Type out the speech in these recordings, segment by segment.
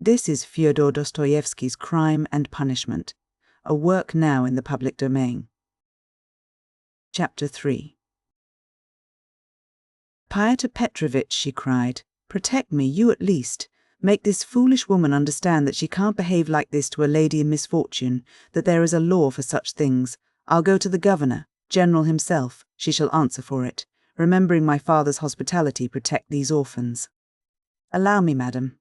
This is Fyodor Dostoyevsky's Crime and Punishment, a work now in the public domain. Chapter 3. Pyotr Petrovitch, she cried, protect me, you at least. Make this foolish woman understand that she can't behave like this to a lady in misfortune, that there is a law for such things. I'll go to the governor, general himself, she shall answer for it. Remembering my father's hospitality, protect these orphans. Allow me, madam.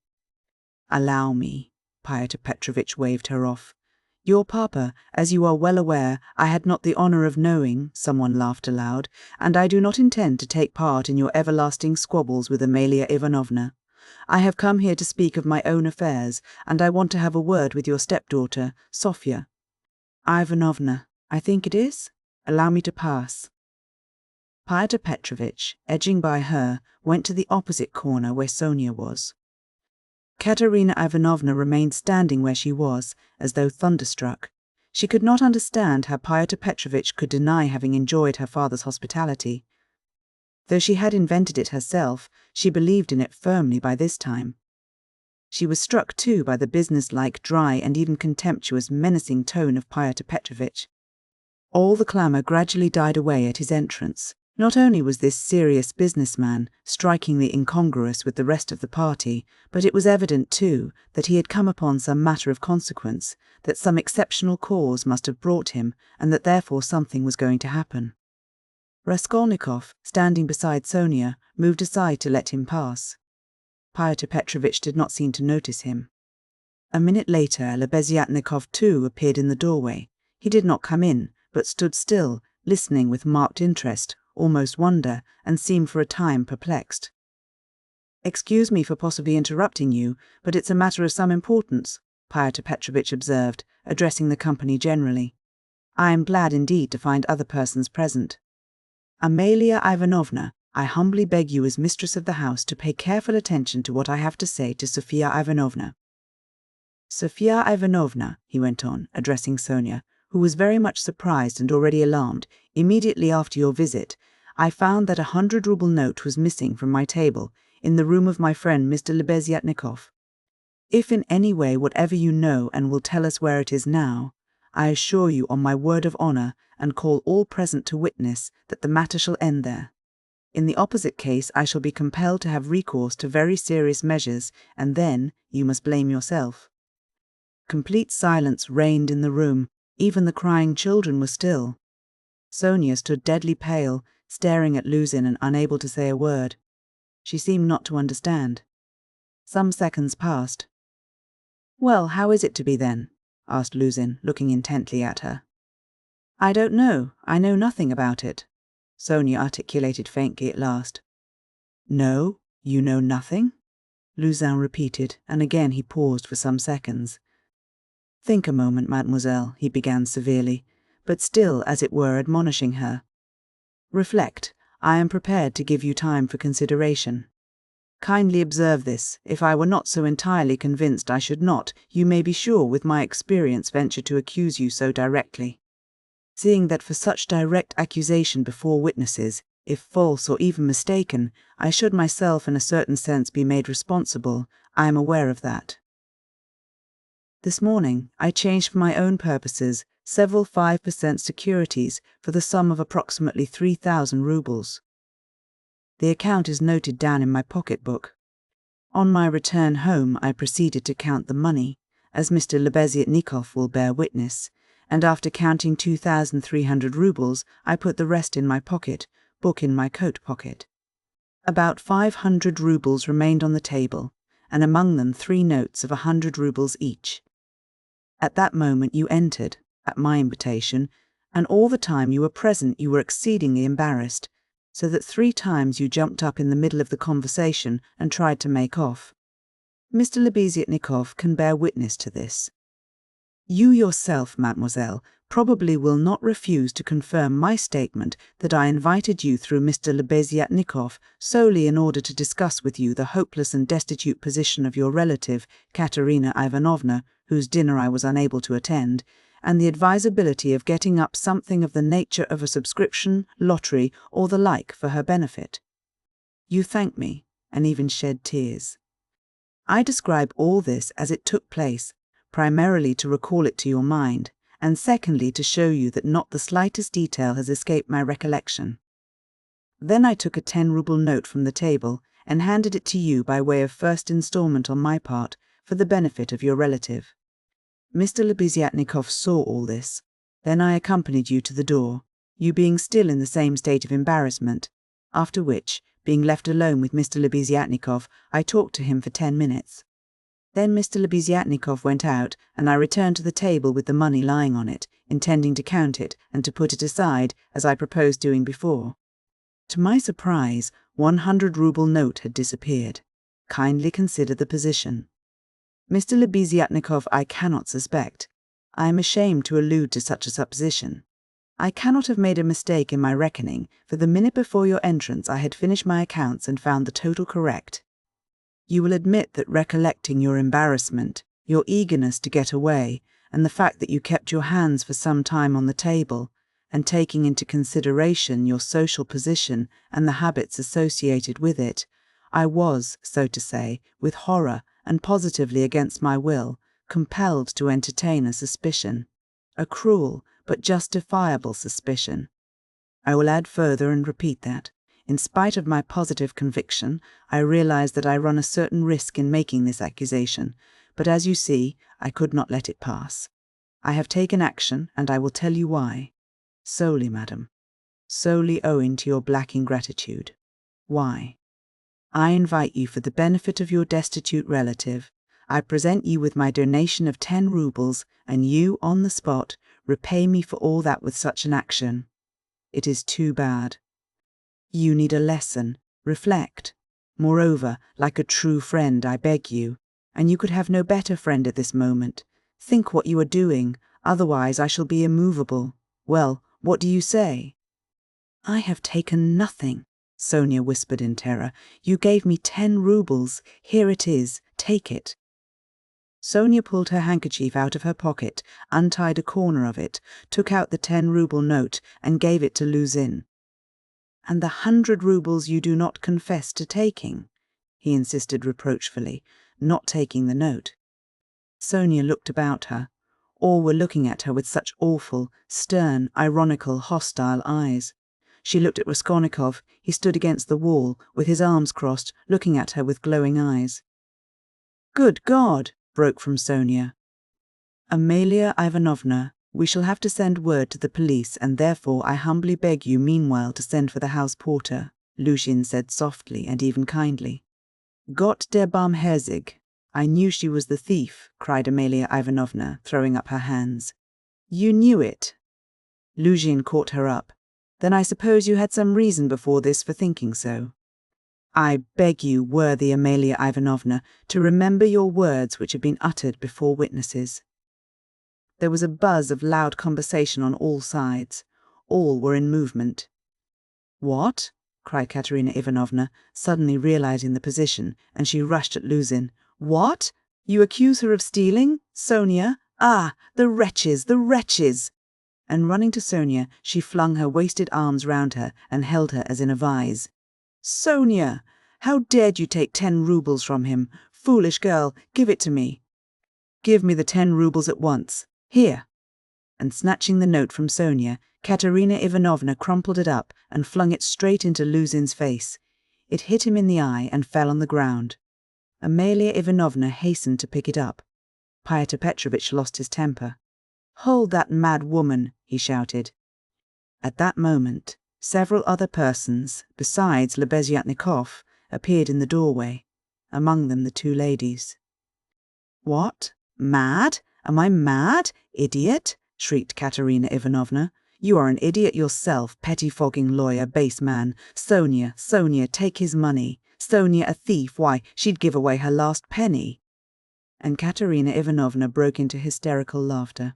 Allow me, Pyotr Petrovitch waved her off. Your papa, as you are well aware, I had not the honour of knowing, someone laughed aloud, and I do not intend to take part in your everlasting squabbles with Amalia Ivanovna. I have come here to speak of my own affairs, and I want to have a word with your stepdaughter, Sofya. Ivanovna, I think it is? Allow me to pass. Pyotr Petrovitch, edging by her, went to the opposite corner where Sonia was. Katerina Ivanovna remained standing where she was, as though thunderstruck. She could not understand how Pyotr Petrovitch could deny having enjoyed her father's hospitality. Though she had invented it herself, she believed in it firmly by this time. She was struck too by the business-like, dry and even contemptuous, menacing tone of Pyotr Petrovitch. All the clamour gradually died away at his entrance. Not only was this serious businessman strikingly incongruous with the rest of the party, but it was evident too that he had come upon some matter of consequence, that some exceptional cause must have brought him, and that therefore something was going to happen. Raskolnikov, standing beside Sonia, moved aside to let him pass. Pyotr Petrovitch did not seem to notice him. A minute later Lebeziatnikov too appeared in the doorway. He did not come in, but stood still, listening with marked interest, almost wonder, and seemed for a time perplexed. "Excuse me for possibly interrupting you, but it's a matter of some importance," Pyotr Petrovitch observed, addressing the company generally. "I am glad indeed to find other persons present. Amalia Ivanovna, I humbly beg you as mistress of the house to pay careful attention to what I have to say to Sofya Ivanovna. Sofya Ivanovna," he went on, addressing Sonia, who was very much surprised and already alarmed, "immediately after your visit, I found that 100-ruble note was missing from my table in the room of my friend Mr. Lebeziatnikov. If in any way whatever you know and will tell us where it is now, I assure you on my word of honour and call all present to witness that the matter shall end there. In the opposite case I shall be compelled to have recourse to very serious measures, and then you must blame yourself." Complete silence reigned in the room. Even the crying children were still. Sonia stood deadly pale, staring at Luzin and unable to say a word. She seemed not to understand. Some seconds passed. "Well, how is it to be then?" asked Luzin, looking intently at her. "I don't know. I know nothing about it," Sonia articulated faintly at last. "No, you know nothing?" Luzin repeated, and again he paused for some seconds. "Think a moment, mademoiselle," he began severely, but still, as it were, admonishing her. "Reflect. I am prepared to give you time for consideration. Kindly observe this. If I were not so entirely convinced, I should not, you may be sure, with my experience, venture to accuse you so directly. Seeing that for such direct accusation before witnesses, if false or even mistaken, I should myself in a certain sense be made responsible, I am aware of that. This morning I changed for my own purposes several 5% securities for the sum of approximately 3,000 rubles. The account is noted down in my pocket-book. On my return home I proceeded to count the money, as Mr. Lebeziatnikov will bear witness, and after counting 2,300 rubles I put the rest in my pocket, book in my coat pocket. About 500 rubles remained on the table, and among them 3 notes of 100 rubles each. At that moment you entered, at my invitation, and all the time you were present you were exceedingly embarrassed, so that 3 times you jumped up in the middle of the conversation and tried to make off. Mr. Lebeziatnikov can bear witness to this. You yourself, mademoiselle, probably will not refuse to confirm my statement that I invited you through Mr. Lebeziatnikov solely in order to discuss with you the hopeless and destitute position of your relative, Katerina Ivanovna, whose dinner I was unable to attend, and the advisability of getting up something of the nature of a subscription, lottery, or the like for her benefit. You thanked me, and even shed tears. I describe all this as it took place, primarily to recall it to your mind, and secondly to show you that not the slightest detail has escaped my recollection. Then I took a 10-ruble note from the table and handed it to you by way of first installment on my part for the benefit of your relative. Mr. Lebeziatnikov saw all this. Then I accompanied you to the door, you being still in the same state of embarrassment, after which, being left alone with Mr. Lebeziatnikov, I talked to him for 10 minutes. Then Mr. Lebeziatnikov went out, and I returned to the table with the money lying on it, intending to count it and to put it aside, as I proposed doing before. To my surprise, 100-ruble note had disappeared. Kindly consider the position. Mr. Lebeziatnikov I cannot suspect. I am ashamed to allude to such a supposition. I cannot have made a mistake in my reckoning, for the minute before your entrance I had finished my accounts and found the total correct. You will admit that recollecting your embarrassment, your eagerness to get away, and the fact that you kept your hands for some time on the table, and taking into consideration your social position and the habits associated with it, I was, so to say, with horror and positively against my will, compelled to entertain a suspicion, a cruel but justifiable suspicion. I will add further and repeat that, in spite of my positive conviction, I realize that I run a certain risk in making this accusation, but as you see, I could not let it pass. I have taken action, and I will tell you why. Solely, madam, solely owing to your black ingratitude. Why? I invite you for the benefit of your destitute relative. I present you with my donation of 10 rubles, and you, on the spot, repay me for all that with such an action. It is too bad. You need a lesson. Reflect. Moreover, like a true friend, I beg you, and you could have no better friend at this moment. Think what you are doing, otherwise I shall be immovable. Well, what do you say? I have taken nothing, Sonia whispered in terror. You gave me 10 rubles. Here it is. Take it. Sonia pulled her handkerchief out of her pocket, untied a corner of it, took out the 10-ruble note, and gave it to Luzin. And the 100 rubles you do not confess to taking? He insisted reproachfully, not taking the note. Sonia looked about her. All were looking at her with such awful, stern, ironical, hostile eyes. She looked at Raskolnikov. He stood against the wall, with his arms crossed, looking at her with glowing eyes. "Good God!" broke from Sonia. "Amalia Ivanovna, we shall have to send word to the police, and therefore I humbly beg you meanwhile to send for the house porter," Luzhin said softly and even kindly. "Gott der Barmherzig! I knew she was the thief," cried Amalia Ivanovna, throwing up her hands. "You knew it?" Luzhin caught her up. "Then I suppose you had some reason before this for thinking so." "I beg you, worthy Amalia Ivanovna, to remember your words which have been uttered before witnesses." There was a buzz of loud conversation on all sides. All were in movement. "What?" cried Katerina Ivanovna, suddenly realizing the position, and she rushed at Luzhin. "What? You accuse her of stealing? Sonia? Ah, the wretches, the wretches!" And running to Sonia, she flung her wasted arms round her and held her as in a vise. "Sonia! How dared you take 10 rubles from him? Foolish girl, give it to me." "Give me the 10 rubles at once. Here!" And snatching the note from Sonia, Katerina Ivanovna crumpled it up and flung it straight into Luzin's face. It hit him in the eye and fell on the ground. Amalia Ivanovna hastened to pick it up. Pyotr Petrovitch lost his temper. "Hold that mad woman!" he shouted. At that moment, several other persons, besides Lebeziatnikov, appeared in the doorway, among them the 2 ladies. "What? Mad? Am I mad? Idiot?" shrieked Katerina Ivanovna. "You are an idiot yourself, pettifogging lawyer, base man. Sonia, Sonia, take his money. Sonia a thief, why, she'd give away her last penny." And Katerina Ivanovna broke into hysterical laughter.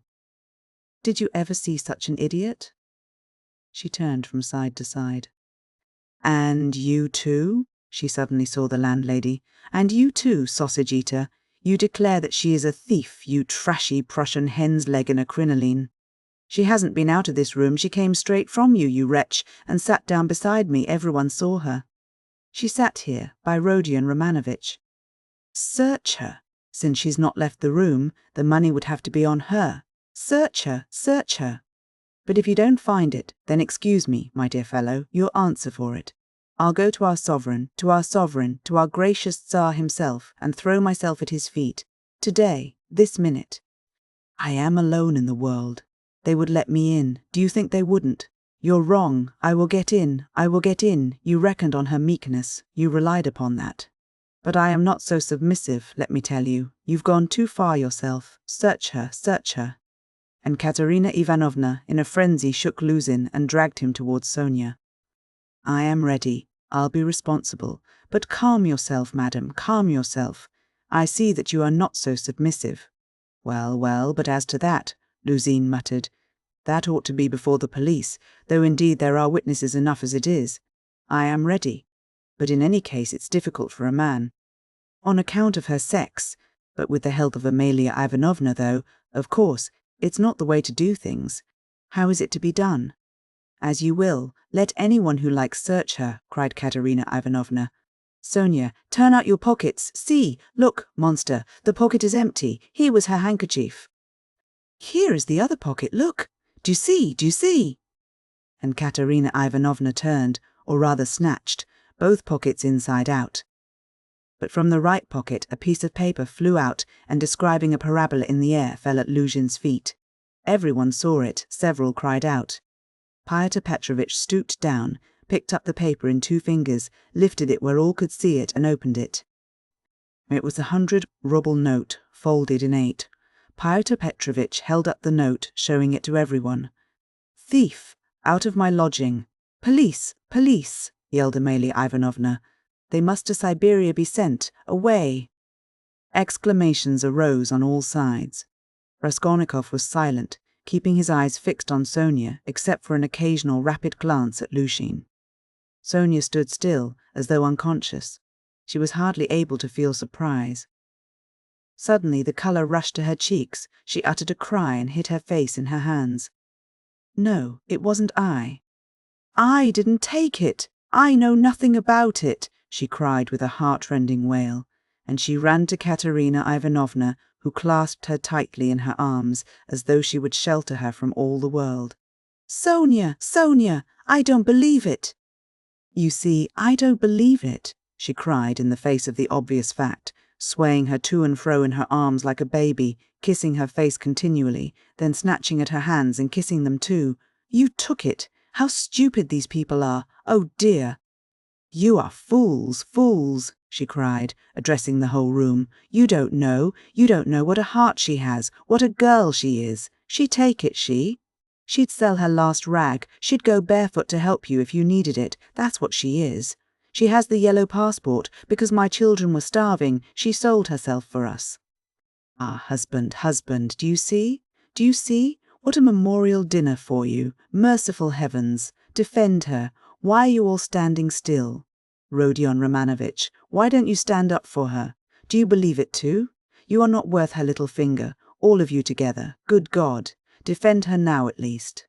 "Did you ever see such an idiot?" She turned from side to side. "And you too?" She suddenly saw the landlady. "And you too, sausage-eater. You declare that she is a thief, you trashy Prussian hen's leg in a crinoline. She hasn't been out of this room, she came straight from you, you wretch, and sat down beside me. Everyone saw her. She sat here, by Rodion Romanovitch." Search her. Since she's not left the room, the money would have to be on her. Search her, search her. But if you don't find it, then excuse me, my dear fellow, you'll answer for it. I'll go to our sovereign, to our gracious Tsar himself, and throw myself at his feet. Today, this minute. I am alone in the world. They would let me in. Do you think they wouldn't? You're wrong. I will get in. I will get in. You reckoned on her meekness. You relied upon that. But I am not so submissive, let me tell you. You've gone too far yourself. Search her, search her. And Katerina Ivanovna, in a frenzy, shook Luzin and dragged him towards Sonia. I am ready. I'll be responsible. But calm yourself, madam, calm yourself. I see that you are not so submissive. Well, well, but as to that, Luzin muttered, that ought to be before the police, though indeed there are witnesses enough as it is. I am ready. But in any case it's difficult for a man. On account of her sex, but with the help of Amalia Ivanovna, though, of course, it's not the way to do things. How is it to be done? As you will. Let anyone who likes search her, cried Katerina Ivanovna. Sonia, turn out your pockets. See, look, monster, the pocket is empty. Here was her handkerchief. Here is the other pocket, look. Do you see, do you see? And Katerina Ivanovna turned, or rather snatched, both pockets inside out. But from the right pocket a piece of paper flew out and, describing a parabola in the air, fell at Luzin's feet. Everyone saw it, several cried out. Pyotr Petrovitch stooped down, picked up the paper in 2 fingers, lifted it where all could see it, and opened it. It was a 100-ruble note, folded in 8. Pyotr Petrovitch held up the note, showing it to everyone. Thief! Out of my lodging! Police! Police! Yelled Amalia Ivanovna. They must to Siberia be sent. Away! Exclamations arose on all sides. Raskolnikov was silent, keeping his eyes fixed on Sonia, except for an occasional rapid glance at Luzhin. Sonia stood still, as though unconscious. She was hardly able to feel surprise. Suddenly the colour rushed to her cheeks. She uttered a cry and hid her face in her hands. No, it wasn't I. I didn't take it. I know nothing about it, she cried with a heart-rending wail, and she ran to Katerina Ivanovna, who clasped her tightly in her arms, as though she would shelter her from all the world. Sonia, Sonia, I don't believe it. You see, I don't believe it, she cried in the face of the obvious fact, swaying her to and fro in her arms like a baby, kissing her face continually, then snatching at her hands and kissing them too. You took it. How stupid these people are. Oh dear. You are fools, fools, she cried, addressing the whole room. You don't know what a heart she has, what a girl she is. She'd take it, she. She'd sell her last rag, she'd go barefoot to help you if you needed it, that's what she is. She has the yellow passport, because my children were starving, she sold herself for us. Ah, husband, husband, do you see? Do you see? What a memorial dinner for you. Merciful heavens. Defend her. Why are you all standing still? Rodion Romanovitch, why don't you stand up for her? Do you believe it too? You are not worth her little finger, all of you together. Good God. Defend her now at least.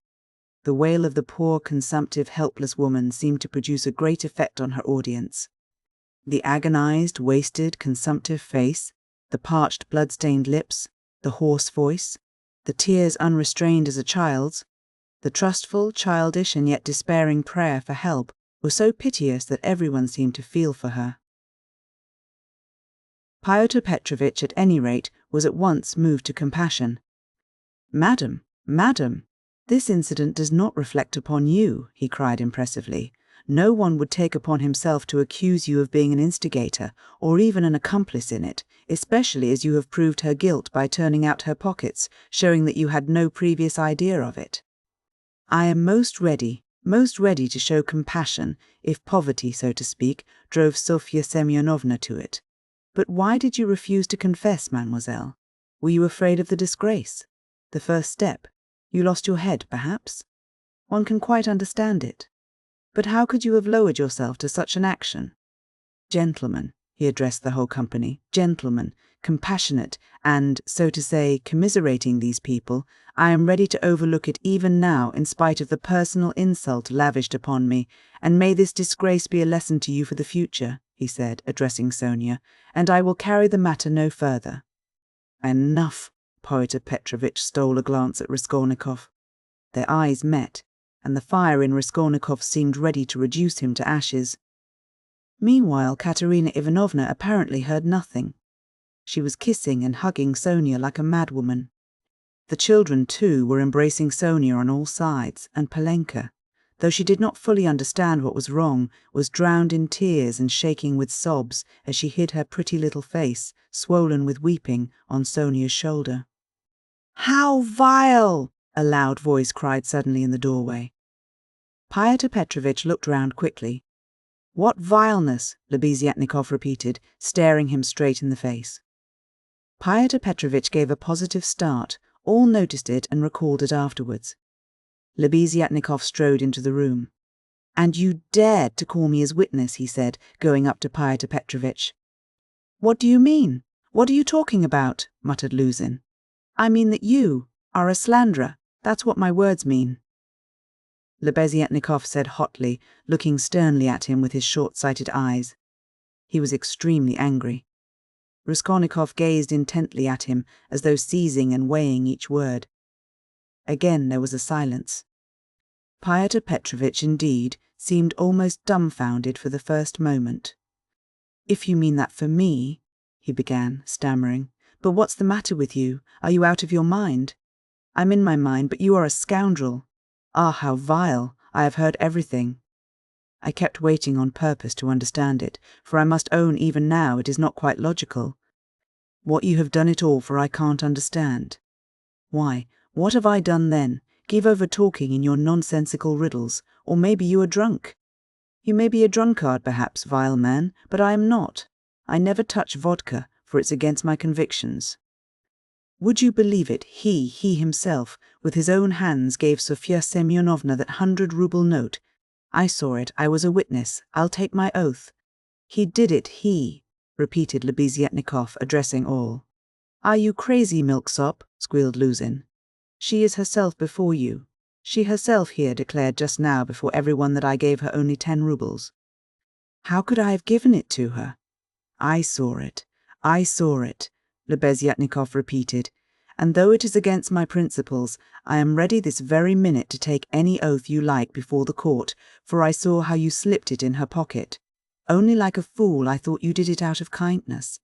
The wail of the poor, consumptive, helpless woman seemed to produce a great effect on her audience. The agonized, wasted, consumptive face, the parched, blood-stained lips, the hoarse voice, the tears unrestrained as a child's, the trustful, childish, and yet despairing prayer for help were so piteous that everyone seemed to feel for her. Pyotr Petrovitch, at any rate, was at once moved to compassion. Madam, madam, this incident does not reflect upon you, he cried impressively. No one would take upon himself to accuse you of being an instigator, or even an accomplice in it, especially as you have proved her guilt by turning out her pockets, showing that you had no previous idea of it. I am most ready to show compassion, if poverty, so to speak, drove Sofya Semyonovna to it. But why did you refuse to confess, mademoiselle? Were you afraid of the disgrace? The first step? You lost your head, perhaps? One can quite understand it. But how could you have lowered yourself to such an action? Gentlemen, he addressed the whole company, gentlemen, compassionate and, so to say, commiserating these people, I am ready to overlook it even now in spite of the personal insult lavished upon me, and may this disgrace be a lesson to you for the future. he said, addressing Sonia, and I will carry the matter no further. Enough. Pyotr Petrovitch stole a glance at Raskolnikov. Their eyes met, and the fire in Raskolnikov seemed ready to reduce him to ashes. Meanwhile, Katerina Ivanovna apparently heard nothing. She was kissing and hugging Sonia like a madwoman. The children, too, were embracing Sonia on all sides, and Polenka, though she did not fully understand what was wrong, was drowned in tears and shaking with sobs as she hid her pretty little face, swollen with weeping, on Sonia's shoulder. "How vile!" a loud voice cried suddenly in the doorway. Pyotr Petrovitch looked round quickly. "What vileness?" Lebeziatnikov repeated, staring him straight in the face. Pyotr Petrovitch gave a positive start. All noticed it and recalled it afterwards. Lebeziatnikov strode into the room. "And you dared to call me as witness," he said, going up to Pyotr Petrovitch. "What do you mean? What are you talking about?" muttered Luzin. "I mean that you are a slanderer. That's what my words mean." Lebeziatnikov said hotly, looking sternly at him with his short-sighted eyes. He was extremely angry. Raskolnikov gazed intently at him, as though seizing and weighing each word. Again there was a silence. Pyotr Petrovitch, indeed, seemed almost dumbfounded for the first moment. "If you mean that for me," he began, stammering. "But what's the matter with you? Are you out of your mind?" "I'm in my mind, but you are a scoundrel. Ah, how vile! I have heard everything. I kept waiting on purpose to understand it, for I must own even now it is not quite logical. What you have done it all for I can't understand. Why, what have I done then? Give over talking in your nonsensical riddles, or maybe you are drunk. You may be a drunkard, perhaps, vile man, but I am not. I never touch vodka, for it's against my convictions. Would you believe it, he himself, with his own hands gave Sofya Semyonovna that 100-rouble note. I saw it, I was a witness, I'll take my oath. He did it, he," repeated Lebeziatnikov, addressing all. "Are you crazy, milksop?" squealed Luzin. "She is herself before you. She herself here declared just now before everyone that I gave her only 10 roubles. How could I have given it to her?" I saw it, Lebeziatnikov repeated, "and though it is against my principles, I am ready this very minute to take any oath you like before the court, for I saw how you slipped it in her pocket. Only like a fool I thought you did it out of kindness.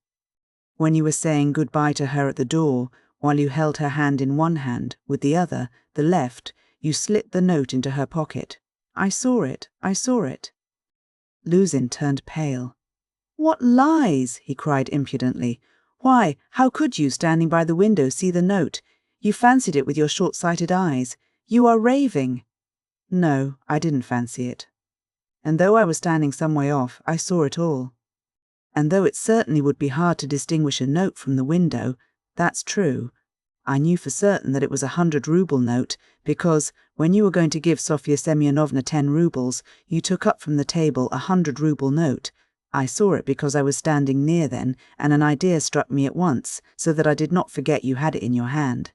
When you were saying good-bye to her at the door, while you held her hand in one hand, with the other, the left, you slipped the note into her pocket. I saw it. Luzin turned pale. "What lies!" he cried impudently. "Why, how could you, standing by the window, see the note? You fancied it with your short-sighted eyes. You are raving." "No, I didn't fancy it. And though I was standing some way off, I saw it all. And though it certainly would be hard to distinguish a note from the window, that's true, I knew for certain that it was a 100-rouble note, because, when you were going to give Sofya Semyonovna 10 roubles, you took up from the table a 100-rouble note. I saw it because I was standing near then, and an idea struck me at once, so that I did not forget you had it in your hand.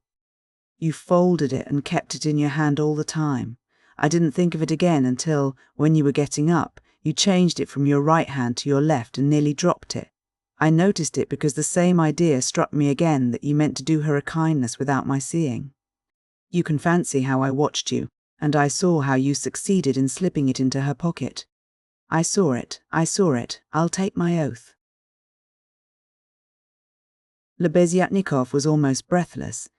You folded it and kept it in your hand all the time. I didn't think of it again until, when you were getting up, you changed it from your right hand to your left and nearly dropped it. I noticed it because the same idea struck me again, that you meant to do her a kindness without my seeing. You can fancy how I watched you, and I saw how you succeeded in slipping it into her pocket. I saw it, I'll take my oath." Lebeziatnikov was almost breathless.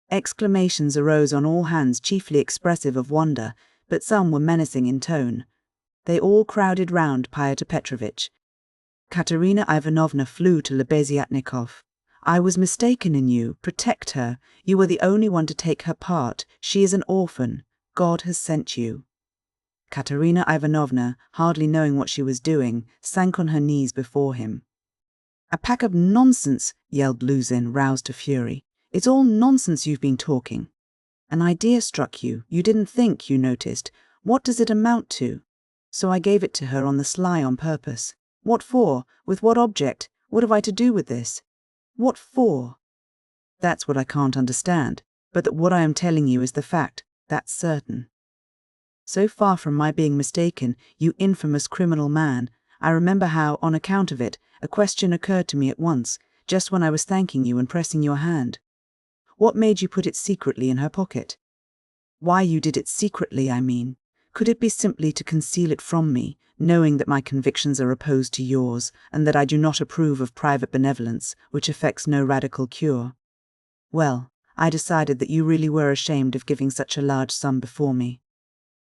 Exclamations arose on all hands, chiefly expressive of wonder, but some were menacing in tone. They all crowded round Pyotr Petrovitch. Katerina Ivanovna flew to Lebeziatnikov. "I was mistaken in you. Protect her. You are the only one to take her part. She is an orphan. God has sent you." Katerina Ivanovna, hardly knowing what she was doing, sank on her knees before him. "A pack of nonsense," yelled Luzin, roused to fury. "It's all nonsense you've been talking. An idea struck you. You didn't think, you noticed. What does it amount to? So I gave it to her on the sly on purpose. What for? With what object? What have I to do with this? What for? That's what I can't understand, but that what I am telling you is the fact, that's certain. So far from my being mistaken, you infamous criminal man, I remember how, on account of it, a question occurred to me at once, just when I was thanking you and pressing your hand. What made you put it secretly in her pocket? Why you did it secretly, I mean. Could it be simply to conceal it from me, knowing that my convictions are opposed to yours, and that I do not approve of private benevolence, which effects no radical cure? Well, I decided that you really were ashamed of giving such a large sum before me.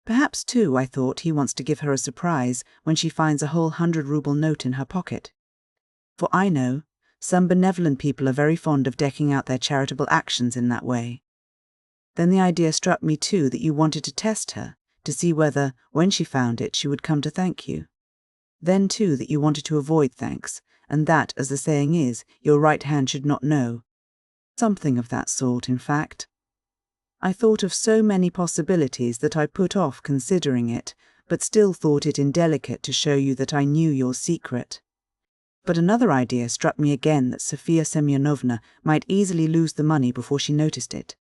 Perhaps, too, I thought he wants to give her a surprise when she finds a whole 100-ruble note in her pocket. For I know, some benevolent people are very fond of decking out their charitable actions in that way. Then the idea struck me, too, that you wanted to test her, to see whether, when she found it, she would come to thank you. Then, too, that you wanted to avoid thanks, and that, as the saying is, your right hand should not know. Something of that sort, in fact. I thought of so many possibilities that I put off considering it, but still thought it indelicate to show you that I knew your secret. But another idea struck me again, that Sofya Semyonovna might easily lose the money before she noticed it.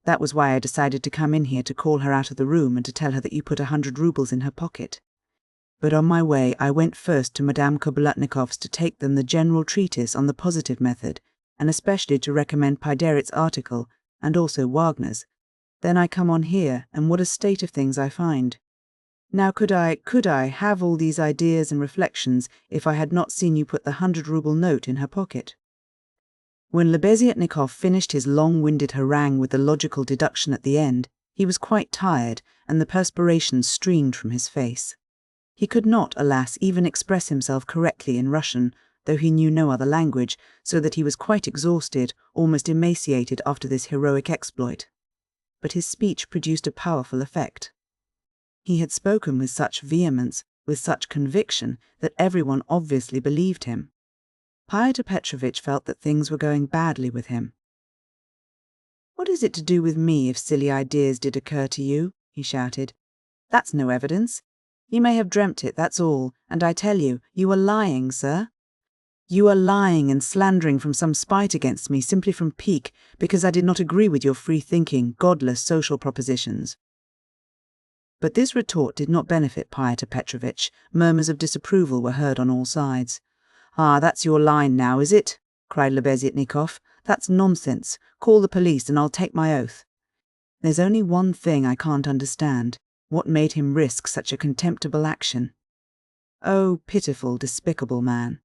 That was why I decided to come in here to call her out of the room and to tell her that you put 100 rubles in her pocket. But on my way I went first to Madame Kobylatnikov's to take them the general treatise on the positive method, and especially to recommend Paiderit's article, and also Wagner's. Then I come on here, and what a state of things I find. Now could I have all these ideas and reflections if I had not seen you put the 100-ruble note in her pocket? When Lebeziatnikov finished his long-winded harangue with the logical deduction at the end, he was quite tired, and the perspiration streamed from his face. He could not, alas, even express himself correctly in Russian, though he knew no other language, so that he was quite exhausted, almost emaciated after this heroic exploit. But his speech produced a powerful effect. He had spoken with such vehemence, with such conviction, that everyone obviously believed him. Pyotr Petrovitch felt that things were going badly with him. "What is it to do with me if silly ideas did occur to you?" he shouted. "That's no evidence. You may have dreamt it, that's all, and I tell you, you are lying, sir. You are lying and slandering from some spite against me, simply from pique, because I did not agree with your free-thinking, godless social propositions." But this retort did not benefit Pyotr Petrovitch. Murmurs of disapproval were heard on all sides. "Ah, that's your line now, is it?" cried Lebeziatnikov. "That's nonsense. Call the police and I'll take my oath." "There's only one thing I can't understand. What made him risk such a contemptible action? Oh, pitiful, despicable man.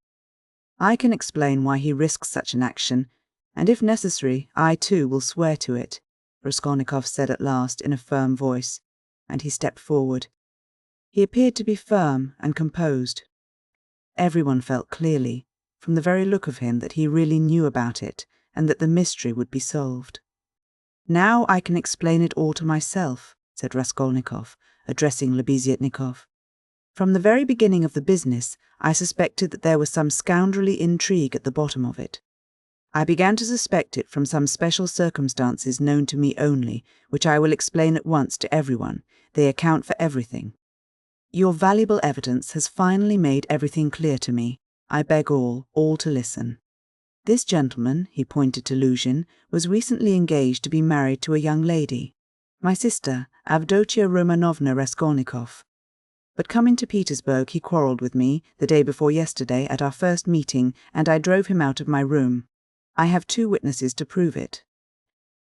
I can explain why he risks such an action, and if necessary, I too will swear to it," Raskolnikov said at last in a firm voice, and he stepped forward. He appeared to be firm and composed. Everyone felt clearly, from the very look of him, that he really knew about it, and that the mystery would be solved. "Now I can explain it all to myself," said Raskolnikov, addressing Lebeziatnikov. "From the very beginning of the business, I suspected that there was some scoundrelly intrigue at the bottom of it. I began to suspect it from some special circumstances known to me only, which I will explain at once to everyone. They account for everything. Your valuable evidence has finally made everything clear to me. I beg all to listen. This gentleman," he pointed to Luzhin, "was recently engaged to be married to a young lady, my sister, Avdotia Romanovna Raskolnikov. But coming to Petersburg, he quarrelled with me, the day before yesterday, at our first meeting, and I drove him out of my room. I have 2 witnesses to prove it.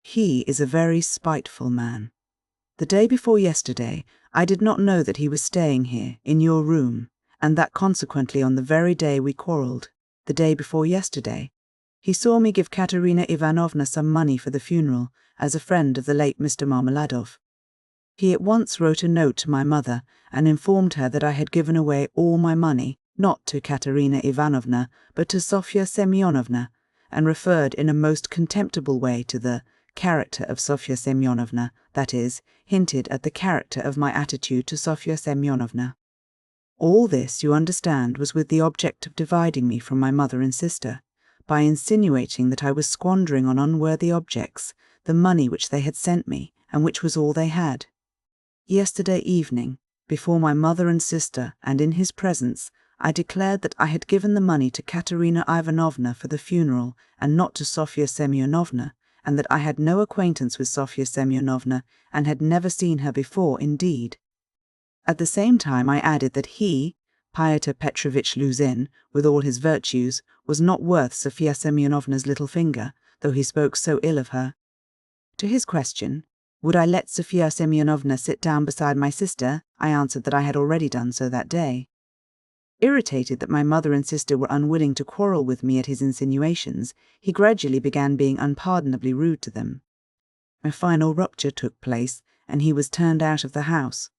He is a very spiteful man. The day before yesterday, I did not know that he was staying here, in your room, and that consequently on the very day we quarrelled, the day before yesterday, he saw me give Katerina Ivanovna some money for the funeral, as a friend of the late Mr. Marmeladov. He at once wrote a note to my mother and informed her that I had given away all my money, not to Katerina Ivanovna, but to Sofya Semyonovna, and referred in a most contemptible way to the character of Sofya Semyonovna, that is, hinted at the character of my attitude to Sofya Semyonovna. All this, you understand, was with the object of dividing me from my mother and sister, by insinuating that I was squandering on unworthy objects the money which they had sent me, and which was all they had. Yesterday evening, before my mother and sister, and in his presence, I declared that I had given the money to Katerina Ivanovna for the funeral, and not to Sofya Semyonovna, and that I had no acquaintance with Sofya Semyonovna, and had never seen her before indeed. At the same time I added that he, Pyotr Petrovitch Luzin, with all his virtues, was not worth Sofya Semyonovna's little finger, though he spoke so ill of her. To his question, would I let Sofya Semyonovna sit down beside my sister, I answered that I had already done so that day. Irritated that my mother and sister were unwilling to quarrel with me at his insinuations, he gradually began being unpardonably rude to them. A final rupture took place, and he was turned out of the house.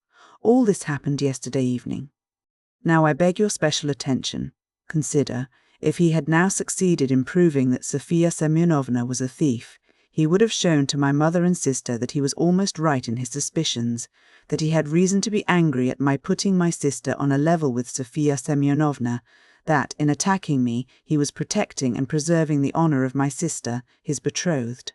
All this happened yesterday evening. Now I beg your special attention. Consider, if he had now succeeded in proving that Sofya Semyonovna was a thief, he would have shown to my mother and sister that he was almost right in his suspicions, that he had reason to be angry at my putting my sister on a level with Sofya Semyonovna, that, in attacking me, he was protecting and preserving the honour of my sister, his betrothed.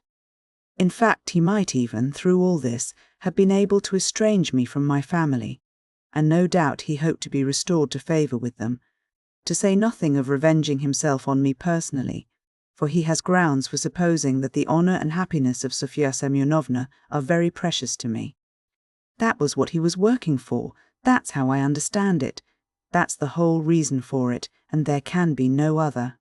In fact, he might even, through all this, have been able to estrange me from my family, and no doubt he hoped to be restored to favour with them, to say nothing of revenging himself on me personally, for he has grounds for supposing that the honour and happiness of Sofya Semyonovna are very precious to me. That was what he was working for. That's how I understand it. That's the whole reason for it, and there can be no other.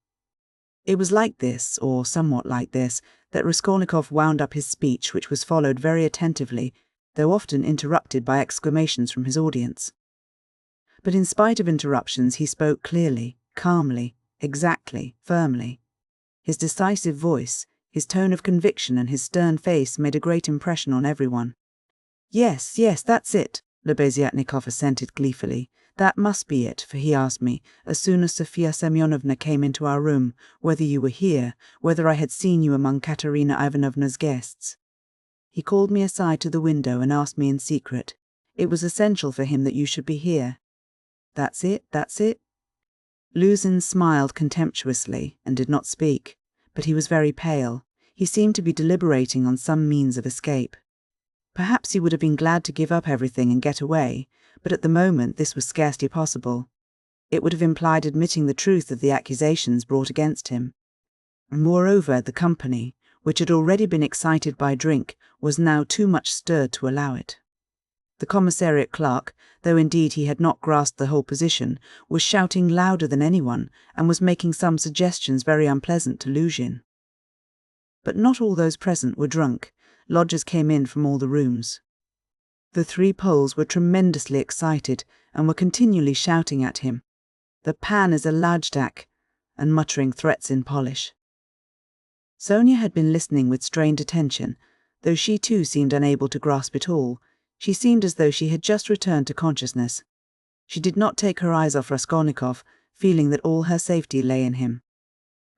It was like this, or somewhat like this, that Raskolnikov wound up his speech, which was followed very attentively, though often interrupted by exclamations from his audience. But in spite of interruptions, he spoke clearly, calmly, exactly, firmly. His decisive voice, his tone of conviction, and his stern face made a great impression on everyone. Yes, that's it, Lebeziatnikov assented gleefully. That must be it, for he asked me, as soon as Sofya Semyonovna came into our room, whether you were here, whether I had seen you among Katerina Ivanovna's guests. He called me aside to the window and asked me in secret. It was essential for him that you should be here. That's it. Luzin smiled contemptuously and did not speak, but he was very pale. He seemed to be deliberating on some means of escape. Perhaps he would have been glad to give up everything and get away, but at the moment this was scarcely possible. It would have implied admitting the truth of the accusations brought against him. And moreover, the company, which had already been excited by drink, was now too much stirred to allow it. The commissariat clerk, though indeed he had not grasped the whole position, was shouting louder than anyone, and was making some suggestions very unpleasant to Luzhin. But not all those present were drunk. Lodgers came in from all the rooms. The three Poles were tremendously excited, and were continually shouting at him. "The pan is a lajdak," and muttering threats in Polish. Sonia had been listening with strained attention, though she too seemed unable to grasp it all. She seemed as though she had just returned to consciousness. She did not take her eyes off Raskolnikov, feeling that all her safety lay in him.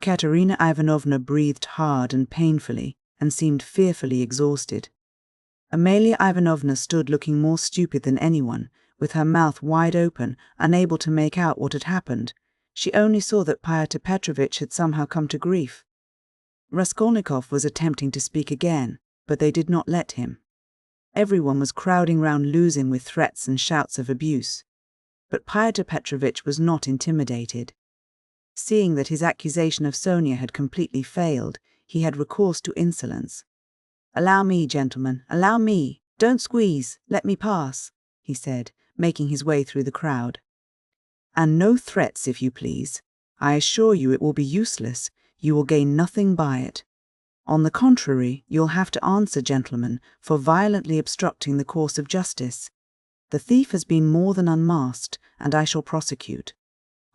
Katerina Ivanovna breathed hard and painfully, and seemed fearfully exhausted. Amalia Ivanovna stood looking more stupid than anyone, with her mouth wide open, unable to make out what had happened. She only saw that Pyotr Petrovitch had somehow come to grief. Raskolnikov was attempting to speak again, but they did not let him. Everyone was crowding round Luzin with threats and shouts of abuse. But Pyotr Petrovitch was not intimidated. Seeing that his accusation of Sonia had completely failed, he had recourse to insolence. "Allow me, gentlemen, allow me. Don't squeeze. Let me pass," he said, making his way through the crowd. "And no threats, if you please. I assure you it will be useless. You will gain nothing by it. On the contrary, you'll have to answer, gentlemen, for violently obstructing the course of justice. The thief has been more than unmasked, and I shall prosecute.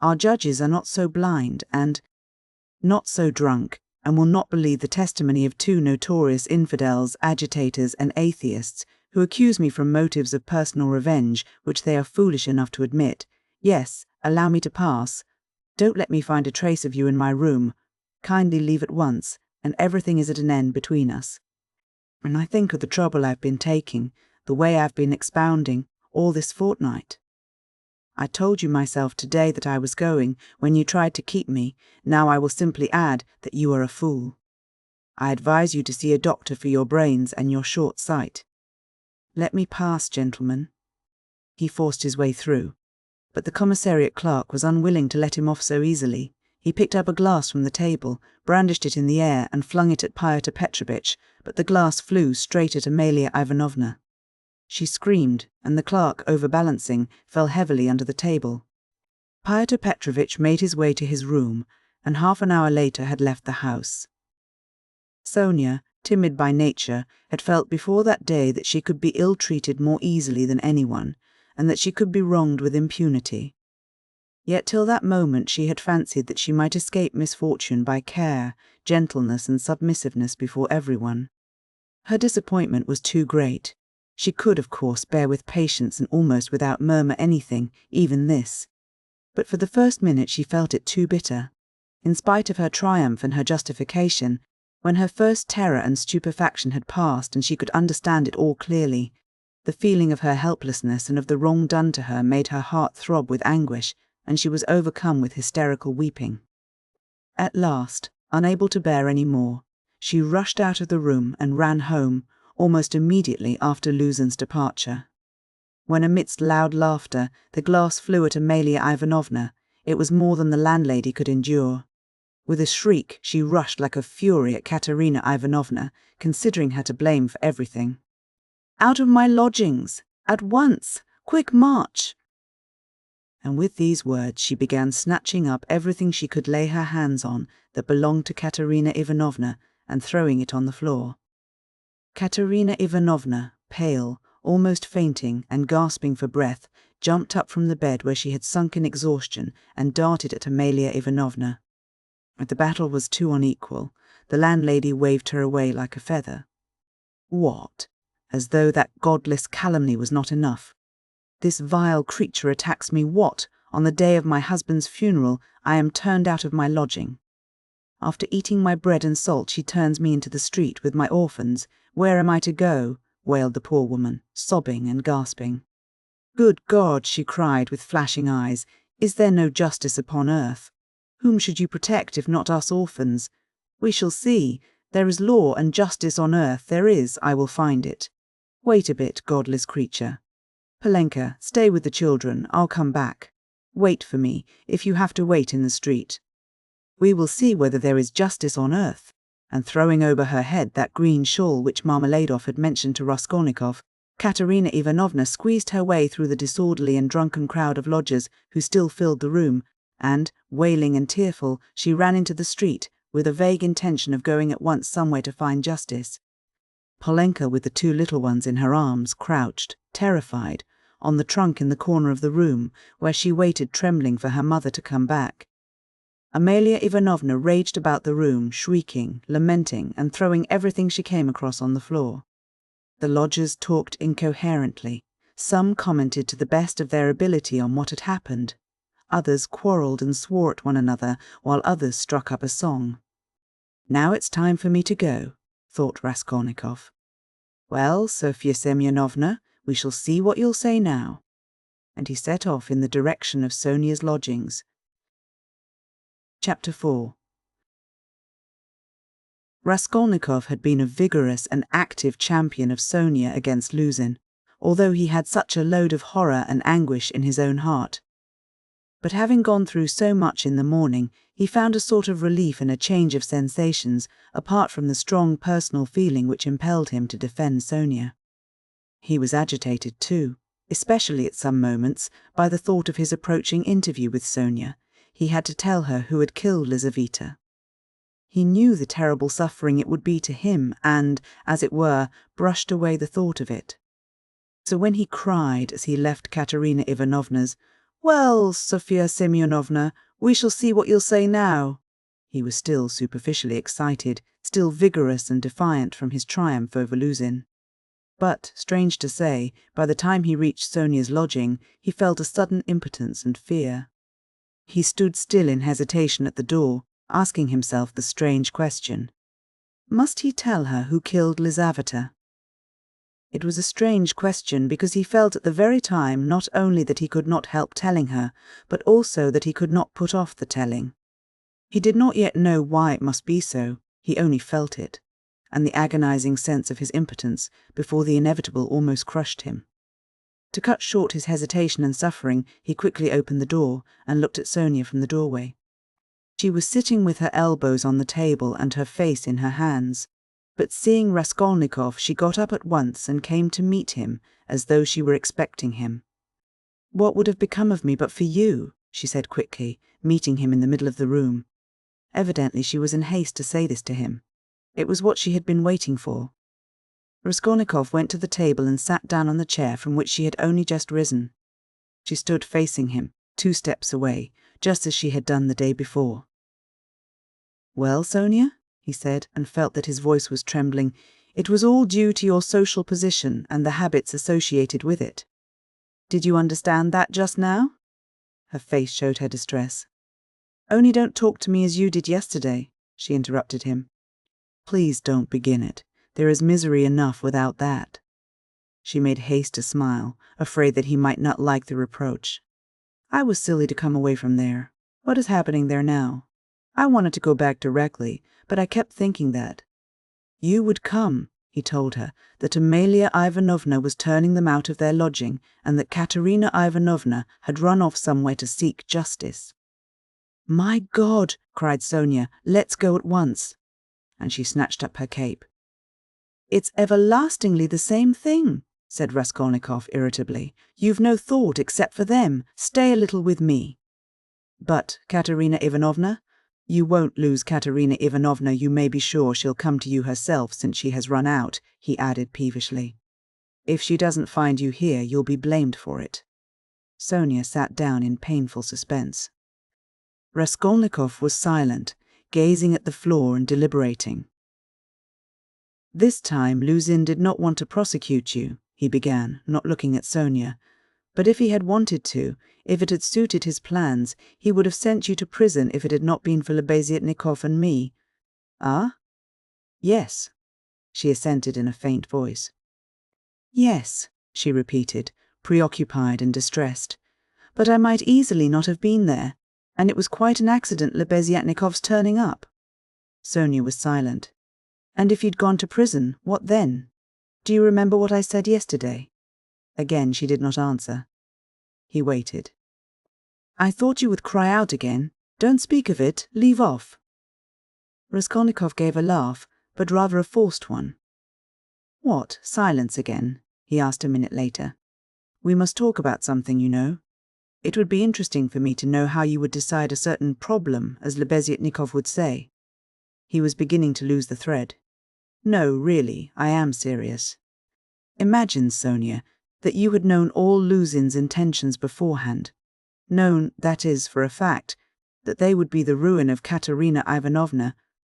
Our judges are not so blind and not so drunk, and will not believe the testimony of two notorious infidels, agitators, and atheists, who accuse me from motives of personal revenge, which they are foolish enough to admit. Yes, allow me to pass. Don't let me find a trace of you in my room. Kindly leave at once, and everything is at an end between us. And I think of the trouble I've been taking, the way I've been expounding, all this fortnight. I told you myself today that I was going, when you tried to keep me. Now I will simply add that you are a fool. I advise you to see a doctor for your brains and your short sight. Let me pass, gentlemen." He forced his way through, but the commissariat clerk was unwilling to let him off so easily. He picked up a glass from the table, brandished it in the air, and flung it at Pyotr Petrovitch, but the glass flew straight at Amalia Ivanovna. She screamed, and the clerk, overbalancing, fell heavily under the table. Pyotr Petrovitch made his way to his room, and half an hour later had left the house. Sonia, timid by nature, had felt before that day that she could be ill-treated more easily than anyone, and that she could be wronged with impunity. Yet till that moment she had fancied that she might escape misfortune by care, gentleness and submissiveness before everyone. Her disappointment was too great. She could, of course, bear with patience and almost without murmur anything, even this. But for the first minute she felt it too bitter. In spite of her triumph and her justification, when her first terror and stupefaction had passed and she could understand it all clearly, the feeling of her helplessness and of the wrong done to her made her heart throb with anguish, and she was overcome with hysterical weeping. At last, unable to bear any more, she rushed out of the room and ran home, almost immediately after Luzin's departure. When amidst loud laughter the glass flew at Amalia Ivanovna, it was more than the landlady could endure. With a shriek she rushed like a fury at Katerina Ivanovna, considering her to blame for everything. "Out of my lodgings! At once! Quick march!" And with these words she began snatching up everything she could lay her hands on that belonged to Katerina Ivanovna and throwing it on the floor. Katerina Ivanovna, pale, almost fainting and gasping for breath, jumped up from the bed where she had sunk in exhaustion and darted at Amalia Ivanovna. But the battle was too unequal. The landlady waved her away like a feather. What? As though that godless calumny was not enough. This vile creature attacks me what, on the day of my husband's funeral, I am turned out of my lodging. After eating my bread and salt, she turns me into the street with my orphans. Where am I to go? Wailed the poor woman, sobbing and gasping. Good God, she cried with flashing eyes, is there no justice upon earth? Whom should you protect if not us orphans? We shall see. There is law and justice on earth, there is, I will find it. Wait a bit, godless creature. Polenka, stay with the children, I'll come back. Wait for me, if you have to wait in the street. We will see whether there is justice on earth. And throwing over her head that green shawl which Marmeladov had mentioned to Raskolnikov, Katerina Ivanovna squeezed her way through the disorderly and drunken crowd of lodgers who still filled the room, and, wailing and tearful, she ran into the street, with a vague intention of going at once somewhere to find justice. Polenka, with the two little ones in her arms, crouched, terrified, on the trunk in the corner of the room, where she waited trembling for her mother to come back. Amalia Ivanovna raged about the room, shrieking, lamenting, and throwing everything she came across on the floor. The lodgers talked incoherently. Some commented to the best of their ability on what had happened. Others quarrelled and swore at one another, while others struck up a song. Now it's time for me to go, thought Raskolnikov. Well, Sofya Semyonovna, we shall see what you'll say now. And he set off in the direction of Sonia's lodgings. Chapter 4. Raskolnikov had been a vigorous and active champion of Sonia against Luzin, although he had such a load of horror and anguish in his own heart. But having gone through so much in the morning, he found a sort of relief in a change of sensations, apart from the strong personal feeling which impelled him to defend Sonia. He was agitated too, especially at some moments, by the thought of his approaching interview with Sonia. He had to tell her who had killed Lizaveta. He knew the terrible suffering it would be to him and, as it were, brushed away the thought of it. So when he cried as he left Katerina Ivanovna's, "Well, Sofya Semyonovna, we shall see what you'll say now," he was still superficially excited, still vigorous and defiant from his triumph over Luzin. But, strange to say, by the time he reached Sonia's lodging, he felt a sudden impotence and fear. He stood still in hesitation at the door, asking himself the strange question. Must he tell her who killed Lizaveta? It was a strange question because he felt at the very time not only that he could not help telling her, but also that he could not put off the telling. He did not yet know why it must be so, he only felt it, and the agonizing sense of his impotence before the inevitable almost crushed him. To cut short his hesitation and suffering, he quickly opened the door and looked at Sonia from the doorway. She was sitting with her elbows on the table and her face in her hands, but seeing Raskolnikov, she got up at once and came to meet him, as though she were expecting him. "What would have become of me but for you?" she said quickly, meeting him in the middle of the room. Evidently she was in haste to say this to him. It was what she had been waiting for. Raskolnikov went to the table and sat down on the chair from which she had only just risen. She stood facing him, 2 steps away, just as she had done the day before. "Well, Sonia?" he said, and felt that his voice was trembling. "It was all due to your social position and the habits associated with it. Did you understand that just now?" Her face showed her distress. "Only don't talk to me as you did yesterday," she interrupted him. "Please don't begin it. There is misery enough without that." She made haste to smile, afraid that he might not like the reproach. "I was silly to come away from there. What is happening there now? I wanted to go back directly, but I kept thinking that you would come," he told her, "that Amalia Ivanovna was turning them out of their lodging, and that Katerina Ivanovna had run off somewhere to seek justice." "My God!" cried Sonia. "Let's go at once." And she snatched up her cape. "It's everlastingly the same thing," said Raskolnikov irritably. "You've no thought except for them. Stay a little with me." "But Katerina Ivanovna?" "You won't lose Katerina Ivanovna. You may be sure she'll come to you herself since she has run out," he added peevishly. "If she doesn't find you here, you'll be blamed for it." Sonia sat down in painful suspense. Raskolnikov was silent, gazing at the floor and deliberating. "This time Luzin did not want to prosecute you," he began, not looking at Sonia. "But if he had wanted to, if it had suited his plans, he would have sent you to prison if it had not been for Lebeziatnikov and me." "Ah?" "Yes," she assented in a faint voice. "Yes," she repeated, preoccupied and distressed. "But I might easily not have been there, and it was quite an accident Lebeziatnikov's turning up." Sonia was silent. "And if you'd gone to prison, what then? Do you remember what I said yesterday?" Again she did not answer. He waited. "I thought you would cry out again. Don't speak of it, leave off." Raskolnikov gave a laugh, but rather a forced one. "What, silence again?" he asked a minute later. "We must talk about something, you know. It would be interesting for me to know how you would decide a certain problem, as Lebeziatnikov would say." He was beginning to lose the thread. "No, really, I am serious. Imagine, Sonia, that you had known all Luzin's intentions beforehand. Known, that is, for a fact, that they would be the ruin of Katerina Ivanovna,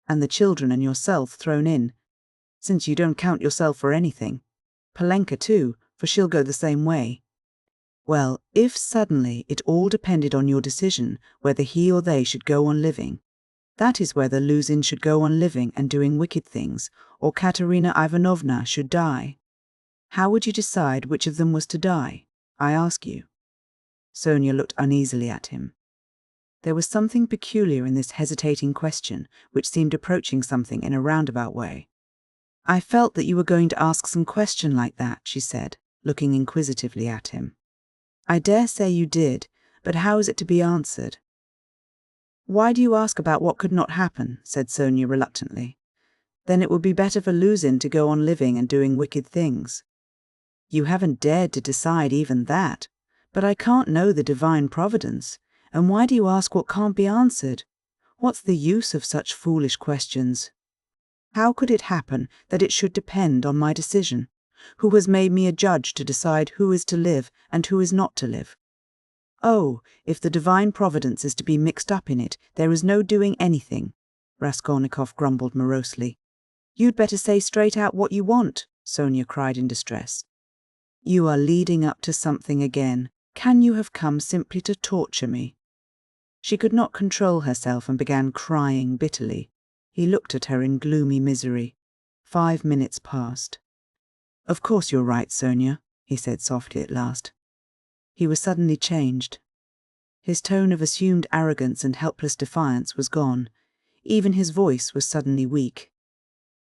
and the children and yourself thrown in, since you don't count yourself for anything. Polenka too, for she'll go the same way. Well, if suddenly it all depended on your decision whether he or they should go on living, that is whether Luzin should go on living and doing wicked things, or Katerina Ivanovna should die. How would you decide which of them was to die? I ask you." Sonia looked uneasily at him. There was something peculiar in this hesitating question, which seemed approaching something in a roundabout way. "I felt that you were going to ask some question like that," she said, looking inquisitively at him. "I dare say you did, but how is it to be answered?" "Why do you ask about what could not happen?" said Sonia reluctantly. "Then it would be better for Luzin to go on living and doing wicked things." "You haven't dared to decide even that. But I can't know the divine providence. And why do you ask what can't be answered? What's the use of such foolish questions? How could it happen that it should depend on my decision? Who has made me a judge to decide who is to live and who is not to live? Oh, if the divine providence is to be mixed up in it, there is no doing anything," Raskolnikov grumbled morosely. "You'd better say straight out what you want," Sonia cried in distress. "You are leading up to something again. Can you have come simply to torture me?" She could not control herself and began crying bitterly. He looked at her in gloomy misery. 5 minutes passed. "Of course you're right, Sonia," he said softly at last. He was suddenly changed. His tone of assumed arrogance and helpless defiance was gone. Even his voice was suddenly weak.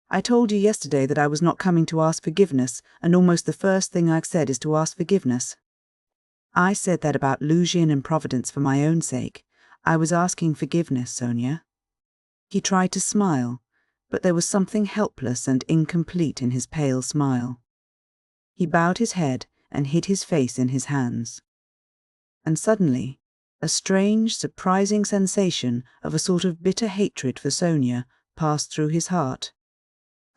"I told you yesterday that I was not coming to ask forgiveness, and almost the first thing I've said is to ask forgiveness. I said that about Luzhin and Providence for my own sake. I was asking forgiveness, Sonia." He tried to smile, but there was something helpless and incomplete in his pale smile. He bowed his head and hid his face in his hands. And suddenly, A strange, surprising sensation of a sort of bitter hatred for Sonia passed through his heart.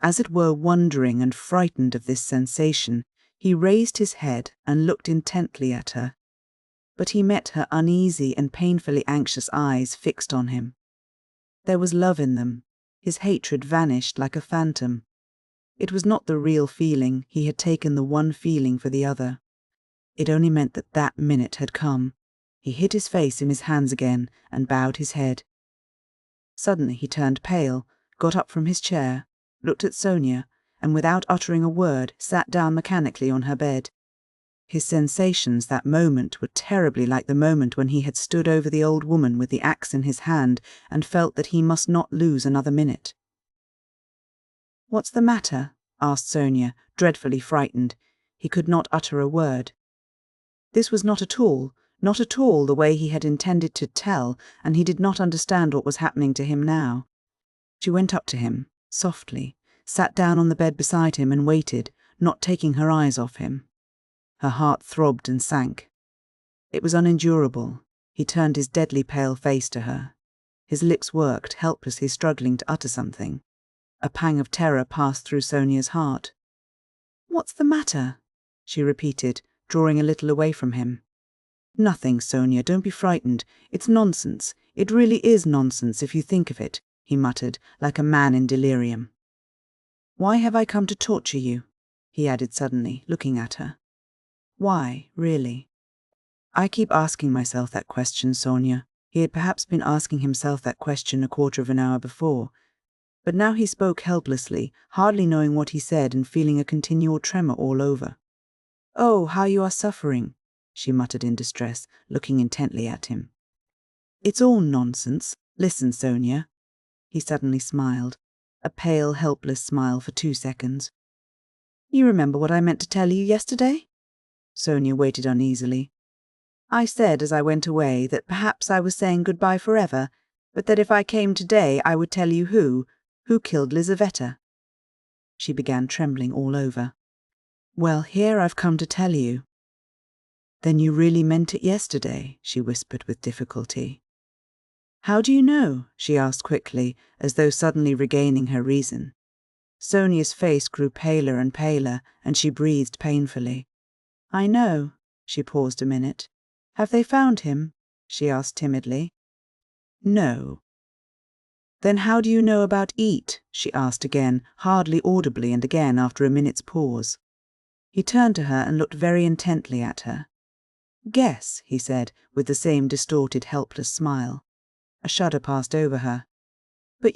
As it were wondering and frightened of this sensation, he raised his head and looked intently at her. But he met her uneasy and painfully anxious eyes fixed on him. There was love in them. His hatred vanished like a phantom. It was not the real feeling, he had taken the one feeling for the other. It only meant that that minute had come. He hid his face in his hands again and bowed his head. Suddenly he turned pale, got up from his chair, looked at Sonia, and without uttering a word sat down mechanically on her bed. His sensations that moment were terribly like the moment when he had stood over the old woman with the axe in his hand and felt that he must not lose another minute. "What's the matter?" asked Sonia, dreadfully frightened. He could not utter a word. This was not at all the way he had intended to tell, and he did not understand what was happening to him now. She went up to him, softly, sat down on the bed beside him and waited, not taking her eyes off him. Her heart throbbed and sank. It was unendurable. He turned his deadly pale face to her. His lips worked, helplessly struggling to utter something. A pang of terror passed through Sonia's heart. "What's the matter?" she repeated, drawing a little away from him. "Nothing, Sonia, don't be frightened. It's nonsense. It really is nonsense if you think of it," he muttered, like a man in delirium. "Why have I come to torture you?" he added suddenly, looking at her. "Why, really?" "I keep asking myself that question, Sonia." He had perhaps been asking himself that question a quarter of an hour before. But now he spoke helplessly, hardly knowing what he said and feeling a continual tremor all over. "Oh, how you are suffering," she muttered in distress, looking intently at him. "It's all nonsense. Listen, Sonia." He suddenly smiled, a pale, helpless smile for 2 seconds. "You remember what I meant to tell you yesterday?" Sonia waited uneasily. "I said as I went away that perhaps I was saying goodbye forever, but that if I came today I would tell you who killed Lizaveta." She began trembling all over. "Well, here I've come to tell you." "Then you really meant it yesterday," she whispered with difficulty. "How do you know?" she asked quickly, as though suddenly regaining her reason. Sonia's face grew paler and paler, and she breathed painfully. "I know." She paused a minute. "Have they found him?" she asked timidly. "No." "Then how do you know about Eat?" she asked again, hardly audibly, and again after a minute's pause. He turned to her and looked very intently at her. "Guess," he said, with the same distorted, helpless smile. A shudder passed over her. "But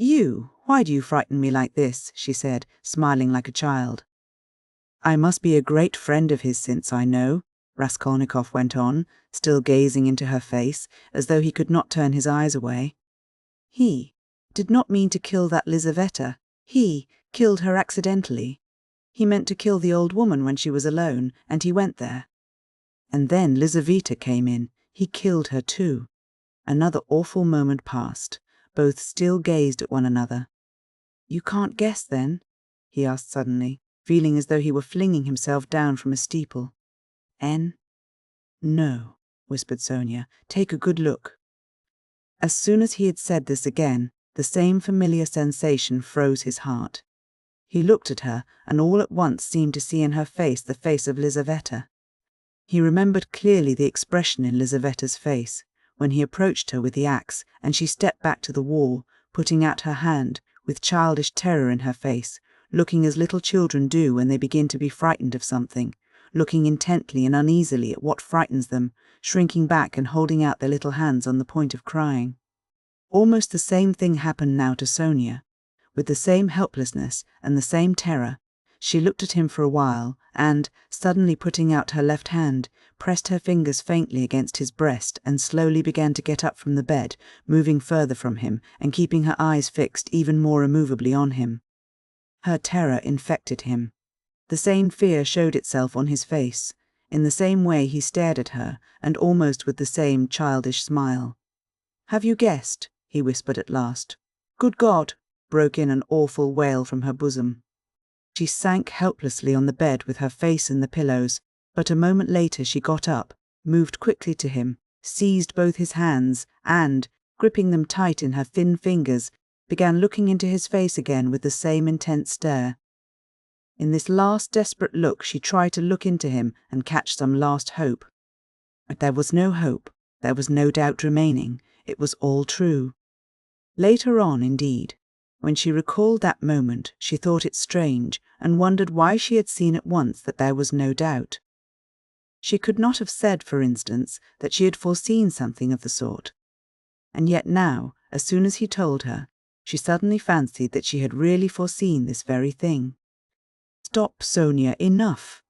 why do you frighten me like this?" she said, smiling like a child. "I must be a great friend of his since I know," Raskolnikov went on, still gazing into her face, as though he could not turn his eyes away. "He did not mean to kill that Lizaveta. He killed her accidentally. He meant to kill the old woman when she was alone, and he went there. And then Lizaveta came in. He killed her too." Another awful moment passed. Both still gazed at one another. "You can't guess, then?" he asked suddenly, feeling as though he were flinging himself down from a steeple. "N?" "No," whispered Sonia. "Take a good look." As soon as he had said this again, the same familiar sensation froze his heart. He looked at her, and all at once seemed to see in her face the face of Lizaveta. He remembered clearly the expression in Lizaveta's face, when he approached her with the axe, and she stepped back to the wall, putting out her hand, with childish terror in her face, looking as little children do when they begin to be frightened of something, looking intently and uneasily at what frightens them, shrinking back and holding out their little hands on the point of crying. Almost the same thing happened now to Sonia. With the same helplessness and the same terror, she looked at him for a while, and, suddenly putting out her left hand, pressed her fingers faintly against his breast and slowly began to get up from the bed, moving further from him and keeping her eyes fixed even more immovably on him. Her terror infected him. The same fear showed itself on his face. In the same way he stared at her, and almost with the same childish smile. "Have you guessed?" he whispered at last. "Good God!" broke in an awful wail from her bosom. She sank helplessly on the bed with her face in the pillows, but a moment later she got up, moved quickly to him, seized both his hands and, gripping them tight in her thin fingers, began looking into his face again with the same intense stare. In this last desperate look she tried to look into him and catch some last hope. But there was no hope, there was no doubt remaining, it was all true. Later on, indeed, when she recalled that moment, she thought it strange and wondered why she had seen at once that there was no doubt. She could not have said, for instance, that she had foreseen something of the sort. And yet now, as soon as he told her, she suddenly fancied that she had really foreseen this very thing. "Stop, Sonia, enough.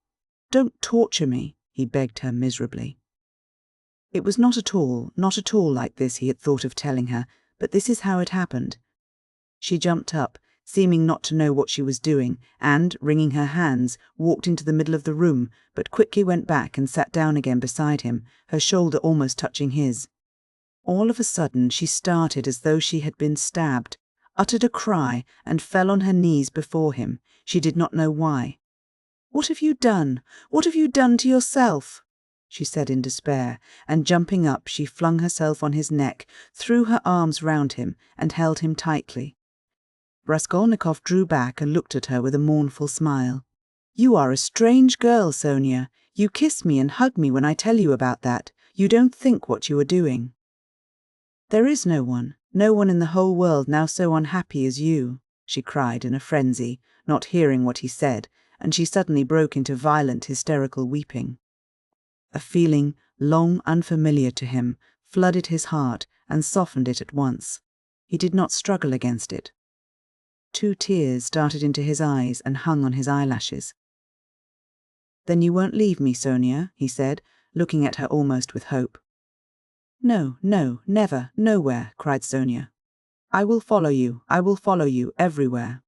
Don't torture me," he begged her miserably. It was not at all like this he had thought of telling her, but this is how it happened. She jumped up, seeming not to know what she was doing, and, wringing her hands, walked into the middle of the room, but quickly went back and sat down again beside him, her shoulder almost touching his. All of a sudden she started as though she had been stabbed, uttered a cry, and fell on her knees before him. She did not know why. "What have you done? What have you done to yourself?" she said in despair, and jumping up she flung herself on his neck, threw her arms round him, and held him tightly. Raskolnikov drew back and looked at her with a mournful smile. "You are a strange girl, Sonia. You kiss me and hug me when I tell you about that. You don't think what you are doing." "There is no one in the whole world now so unhappy as you," she cried in a frenzy, not hearing what he said, and she suddenly broke into violent hysterical weeping. A feeling, long unfamiliar to him, flooded his heart and softened it at once. He did not struggle against it. 2 tears started into his eyes and hung on his eyelashes. "Then you won't leave me, Sonia?" he said, looking at her almost with hope. "No, never, nowhere," cried Sonia. I will follow you everywhere."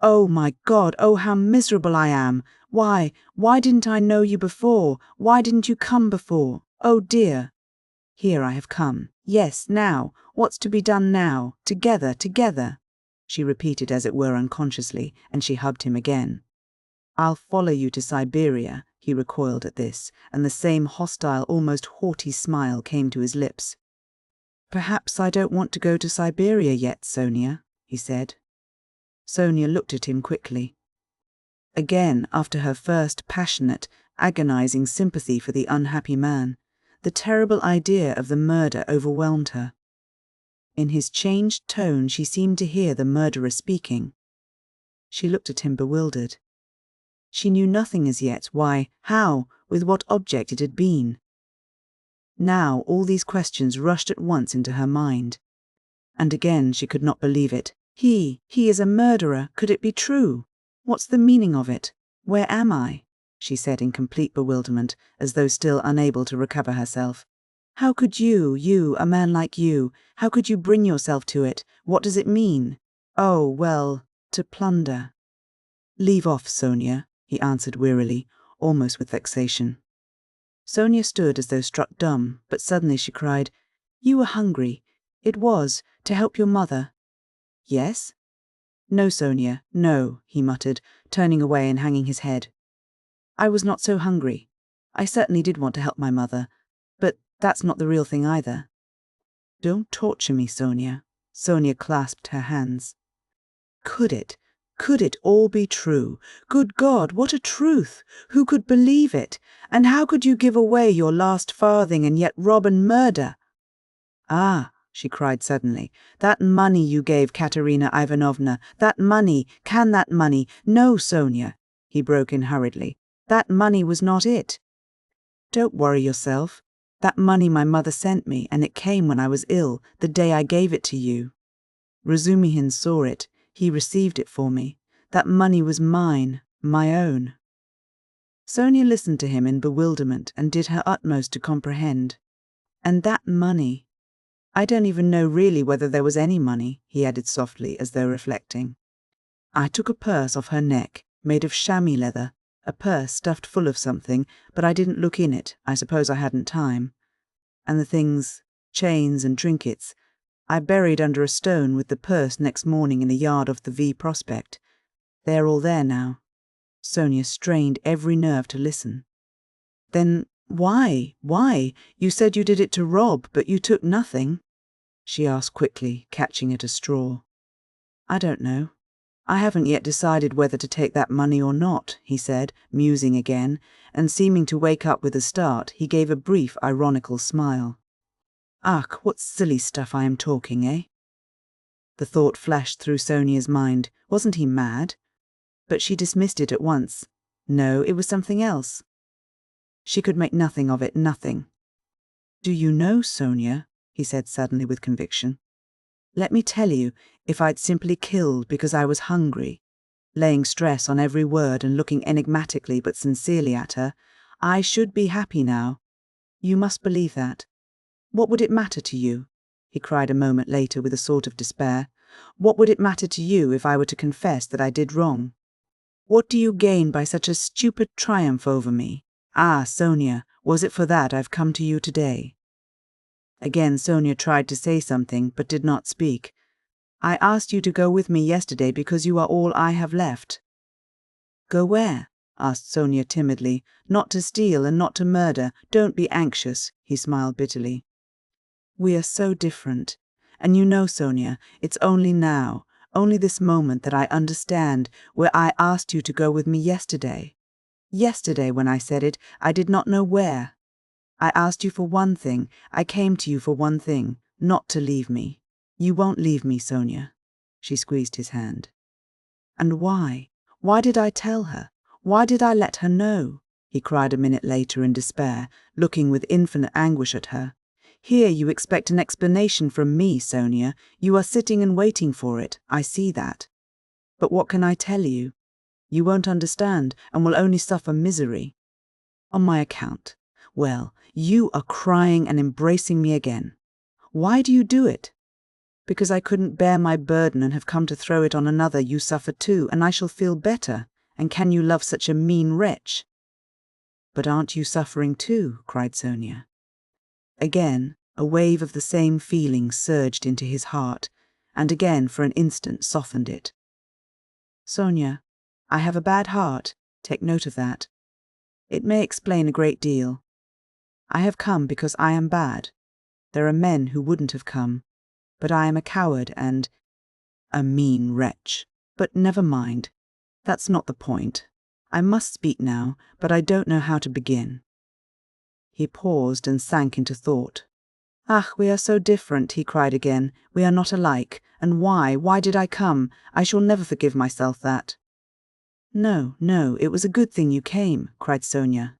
"Oh, my God, oh, how miserable I am! Why didn't I know you before? Why didn't you come before? Oh, dear! Here I have come. Yes, now. What's to be done now? Together, she repeated as it were unconsciously, and she hugged him again. "I'll follow you to Siberia," he recoiled at this, and the same hostile, almost haughty smile came to his lips. "Perhaps I don't want to go to Siberia yet, Sonia," he said. Sonia looked at him quickly. Again, after her first passionate, agonizing sympathy for the unhappy man, the terrible idea of the murder overwhelmed her. In his changed tone she seemed to hear the murderer speaking. She looked at him bewildered. She knew nothing as yet, why, how, with what object it had been. Now all these questions rushed at once into her mind. And again she could not believe it. He is a murderer. Could it be true? What's the meaning of it? Where am I? She said in complete bewilderment, as though still unable to recover herself. How could you, a man like you, how could you bring yourself to it? What does it mean? Oh, well, to plunder. Leave off, Sonia, he answered wearily, almost with vexation. Sonia stood as though struck dumb, but suddenly she cried, "You were hungry. It was, to help your mother." "Yes?" "No, Sonia, no," he muttered, turning away and hanging his head. "I was not so hungry. I certainly did want to help my mother, but that's not the real thing either." "Don't torture me, Sonia." Sonia clasped her hands. Could it all be true? Good God, what a truth! Who could believe it? And how could you give away your last farthing and yet rob and murder? "Ah," she cried suddenly, "that money you gave Katerina Ivanovna, that money, can that money—" "No, Sonia," he broke in hurriedly, "that money was not it. Don't worry yourself. That money my mother sent me, and it came when I was ill, the day I gave it to you. Razumihin saw it. He received it for me. That money was mine, my own." Sonia listened to him in bewilderment and did her utmost to comprehend. "And that money, I don't even know really whether there was any money," he added softly, as though reflecting. "I took a purse off her neck, made of chamois leather, a purse stuffed full of something, but I didn't look in it, I suppose I hadn't time. And the things, chains and trinkets, I buried under a stone with the purse next morning in the yard off the V Prospect. They're all there now." Sonia strained every nerve to listen. "Then Why? Why? You said you did it to Rob, but you took nothing, she asked quickly, catching at a straw. I don't know. I haven't yet decided whether to take that money or not, he said, musing again, and seeming to wake up with a start, he gave a brief, ironical smile. Ach, what silly stuff I am talking, eh? The thought flashed through Sonia's mind. Wasn't he mad? But she dismissed it at once. No, it was something else. She could make nothing of it, nothing. Do you know, Sonia, he said suddenly with conviction, let me tell you, if I'd simply killed because I was hungry, laying stress on every word and looking enigmatically but sincerely at her, I should be happy now. You must believe that. What would it matter to you? He cried a moment later with a sort of despair. What would it matter to you if I were to confess that I did wrong? What do you gain by such a stupid triumph over me? Ah, Sonia, was it for that I've come to you today? Again Sonia tried to say something, but did not speak. I asked you to go with me yesterday because you are all I have left. Go where? Asked Sonia timidly. Not to steal and not to murder. Don't be anxious, he smiled bitterly. We are so different. And you know, Sonia, it's only now, only this moment that I understand where I asked you to go with me yesterday. Yesterday, when I said it, I did not know where. I asked you for one thing, I came to you for one thing, not to leave me. You won't leave me, Sonia. She squeezed his hand. And why? Why did I tell her? Why did I let her know? He cried a minute later in despair, looking with infinite anguish at her. Here you expect an explanation from me, Sonia. You are sitting and waiting for it, I see that. But what can I tell you? You won't understand and will only suffer misery. On my account. Well, you are crying and embracing me again. Why do you do it? Because I couldn't bear my burden and have come to throw it on another. You suffer too, and I shall feel better. And can you love such a mean wretch? But aren't you suffering too? Cried Sonia. Again, a wave of the same feeling surged into his heart, and again for an instant softened it. Sonia, I have a bad heart. Take note of that. It may explain a great deal. I have come because I am bad. There are men who wouldn't have come. But I am a coward and a mean wretch. But never mind. That's not the point. I must speak now, but I don't know how to begin. He paused and sank into thought. Ah, we are so different, he cried again. We are not alike. And why? Why did I come? I shall never forgive myself that. No, no, it was a good thing you came, cried Sonia.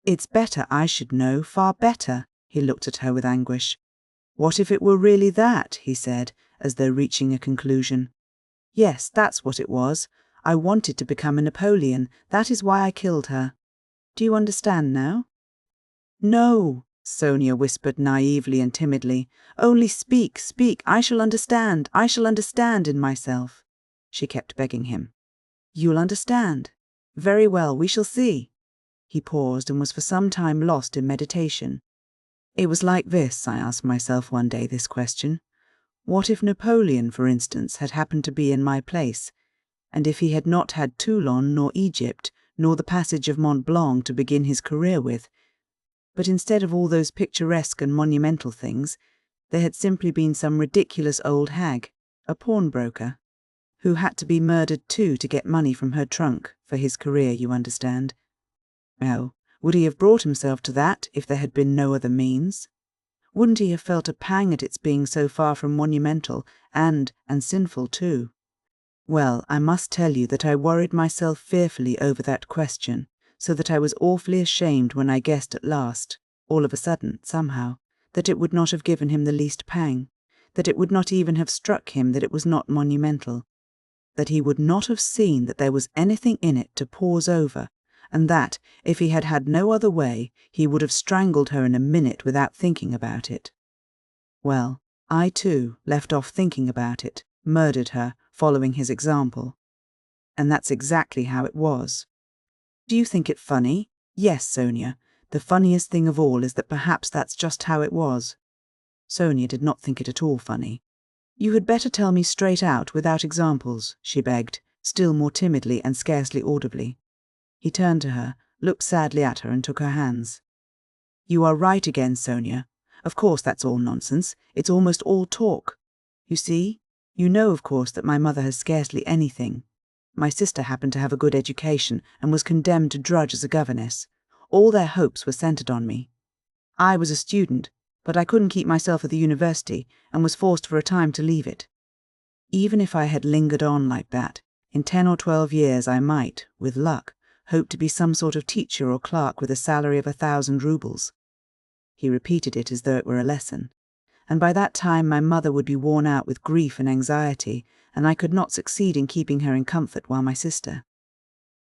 It's better I should know, far better. He looked at her with anguish. What if it were really that? He said, as though reaching a conclusion. Yes, that's what it was. I wanted to become a Napoleon. That is why I killed her. Do you understand now? No, Sonia whispered naively and timidly. Only speak, speak. I shall understand in myself. She kept begging him. You'll understand. Very well, we shall see. He paused and was for some time lost in meditation. It was like this, I asked myself one day this question. What if Napoleon, for instance, had happened to be in my place, and if he had not had Toulon nor Egypt, nor the passage of Mont Blanc to begin his career with, but instead of all those picturesque and monumental things, there had simply been some ridiculous old hag, a pawnbroker, who had to be murdered too to get money from her trunk, for his career, you understand. Oh, would he have brought himself to that if there had been no other means? Wouldn't he have felt a pang at its being so far from monumental and sinful too? Well, I must tell you that I worried myself fearfully over that question, so that I was awfully ashamed when I guessed at last, all of a sudden, somehow, that it would not have given him the least pang, that it would not even have struck him that it was not monumental, that he would not have seen that there was anything in it to pause over, and that, if he had had no other way, he would have strangled her in a minute without thinking about it. Well, I too left off thinking about it, murdered her, following his example. And that's exactly how it was. Do you think it funny? Yes, Sonia. The funniest thing of all is that perhaps that's just how it was. Sonia did not think it at all funny. You had better tell me straight out without examples, she begged, still more timidly and scarcely audibly. He turned to her, looked sadly at her and took her hands. You are right again, Sonia. Of course that's all nonsense. It's almost all talk. You see, you know, of course, that my mother has scarcely anything. My sister happened to have a good education and was condemned to drudge as a governess. All their hopes were centred on me. I was a student, but I couldn't keep myself at the university and was forced for a time to leave it. Even if I had lingered on like that, in 10 or 12 years I might, with luck, hope to be some sort of teacher or clerk with a salary of 1,000 rubles. He repeated it as though it were a lesson. And by that time my mother would be worn out with grief and anxiety, and I could not succeed in keeping her in comfort while my sister.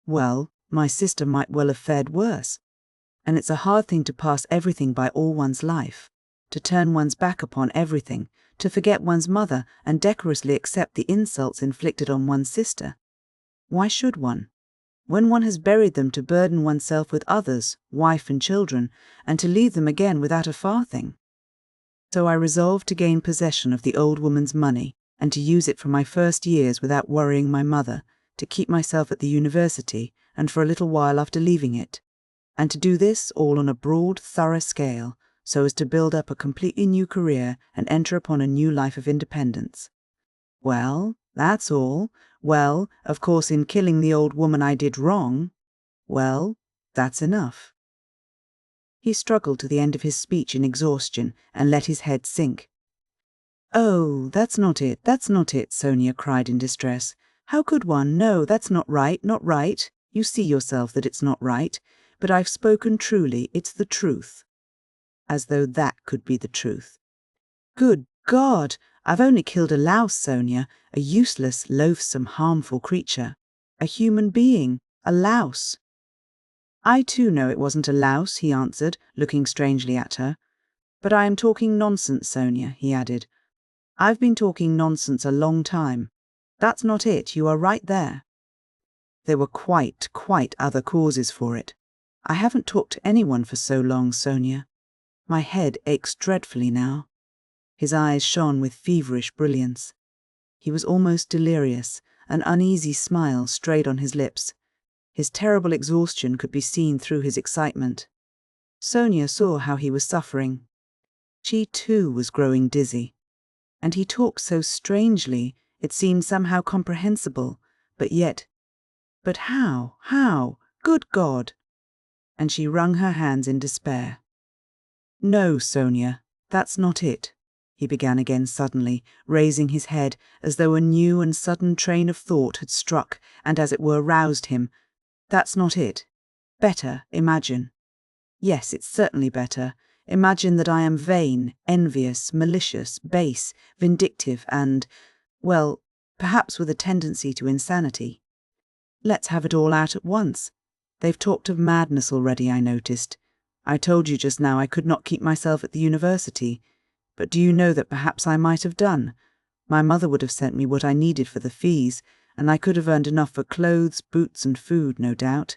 Well, my sister might well have fared worse. And it's a hard thing to pass everything by all one's life, to turn one's back upon everything, to forget one's mother and decorously accept the insults inflicted on one's sister. Why should one? When one has buried them, to burden oneself with others, wife and children, and to leave them again without a farthing. So I resolved to gain possession of the old woman's money and to use it for my first years without worrying my mother, to keep myself at the university and for a little while after leaving it, and to do this all on a broad, thorough scale, so as to build up a completely new career and enter upon a new life of independence. Well, that's all. Well, of course, in killing the old woman I did wrong. Well, that's enough. He struggled to the end of his speech in exhaustion and let his head sink. "Oh, that's not it, Sonia cried in distress. "How could one? No, that's not right, not right. You see yourself that it's not right. But I've spoken truly, it's the truth." As though that could be the truth. "Good God! I've only killed a louse, Sonia, a useless, loathsome, harmful creature. A human being, a louse." "I too know it wasn't a louse," he answered, looking strangely at her. "But I am talking nonsense, Sonia," he added. "I've been talking nonsense a long time. That's not it, you are right there. There were quite other causes for it. I haven't talked to anyone for so long, Sonia. My head aches dreadfully now." His eyes shone with feverish brilliance. He was almost delirious. An uneasy smile strayed on his lips. His terrible exhaustion could be seen through his excitement. Sonia saw how he was suffering. She too was growing dizzy. And he talked so strangely, it seemed somehow comprehensible, but yet... But how? How? Good God! And she wrung her hands in despair. "No, Sonia, that's not it," he began again suddenly, raising his head as though a new and sudden train of thought had struck and as it were roused him. "That's not it. Better, imagine. Yes, it's certainly better. Imagine that I am vain, envious, malicious, base, vindictive and, well, perhaps with a tendency to insanity. Let's have it all out at once. They've talked of madness already, I noticed. I told you just now I could not keep myself at the university. But do you know that perhaps I might have done? My mother would have sent me what I needed for the fees, and I could have earned enough for clothes, boots and food, no doubt.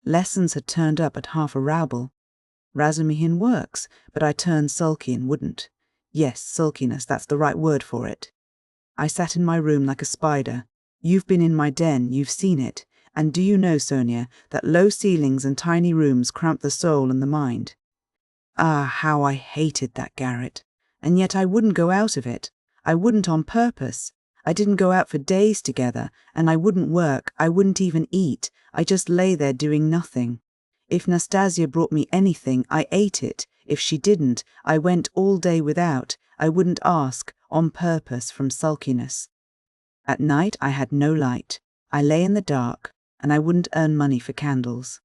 Lessons had turned up at half a rouble. Razumihin works, but I turned sulky and wouldn't. Yes, sulkiness, that's the right word for it. I sat in my room like a spider. You've been in my den, you've seen it. And do you know, Sonia, that low ceilings and tiny rooms cramp the soul and the mind? Ah, how I hated that garret. And yet I wouldn't go out of it. I wouldn't on purpose. I didn't go out for days together, and I wouldn't work, I wouldn't even eat. I just lay there doing nothing. If Nastasia brought me anything, I ate it. If she didn't, I went all day without. I wouldn't ask, on purpose, from sulkiness. At night I had no light. I lay in the dark, and I wouldn't earn money for candles.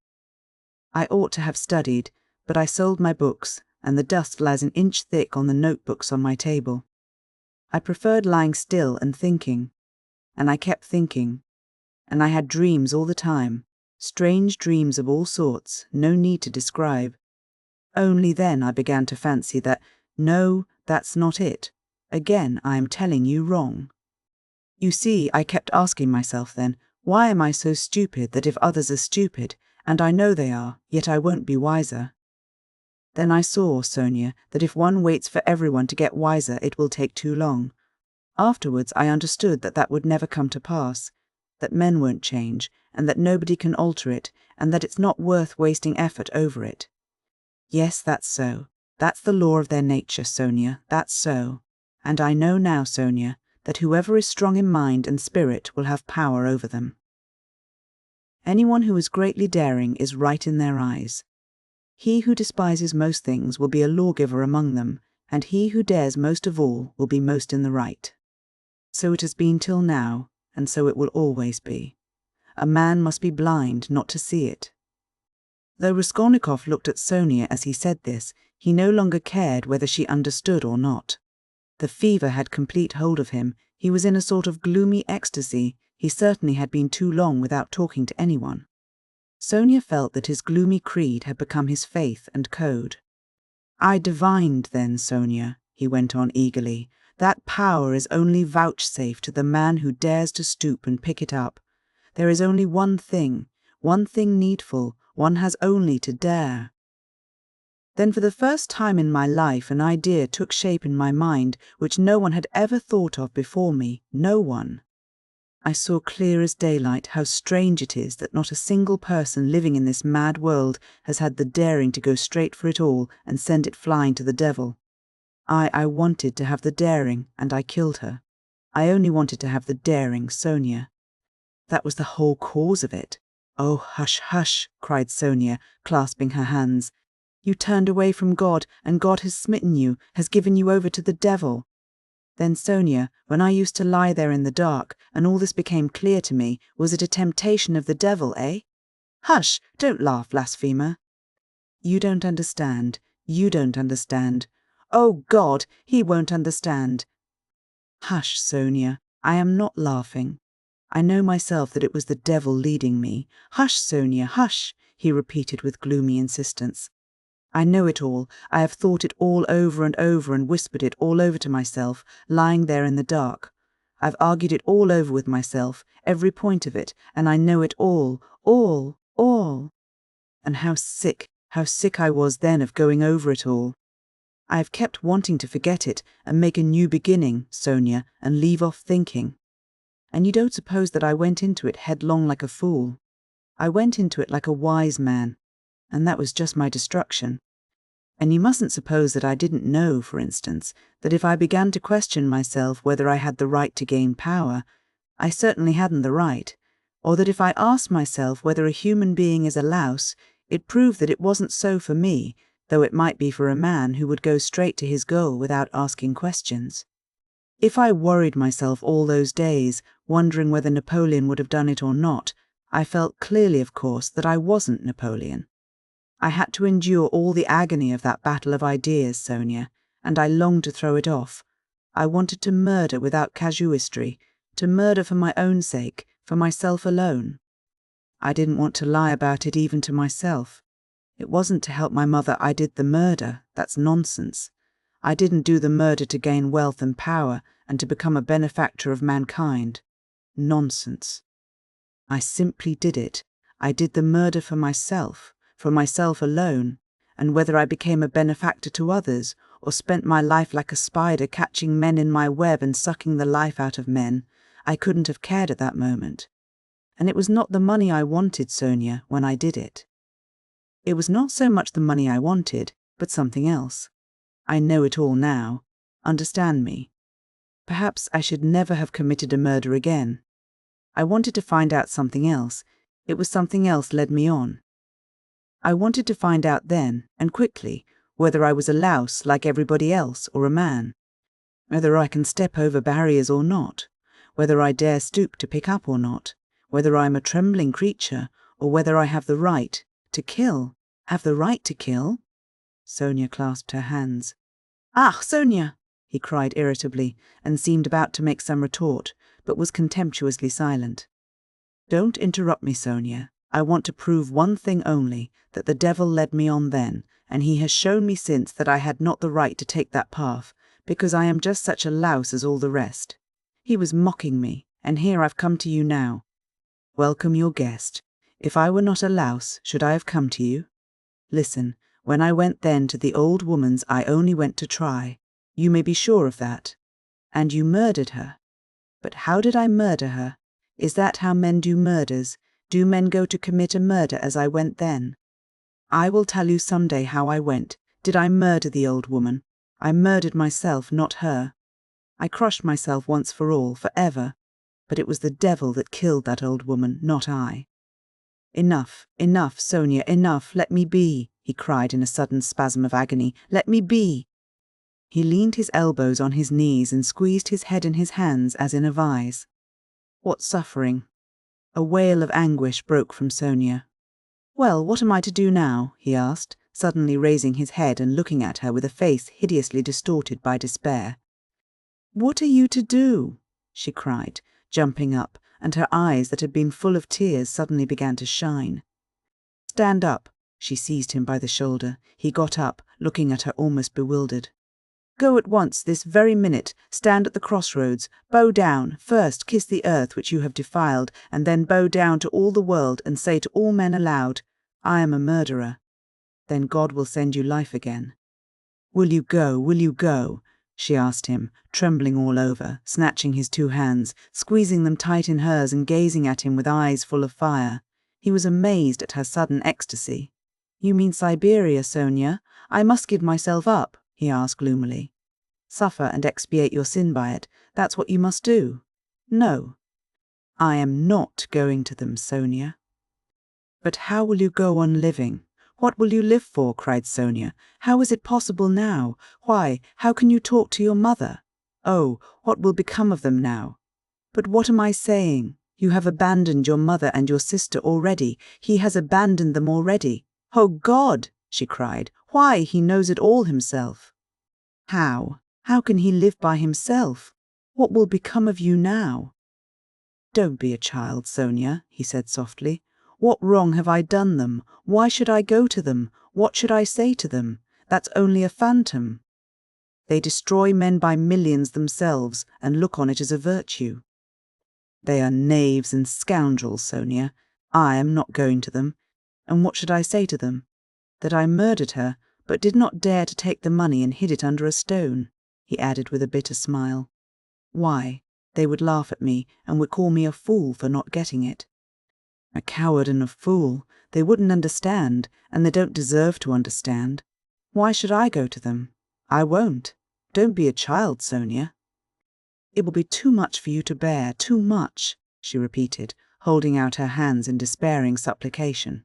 I ought to have studied, but I sold my books, and the dust lies an inch thick on the notebooks on my table. I preferred lying still and thinking, and I kept thinking, and I had dreams all the time, strange dreams of all sorts, no need to describe. Only then I began to fancy that, no, that's not it. Again, I am telling you wrong. You see, I kept asking myself then, why am I so stupid that if others are stupid, and I know they are, yet I won't be wiser? Then I saw, Sonia, that if one waits for everyone to get wiser, it will take too long. Afterwards I understood that that would never come to pass, that men won't change, and that nobody can alter it, and that it's not worth wasting effort over it. Yes, that's so. That's the law of their nature, Sonia, that's so. And I know now, Sonia, that whoever is strong in mind and spirit will have power over them. Anyone who is greatly daring is right in their eyes. He who despises most things will be a lawgiver among them, and he who dares most of all will be most in the right. So it has been till now, and so it will always be. A man must be blind not to see it. Though Raskolnikov looked at Sonia as he said this, he no longer cared whether she understood or not. The fever had complete hold of him. He was in a sort of gloomy ecstasy. He certainly had been too long without talking to anyone. Sonia felt that his gloomy creed had become his faith and code. I divined then, Sonia, he went on eagerly, that power is only vouchsafed to the man who dares to stoop and pick it up. There is only one thing needful, one has only to dare. Then for the first time in my life an idea took shape in my mind which no one had ever thought of before me, no one. I saw clear as daylight how strange it is that not a single person living in this mad world has had the daring to go straight for it all and send it flying to the devil. I wanted to have the daring, and I killed her. I only wanted to have the daring, Sonia. That was the whole cause of it. Oh, hush, hush, cried Sonia, clasping her hands. You turned away from God, and God has smitten you, has given you over to the devil. Then, Sonia, when I used to lie there in the dark, and all this became clear to me, was it a temptation of the devil, eh? Hush, don't laugh, blasphemer. You don't understand. You don't understand. Oh, God, he won't understand. Hush, Sonia, I am not laughing. I know myself that it was the devil leading me. Hush, Sonia, hush, he repeated with gloomy insistence. I know it all. I have thought it all over and whispered it all over to myself, lying there in the dark. I've argued it all over with myself, every point of it, and I know it all. And how sick I was then of going over it all. I have kept wanting to forget it and make a new beginning, Sonia, and leave off thinking. And you don't suppose that I went into it headlong like a fool. I went into it like a wise man, and that was just my destruction. And you mustn't suppose that I didn't know, for instance, that if I began to question myself whether I had the right to gain power, I certainly hadn't the right, or that if I asked myself whether a human being is a louse, it proved that it wasn't so for me, though it might be for a man who would go straight to his goal without asking questions. If I worried myself all those days, wondering whether Napoleon would have done it or not, I felt clearly, of course, that I wasn't Napoleon. I had to endure all the agony of that battle of ideas, Sonia, and I longed to throw it off. I wanted to murder without casuistry, to murder for my own sake, for myself alone. I didn't want to lie about it even to myself. It wasn't to help my mother I did the murder, that's nonsense. I didn't do the murder to gain wealth and power and to become a benefactor of mankind. Nonsense. I simply did it. I did the murder for myself alone, and whether I became a benefactor to others, or spent my life like a spider catching men in my web and sucking the life out of men, I couldn't have cared at that moment. And it was not the money I wanted, Sonia, when I did it. It was not so much the money I wanted, but something else. I know it all now. Understand me. Perhaps I should never have committed a murder again. I wanted to find out something else. It was something else led me on. I wanted to find out then, and quickly, whether I was a louse like everybody else or a man, whether I can step over barriers or not, whether I dare stoop to pick up or not, whether I am a trembling creature, or whether I have the right to kill. Have the right to kill? Sonia clasped her hands. Ah, Sonia! He cried irritably, and seemed about to make some retort, but was contemptuously silent. Don't interrupt me, Sonia. I want to prove one thing only, that the devil led me on then, and he has shown me since that I had not the right to take that path, because I am just such a louse as all the rest. He was mocking me, and here I've come to you now. Welcome your guest. If I were not a louse, should I have come to you? Listen, when I went then to the old woman's, I only went to try. You may be sure of that. And you murdered her. But how did I murder her? Is that how men do murders? Do men go to commit a murder as I went then? I will tell you some day how I went. Did I murder the old woman? I murdered myself, not her. I crushed myself once for all, forever. But it was the devil that killed that old woman, not I. Enough, enough, Sonia, enough, let me be, he cried in a sudden spasm of agony. Let me be. He leaned his elbows on his knees and squeezed his head in his hands as in a vise. What suffering! A wail of anguish broke from Sonia. Well, what am I to do now? He asked, suddenly raising his head and looking at her with a face hideously distorted by despair. What are you to do? She cried, jumping up, and her eyes that had been full of tears suddenly began to shine. Stand up. She seized him by the shoulder. He got up, looking at her almost bewildered. Go at once, this very minute, stand at the crossroads, bow down, first kiss the earth which you have defiled, and then bow down to all the world and say to all men aloud, I am a murderer. Then God will send you life again. Will you go, will you go? She asked him, trembling all over, snatching his two hands, squeezing them tight in hers and gazing at him with eyes full of fire. He was amazed at her sudden ecstasy. You mean Siberia, Sonia? I must give myself up, he asked gloomily. Suffer and expiate your sin by it. That's what you must do. No. I am not going to them, Sonia. But how will you go on living? What will you live for? Cried Sonia. How is it possible now? Why, how can you talk to your mother? Oh, what will become of them now? But what am I saying? You have abandoned your mother and your sister already. He has abandoned them already. Oh God! She cried. Why, he knows it all himself. How? How can he live by himself? What will become of you now? Don't be a child, Sonia, he said softly. What wrong have I done them? Why should I go to them? What should I say to them? That's only a phantom. They destroy men by millions themselves and look on it as a virtue. They are knaves and scoundrels, Sonia. I am not going to them. And what should I say to them? That I murdered her, but did not dare to take the money and hid it under a stone, he added with a bitter smile. Why, they would laugh at me and would call me a fool for not getting it. A coward and a fool. They wouldn't understand, and they don't deserve to understand. Why should I go to them? I won't. Don't be a child, Sonia. It will be too much for you to bear, too much, she repeated, holding out her hands in despairing supplication.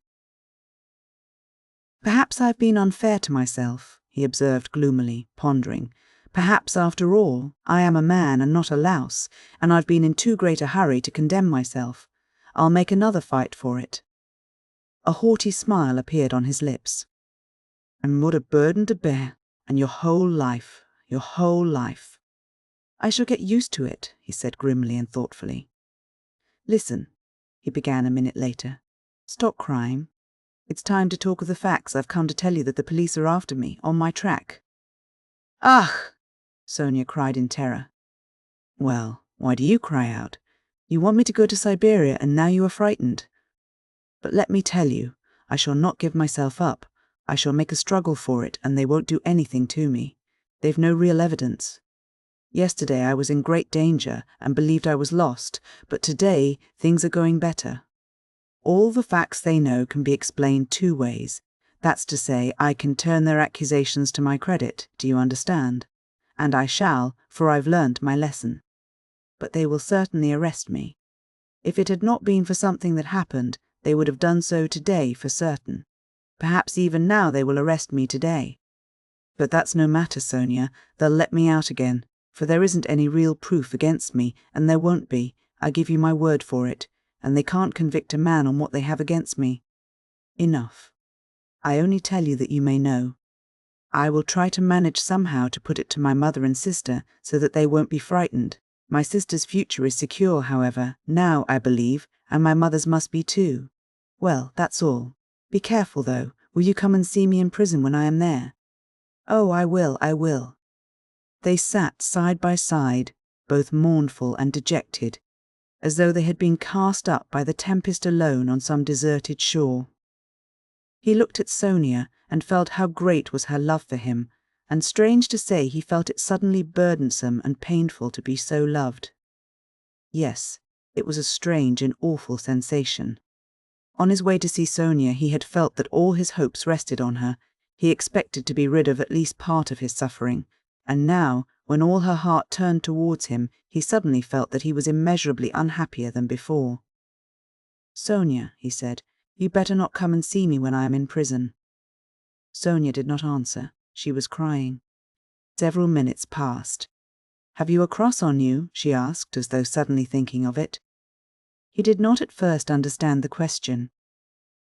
Perhaps I've been unfair to myself, he observed gloomily, pondering. Perhaps, after all, I am a man and not a louse, and I've been in too great a hurry to condemn myself. I'll make another fight for it. A haughty smile appeared on his lips. And what a burden to bear, and your whole life, your whole life. I shall get used to it, he said grimly and thoughtfully. Listen, he began a minute later. Stop crying. It's time to talk of the facts. I've come to tell you that the police are after me, on my track. Ach! Sonia cried in terror. Well, why do you cry out? You want me to go to Siberia, and now you are frightened. But let me tell you, I shall not give myself up. I shall make a struggle for it, and they won't do anything to me. They've no real evidence. Yesterday I was in great danger and believed I was lost, but today things are going better. All the facts they know can be explained two ways. That's to say, I can turn their accusations to my credit, do you understand? And I shall, for I've learnt my lesson. But they will certainly arrest me. If it had not been for something that happened, they would have done so today for certain. Perhaps even now they will arrest me today. But that's no matter, Sonia. They'll let me out again, for there isn't any real proof against me, and there won't be. I give you my word for it, and they can't convict a man on what they have against me. Enough. I only tell you that you may know. I will try to manage somehow to put it to my mother and sister so that they won't be frightened. My sister's future is secure, however, now, I believe, and my mother's must be too. Well, that's all. Be careful, though. Will you come and see me in prison when I am there? Oh, I will, I will. They sat side by side, both mournful and dejected, as though they had been cast up by the tempest alone on some deserted shore. He looked at Sonia and felt how great was her love for him, and strange to say he felt it suddenly burdensome and painful to be so loved. Yes, it was a strange and awful sensation. On his way to see Sonia, he had felt that all his hopes rested on her. He expected to be rid of at least part of his suffering. And now, when all her heart turned towards him, he suddenly felt that he was immeasurably unhappier than before. "Sonia," he said, "you better not come and see me when I am in prison." Sonia did not answer. She was crying. Several minutes passed. "Have you a cross on you?" she asked, as though suddenly thinking of it. He did not at first understand the question.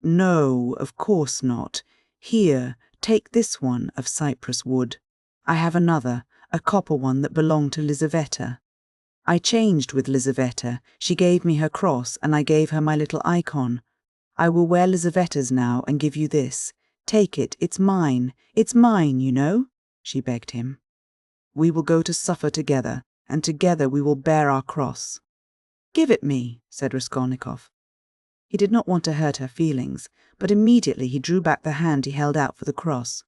"No, of course not. Here, take this one of cypress wood. I have another, a copper one that belonged to Lizaveta. I changed with Lizaveta. She gave me her cross, and I gave her my little icon. I will wear Lizaveta's now and give you this. Take it, it's mine, you know," she begged him. "We will go to suffer together, and together we will bear our cross." "Give it me," said Raskolnikov. He did not want to hurt her feelings, but immediately he drew back the hand he held out for the cross.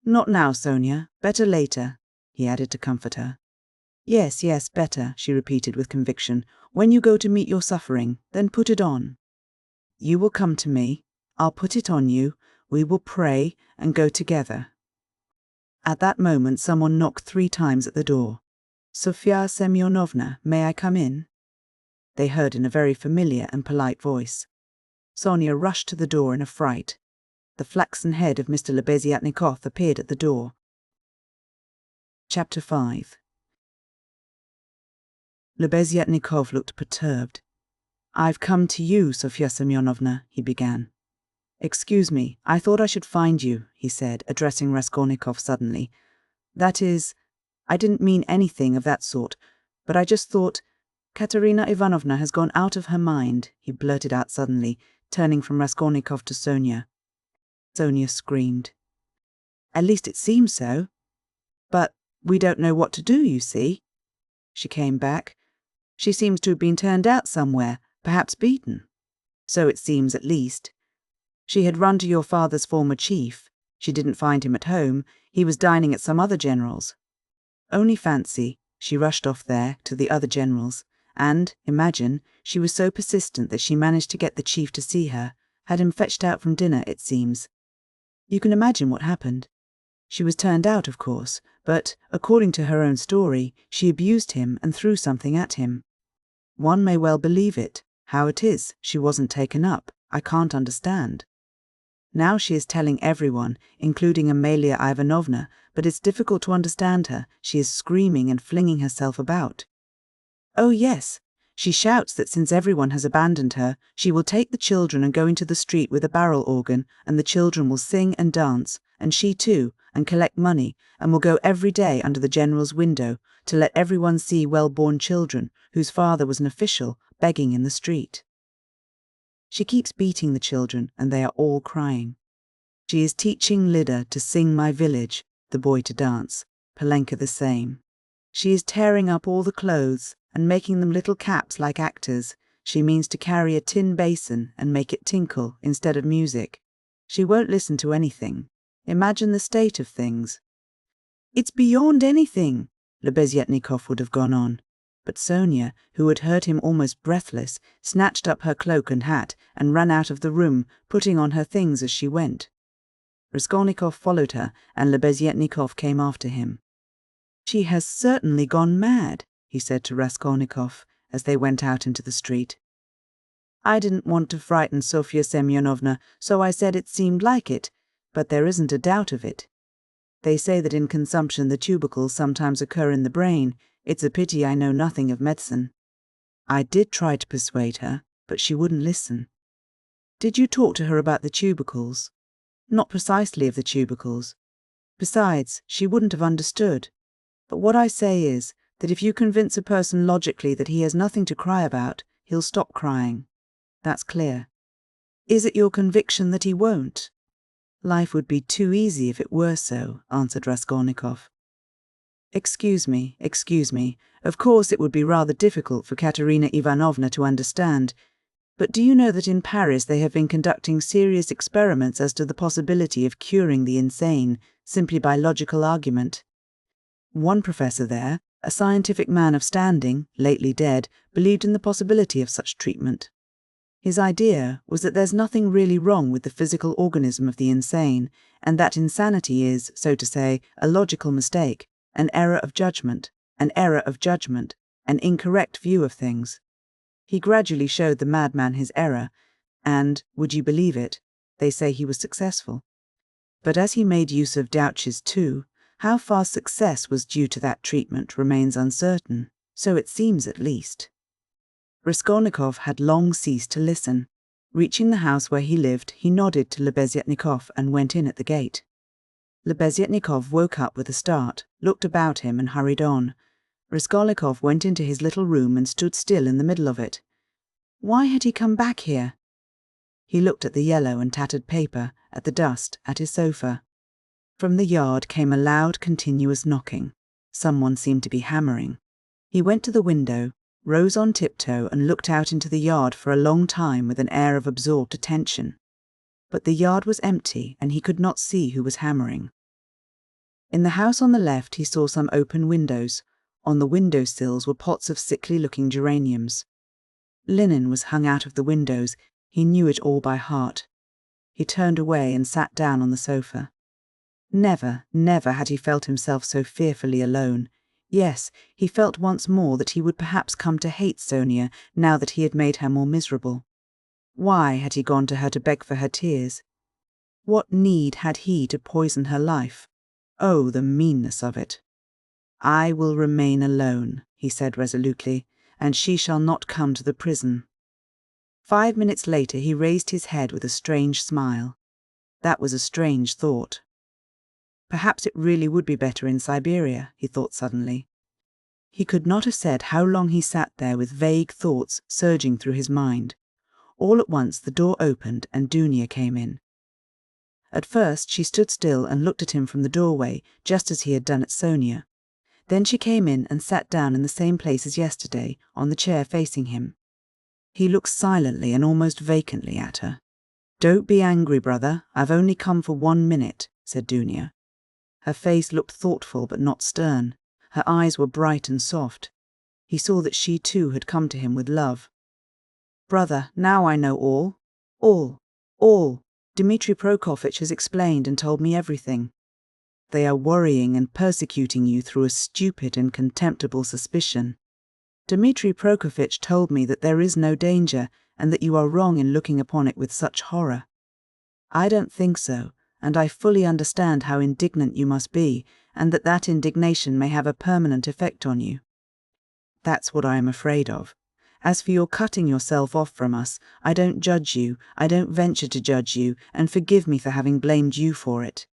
"Not now, Sonia, better later," he added to comfort her. Yes, better," she repeated with conviction. "When you go to meet your suffering, then put it on. You will come to me, I'll put it on you, we will pray and go together." At that moment someone knocked 3 times at the door. "Sofya Semyonovna, may I come in?" They heard in a very familiar and polite voice. Sonia rushed to the door in a fright. The flaxen head of Mr. Lebeziatnikov appeared at the door. Chapter 5. Lebeziatnikov looked perturbed. "I've come to you, Sofya Semyonovna," he began. "Excuse me, I thought I should find you," he said, addressing Raskolnikov suddenly. "That is, I didn't mean anything of that sort, but I just thought, Katerina Ivanovna has gone out of her mind," he blurted out suddenly, turning from Raskolnikov to Sonia. Sonia screamed. "At least it seems so. But we don't know what to do, you see." She came back. "She seems to have been turned out somewhere, perhaps beaten. So it seems, at least. She had run to your father's former chief. She didn't find him at home. He was dining at some other general's. Only fancy, she rushed off there to the other general's, and, imagine, she was so persistent that she managed to get the chief to see her, had him fetched out from dinner, it seems. You can imagine what happened. She was turned out, of course, but, according to her own story, she abused him and threw something at him. One may well believe it. How it is she wasn't taken up, I can't understand. Now she is telling everyone, including Amelia Ivanovna, but it's difficult to understand her. She is screaming and flinging herself about. Oh yes, she shouts that since everyone has abandoned her, she will take the children and go into the street with a barrel organ, and the children will sing and dance, and she too, and collect money, and will go every day under the general's window to let everyone see well-born children, whose father was an official, begging in the street. She keeps beating the children, and they are all crying. She is teaching Lida to sing My Village, the boy to dance, Polenka the same. She is tearing up all the clothes and making them little caps like actors. She means to carry a tin basin and make it tinkle instead of music. She won't listen to anything. Imagine the state of things. It's beyond anything, Lebeziatnikov would have gone on. But Sonia, who had heard him almost breathless, snatched up her cloak and hat and ran out of the room, putting on her things as she went. Raskolnikov followed her, and Lebeziatnikov came after him. "She has certainly gone mad," he said to Raskolnikov as they went out into the street. "I didn't want to frighten Sofya Semyonovna, so I said it seemed like it, but there isn't a doubt of it. They say that in consumption the tubercles sometimes occur in the brain. It's a pity I know nothing of medicine. I did try to persuade her, but she wouldn't listen." "Did you talk to her about the tubercles?" "Not precisely of the tubercles. Besides, she wouldn't have understood. But what I say is, that if you convince a person logically that he has nothing to cry about, he'll stop crying. That's clear. Is it your conviction that he won't?" "Life would be too easy if it were so," answered Raskolnikov. Excuse me. Of course it would be rather difficult for Katerina Ivanovna to understand, but do you know that in Paris they have been conducting serious experiments as to the possibility of curing the insane simply by logical argument? One professor there, a scientific man of standing, lately dead, believed in the possibility of such treatment. His idea was that there's nothing really wrong with the physical organism of the insane, and that insanity is, so to say, a logical mistake, an error of judgment, an incorrect view of things. He gradually showed the madman his error, and, would you believe it, they say he was successful. But as he made use of douches too, how far success was due to that treatment remains uncertain, so it seems at least. Raskolnikov had long ceased to listen. Reaching the house where he lived, he nodded to Lebeziatnikov and went in at the gate. Lebeziatnikov woke up with a start, looked about him and hurried on. Raskolnikov went into his little room and stood still in the middle of it. Why had he come back here? He looked at the yellow and tattered paper, at the dust, at his sofa. From the yard came a loud, continuous knocking. Someone seemed to be hammering. He went to the window, rose on tiptoe and looked out into the yard for a long time with an air of absorbed attention. But the yard was empty and he could not see who was hammering. In the house on the left he saw some open windows. On the window sills were pots of sickly-looking geraniums. Linen was hung out of the windows. He knew it all by heart. He turned away and sat down on the sofa. Never, never had he felt himself so fearfully alone. Yes, he felt once more that he would perhaps come to hate Sonia now that he had made her more miserable. Why had he gone to her to beg for her tears? What need had he to poison her life? Oh, the meanness of it. I will remain alone, he said resolutely, and she shall not come to the prison. 5 minutes later he raised his head with a strange smile. That was a strange thought. Perhaps it really would be better in Siberia, he thought suddenly. He could not have said how long he sat there with vague thoughts surging through his mind. All at once the door opened and Dunya came in. At first she stood still and looked at him from the doorway, just as he had done at Sonia. Then she came in and sat down in the same place as yesterday, on the chair facing him. He looked silently and almost vacantly at her. Don't be angry, brother, I've only come for 1 minute, said Dunya. Her face looked thoughtful but not stern. Her eyes were bright and soft. He saw that she too had come to him with love. Brother, now I know all. All. Dmitri Prokofitch has explained and told me everything. They are worrying and persecuting you through a stupid and contemptible suspicion. Dmitri Prokofitch told me that there is no danger and that you are wrong in looking upon it with such horror. I don't think so, and I fully understand how indignant you must be, and that indignation may have a permanent effect on you. That's what I am afraid of. As for your cutting yourself off from us, I don't judge you, I don't venture to judge you, and forgive me for having blamed you for it.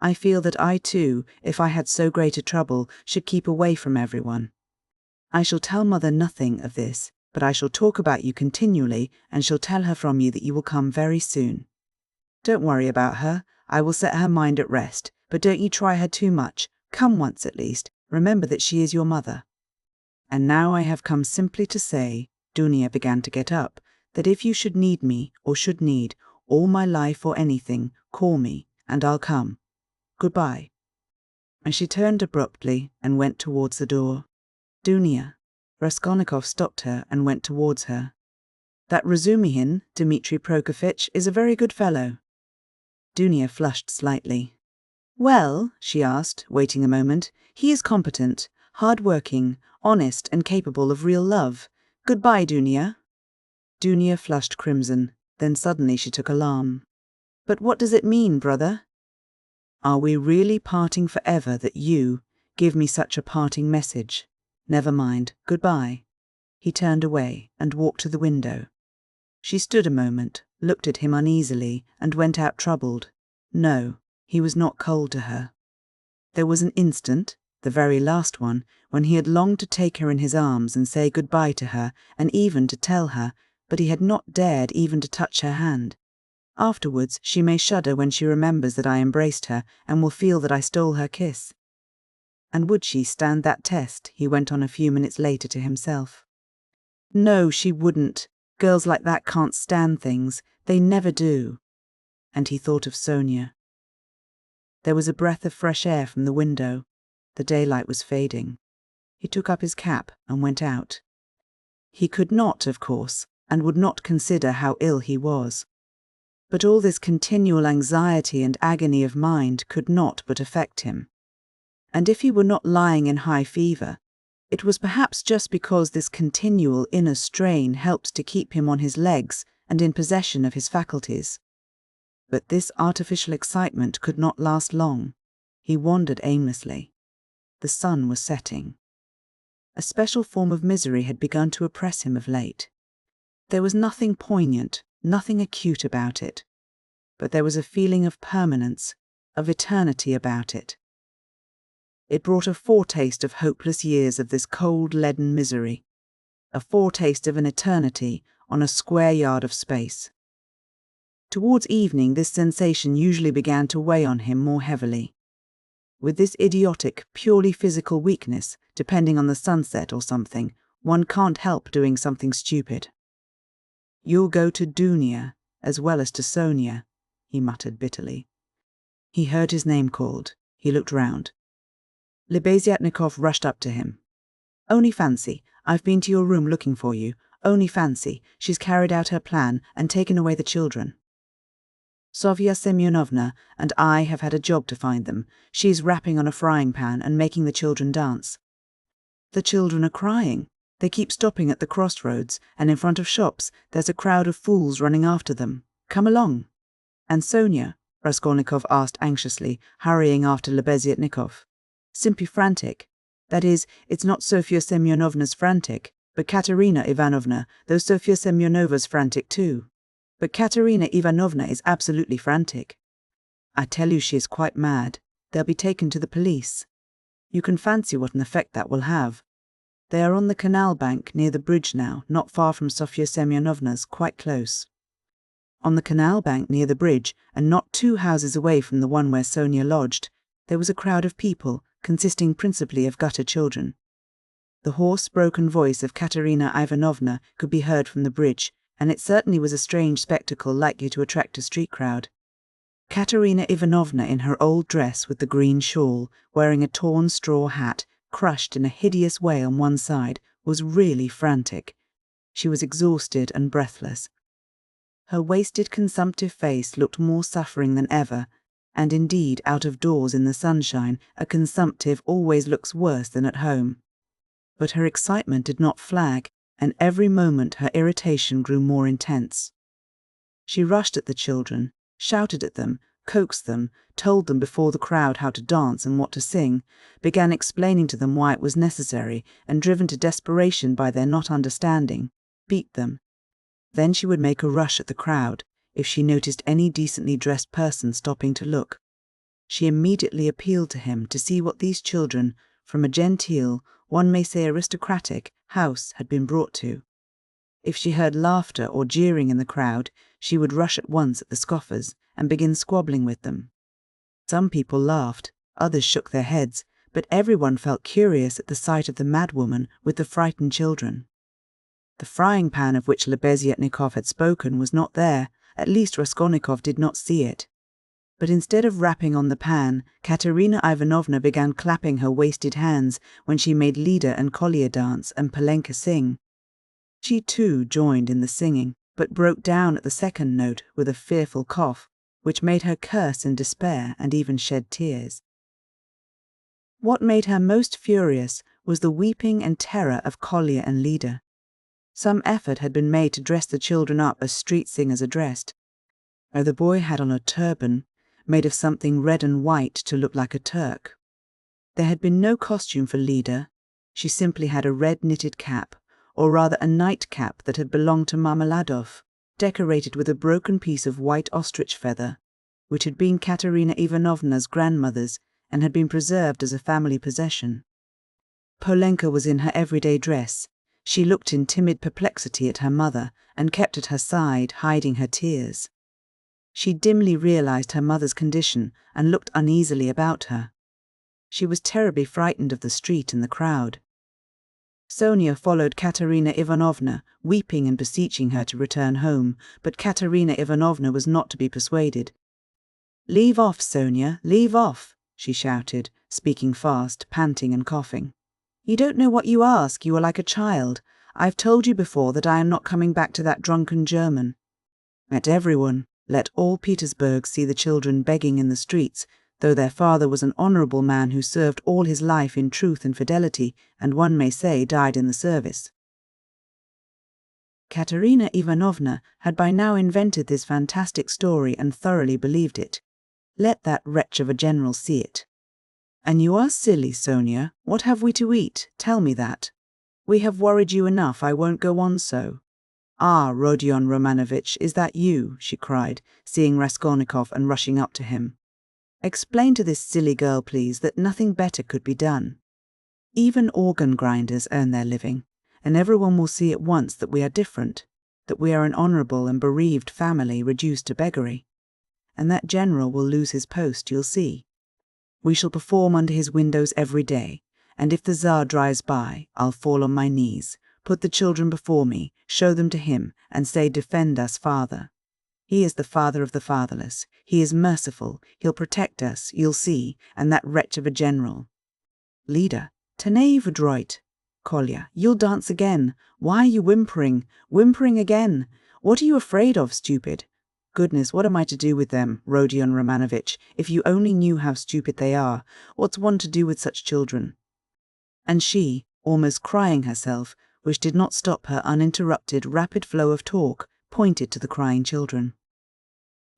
I feel that I too, if I had so great a trouble, should keep away from everyone. I shall tell Mother nothing of this, but I shall talk about you continually and shall tell her from you that you will come very soon. Don't worry about her, I will set her mind at rest, but don't you try her too much. Come once at least, remember that she is your mother. And now I have come simply to say, Dunya began to get up, that if you should need me, or should need, all my life or anything, call me, and I'll come. Goodbye. And she turned abruptly and went towards the door. Dunya. Raskolnikov stopped her and went towards her. That Razumihin, Dmitri Prokofitch, is a very good fellow. Dunya flushed slightly. Well, she asked, waiting a moment, he is competent, hard-working, honest and capable of real love. Goodbye, Dunya. Dunya flushed crimson, then suddenly she took alarm. But what does it mean, brother? Are we really parting forever that you give me such a parting message? Never mind, goodbye. He turned away and walked to the window. She stood a moment, looked at him uneasily, and went out troubled. No, he was not cold to her. There was an instant, the very last one, when he had longed to take her in his arms and say goodbye to her, and even to tell her, but he had not dared even to touch her hand. Afterwards she may shudder when she remembers that I embraced her, and will feel that I stole her kiss. And would she stand that test? He went on a few minutes later to himself. No, she wouldn't. Girls like that can't stand things. They never do. And he thought of Sonia. There was a breath of fresh air from the window. The daylight was fading. He took up his cap and went out. He could not, of course, and would not consider how ill he was. But all this continual anxiety and agony of mind could not but affect him. And if he were not lying in high fever, it was perhaps just because this continual inner strain helped to keep him on his legs and in possession of his faculties. But this artificial excitement could not last long. He wandered aimlessly. The sun was setting. A special form of misery had begun to oppress him of late. There was nothing poignant, nothing acute about it, but there was a feeling of permanence, of eternity about it. It brought a foretaste of hopeless years of this cold, leaden misery, a foretaste of an eternity on a square yard of space. Towards evening, this sensation usually began to weigh on him more heavily. With this idiotic, purely physical weakness, depending on the sunset or something, one can't help doing something stupid. "You'll go to Dunia, as well as to Sonia," he muttered bitterly. He heard his name called. He looked round. Lebeziatnikov rushed up to him. "Only fancy, I've been to your room looking for you. Only fancy, she's carried out her plan and taken away the children. Sofya Semyonovna and I have had a job to find them. She's rapping on a frying pan and making the children dance. The children are crying. They keep stopping at the crossroads, and in front of shops there's a crowd of fools running after them. Come along." "And Sonia?" Raskolnikov asked anxiously, hurrying after Lebeziatnikov. "Simply frantic. That is, it's not Sofya Semyonovna's frantic, but Katerina Ivanovna, though Sofya Semyonova's frantic too. But Katerina Ivanovna is absolutely frantic. I tell you she is quite mad. They'll be taken to the police. You can fancy what an effect that will have. They are on the canal bank near the bridge now, not far from Sofya Semyonovna's, quite close." On the canal bank near the bridge, and not 2 houses away from the one where Sonia lodged, there was a crowd of people, consisting principally of gutter children. The hoarse, broken voice of Katerina Ivanovna could be heard from the bridge, and it certainly was a strange spectacle likely to attract a street crowd. Katerina Ivanovna, in her old dress with the green shawl, wearing a torn straw hat, crushed in a hideous way on one side, was really frantic. She was exhausted and breathless. Her wasted, consumptive face looked more suffering than ever, and indeed, out of doors in the sunshine, a consumptive always looks worse than at home. But her excitement did not flag, and every moment her irritation grew more intense. She rushed at the children, shouted at them, coaxed them, told them before the crowd how to dance and what to sing, began explaining to them why it was necessary, and driven to desperation by their not understanding, beat them. Then she would make a rush at the crowd, if she noticed any decently dressed person stopping to look. She immediately appealed to him to see what these children, from a genteel, one may say aristocratic, house had been brought to. If she heard laughter or jeering in the crowd, she would rush at once at the scoffers and begin squabbling with them. Some people laughed, others shook their heads, but everyone felt curious at the sight of the madwoman with the frightened children. The frying pan of which Lebeziatnikov had spoken was not there, at least Raskolnikov did not see it. But instead of rapping on the pan, Katerina Ivanovna began clapping her wasted hands when she made Lida and Kolya dance and Polenka sing. She too joined in the singing, but broke down at the second note with a fearful cough, which made her curse in despair and even shed tears. What made her most furious was the weeping and terror of Kolya and Lida. Some effort had been made to dress the children up as street singers are dressed. The boy had on a turban, made of something red and white to look like a Turk. There had been no costume for Lida. She simply had a red knitted cap, or rather a nightcap that had belonged to Marmeladov, decorated with a broken piece of white ostrich feather, which had been Katerina Ivanovna's grandmother's and had been preserved as a family possession. Polenka was in her everyday dress. She looked in timid perplexity at her mother and kept at her side, hiding her tears. She dimly realized her mother's condition and looked uneasily about her. She was terribly frightened of the street and the crowd. Sonia followed Katerina Ivanovna, weeping and beseeching her to return home, but Katerina Ivanovna was not to be persuaded. "Leave off, Sonia, leave off," she shouted, speaking fast, panting and coughing. "You don't know what you ask, you are like a child. I've told you before that I am not coming back to that drunken German. Let everyone, let all Petersburg see the children begging in the streets, though their father was an honourable man who served all his life in truth and fidelity, and one may say died in the service. Katerina Ivanovna had by now invented this fantastic story and thoroughly believed it. Let that wretch of a general see it. And you are silly, Sonia. What have we to eat? Tell me that. We have worried you enough, I won't go on so. Ah, Rodion Romanovitch, is that you? She cried, seeing Raskolnikov and rushing up to him. Explain to this silly girl, please, that nothing better could be done. Even organ grinders earn their living, and everyone will see at once that we are different, that we are an honourable and bereaved family reduced to beggary. And that general will lose his post, you'll see. We shall perform under his windows every day, and if the Tsar drives by, I'll fall on my knees, put the children before me, show them to him, and say, defend us, father. He is the father of the fatherless. He is merciful. He'll protect us, you'll see, and that wretch of a general. Leader, tenez adroit. Kolya, you'll dance again. Why are you whimpering? Whimpering again. What are you afraid of, stupid? Goodness, what am I to do with them, Rodion Romanovitch? If you only knew how stupid they are. What's one to do with such children? And she, almost crying herself, which did not stop her uninterrupted, rapid flow of talk, pointed to the crying children.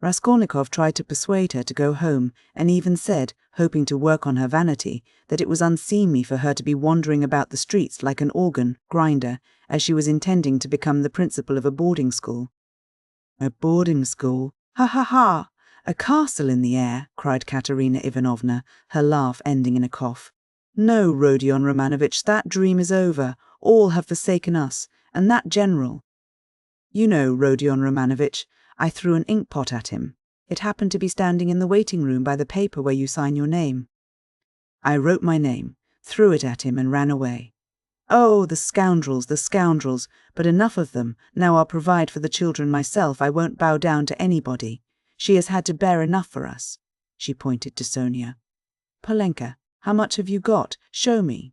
Raskolnikov tried to persuade her to go home, and even said, hoping to work on her vanity, that it was unseemly for her to be wandering about the streets like an organ grinder, as she was intending to become the principal of a boarding school. A boarding school? Ha ha ha! A castle in the air, cried Katerina Ivanovna, her laugh ending in a cough. No, Rodion Romanovitch, that dream is over. All have forsaken us, and that general. You know, Rodion Romanovitch, I threw an ink-pot at him. It happened to be standing in the waiting room by the paper where you sign your name. I wrote my name, threw it at him, and ran away. Oh, the scoundrels, but enough of them. Now I'll provide for the children myself. I won't bow down to anybody. She has had to bear enough for us. She pointed to Sonia. Polenka, how much have you got? Show me.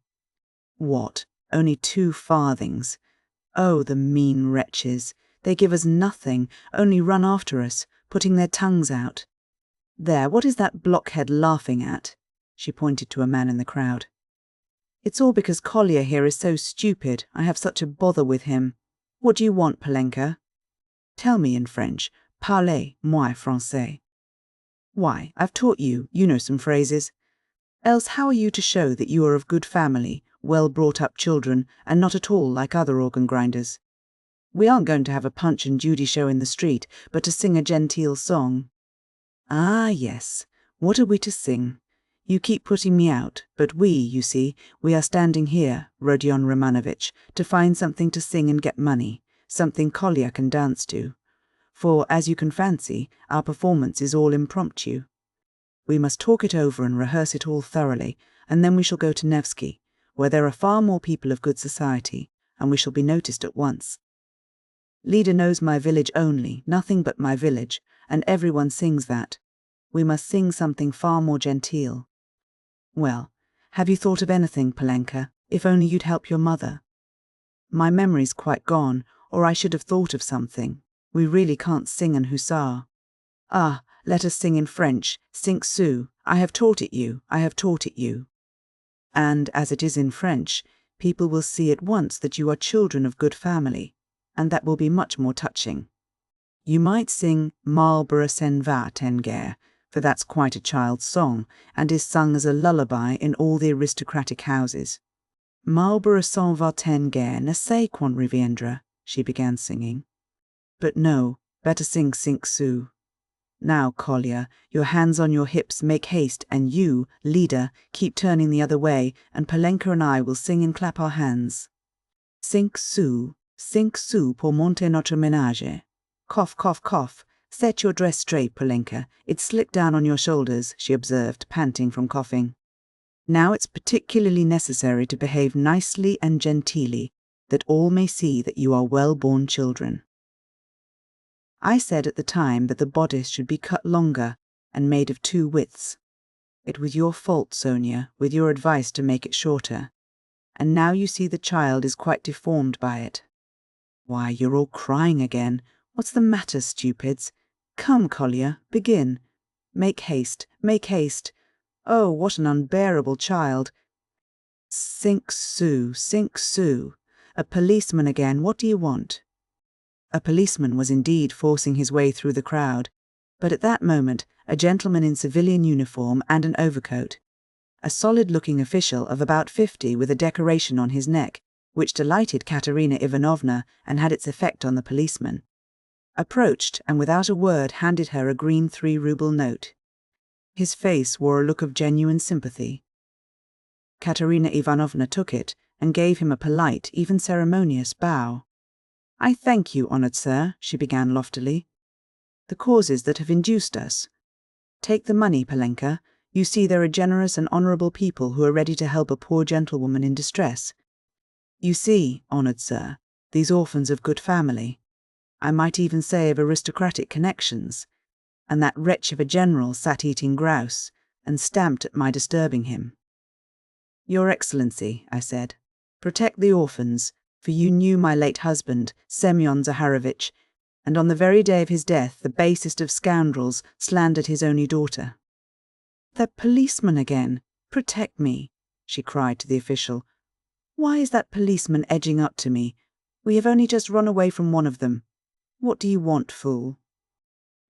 What? Only 2 farthings. Oh, the mean wretches. They give us nothing, only run after us, putting their tongues out. There, what is that blockhead laughing at? She pointed to a man in the crowd. It's all because Kolya here is so stupid. I have such a bother with him. What do you want, Polenka? Tell me in French. Parlez-moi français. Why, I've taught you. You know some phrases. Else how are you to show that you are of good family, well-brought-up children, and not at all like other organ grinders? We aren't going to have a Punch and Judy show in the street, but to sing a genteel song. Ah, yes. What are we to sing? You keep putting me out, but we, you see, we are standing here, Rodion Romanovitch, to find something to sing and get money, something Kolya can dance to. For, as you can fancy, our performance is all impromptu. We must talk it over and rehearse it all thoroughly, and then we shall go to Nevsky, where there are far more people of good society, and we shall be noticed at once. Leader knows my village only, nothing but my village, and everyone sings that. We must sing something far more genteel. Well, have you thought of anything, Polenka? If only you'd help your mother. My memory's quite gone, or I should have thought of something. We really can't sing an hussar. Ah, let us sing in French, cinq sous. I have taught it you. And as it is in French, people will see at once that you are children of good family, and that will be much more touching. You might sing Marlborough s'en va, Tenger, for that's quite a child's song, and is sung as a lullaby in all the aristocratic houses. Marlborough s'en va, Tenger, ne sait quand reviendra, she began singing. But no, better sing cinq sous. Now, Kolya, your hands on your hips, make haste, and you, leader, keep turning the other way, and Polenka and I will sing and clap our hands. Cinq sous pour monter notre ménage. Cough, cough, cough. Set your dress straight, Polenka. It's slipped down on your shoulders, she observed, panting from coughing. Now it's particularly necessary to behave nicely and genteelly, that all may see that you are well-born children. I said at the time that the bodice should be cut longer and made of 2 widths. It was your fault, Sonia, with your advice to make it shorter. and now you see the child is quite deformed by it. Why, you're all crying again. What's the matter, stupids? Come, Collier, begin. Make haste, make haste. Oh, what an unbearable child. Sink Sue, sink Sue. A policeman again, what do you want? A policeman was indeed forcing his way through the crowd, but at that moment a gentleman in civilian uniform and an overcoat, a solid-looking official of about 50 with a decoration on his neck, which delighted Katerina Ivanovna and had its effect on the policeman, approached and without a word handed her a green 3-ruble note. His face wore a look of genuine sympathy. Katerina Ivanovna took it and gave him a polite, even ceremonious bow. "I thank you, honoured sir," she began loftily. "The causes that have induced us. Take the money, Palenka. You see there are generous and honourable people who are ready to help a poor gentlewoman in distress. You see, honoured sir, these orphans of good family, I might even say of aristocratic connections, and that wretch of a general sat eating grouse, and stamped at my disturbing him. 'Your Excellency,' I said, 'protect the orphans, for you knew my late husband, Semyon Zaharovitch, and on the very day of his death the basest of scoundrels slandered his only daughter.' 'That policeman again! Protect me!' she cried to the official. 'Why is that policeman edging up to me? We have only just run away from one of them. What do you want, fool?'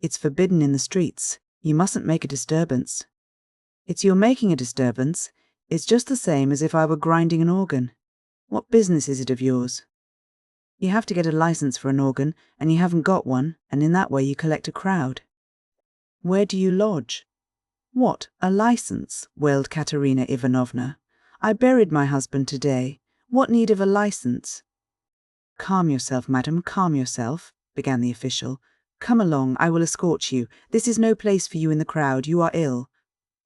'It's forbidden in the streets. You mustn't make a disturbance.' 'It's your making a disturbance. It's just the same as if I were grinding an organ. What business is it of yours? You have to get a license for an organ, and you haven't got one, and in that way you collect a crowd.' 'Where do you lodge?' 'What, a license?' wailed Katerina Ivanovna. 'I buried my husband today. What need of a license?' 'Calm yourself, madam, calm yourself,' began the official. 'Come along, I will escort you. This is no place for you in the crowd. You are ill.'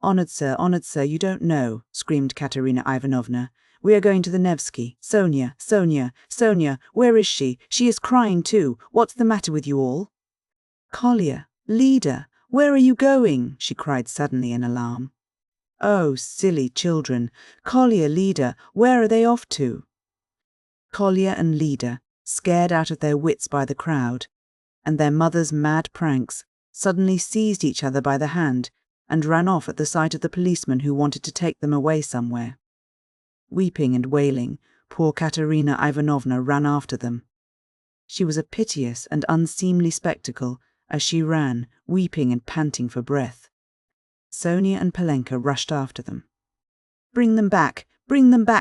'Honoured sir, you don't know,' screamed Katerina Ivanovna. 'We are going to the Nevsky. Sonia, Sonia, Sonia, where is she? She is crying too. What's the matter with you all?' 'Collier, leader, where are you going?' she cried suddenly in alarm. 'Oh, silly children. Collier, leader, where are they off to?' Collier and leader, scared out of their wits by the crowd, and their mother's mad pranks, suddenly seized each other by the hand and ran off at the sight of the policeman who wanted to take them away somewhere. Weeping and wailing, poor Katerina Ivanovna ran after them. She was a piteous and unseemly spectacle as she ran, weeping and panting for breath. Sonia and Palenka rushed after them. Bring them back,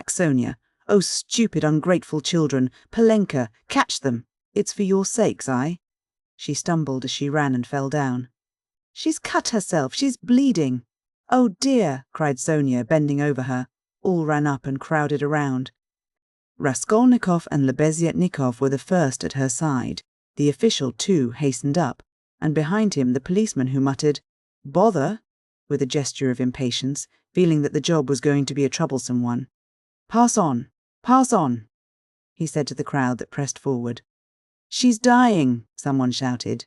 Sonia! Oh, stupid, ungrateful children! Palenka, catch them! It's for your sakes, She stumbled as she ran and fell down. 'She's cut herself, she's bleeding!' 'Oh dear!' cried Sonia, bending over her. All ran up and crowded around. Raskolnikov and Lebeziatnikov were the first at her side. The official, too, hastened up, and behind him the policeman who muttered, 'Bother!' with a gesture of impatience, feeling that the job was going to be a troublesome one. 'Pass on, he said to the crowd that pressed forward. 'She's dying!' someone shouted.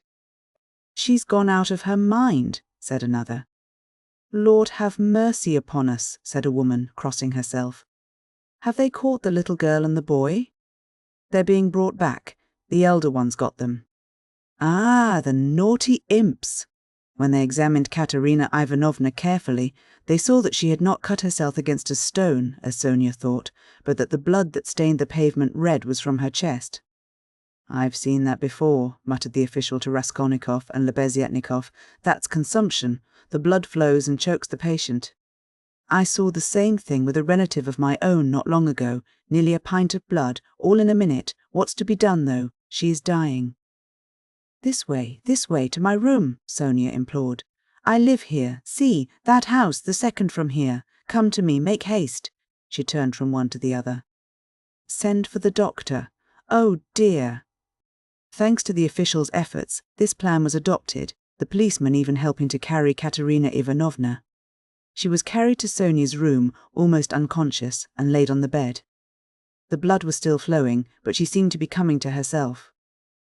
'She's gone out of her mind,' said another. 'Lord have mercy upon us,' said a woman, crossing herself. 'Have they caught the little girl and the boy?' 'They're being brought back. The elder one's got them.' 'Ah, the naughty imps!' When they examined Katerina Ivanovna carefully, they saw that she had not cut herself against a stone, as Sonia thought, but that the blood that stained the pavement red was from her chest. 'I've seen that before,' muttered the official to Raskolnikov and Lebeziatnikov. 'That's consumption. The blood flows and chokes the patient. I saw the same thing with a relative of my own not long ago, nearly a pint of blood, all in a minute. What's to be done, though? She is dying.' 'This way, to my room,' Sonia implored. 'I live here. See, that house, the second from here. Come to me, make haste.' She turned from one to the other. 'Send for the doctor. Oh, dear.' Thanks to the official's efforts, this plan was adopted, the policeman even helping to carry Katerina Ivanovna. She was carried to Sonia's room, almost unconscious, and laid on the bed. The blood was still flowing, but she seemed to be coming to herself.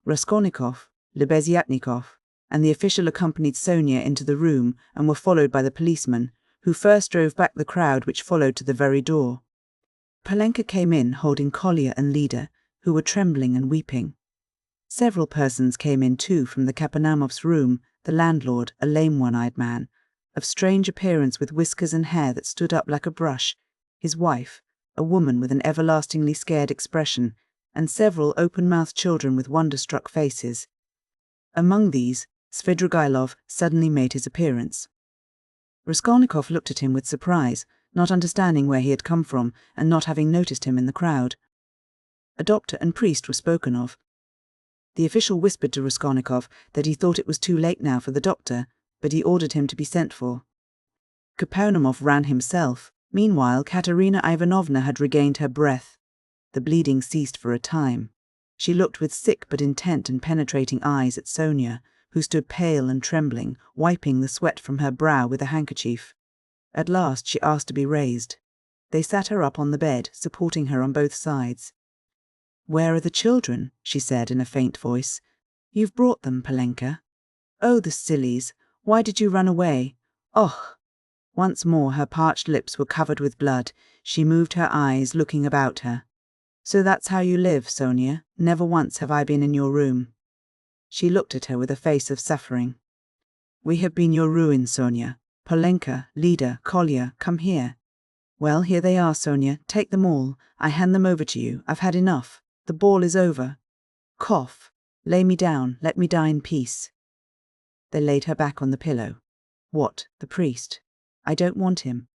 Raskolnikov, Lebeziatnikov, and the official accompanied Sonia into the room and were followed by the policeman, who first drove back the crowd which followed to the very door. Polenka came in holding Kolya and Lida, who were trembling and weeping. Several persons came in too from the Kapanamov's room, the landlord, a lame one-eyed man, of strange appearance with whiskers and hair that stood up like a brush, his wife, a woman with an everlastingly scared expression, and several open-mouthed children with wonder-struck faces. Among these, Svidrigailov suddenly made his appearance. Raskolnikov looked at him with surprise, not understanding where he had come from and not having noticed him in the crowd. A doctor and priest were spoken of. The official whispered to Raskolnikov that he thought it was too late now for the doctor, but he ordered him to be sent for. Kapanamov ran himself. Meanwhile, Katerina Ivanovna had regained her breath. The bleeding ceased for a time. She looked with sick but intent and penetrating eyes at Sonia, who stood pale and trembling, wiping the sweat from her brow with a handkerchief. At last she asked to be raised. They sat her up on the bed, supporting her on both sides. "Where are the children?" she said in a faint voice. "You've brought them, Polenka. Oh, the sillies! Why did you run away? Oh!" Once more her parched lips were covered with blood. She moved her eyes, looking about her. "So that's how you live, Sonia. Never once have I been in your room." She looked at her with a face of suffering. "We have been your ruin, Sonia. Polenka, Lida, Kolya, come here." "Well, here they are, Sonia. Take them all. I hand them over to you. I've had enough. The ball is over. Cough. Lay me down. Let me die in peace." They laid her back on the pillow. "What, the priest? I don't want him."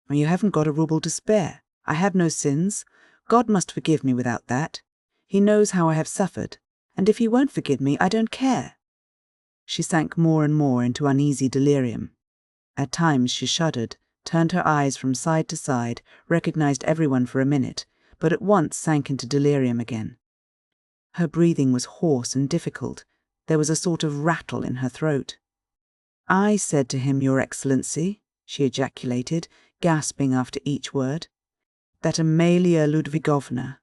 "You haven't got a rouble to spare. I have no sins. God must forgive me without that. He knows how I have suffered. And if he won't forgive me, I don't care." She sank more and more into uneasy delirium. At times she shuddered, turned her eyes from side to side, recognized everyone for a minute, but at once sank into delirium again. Her breathing was hoarse and difficult. There was a sort of rattle in her throat. "I said to him, Your Excellency," she ejaculated, gasping after each word, "that Amalia Ludvigovna,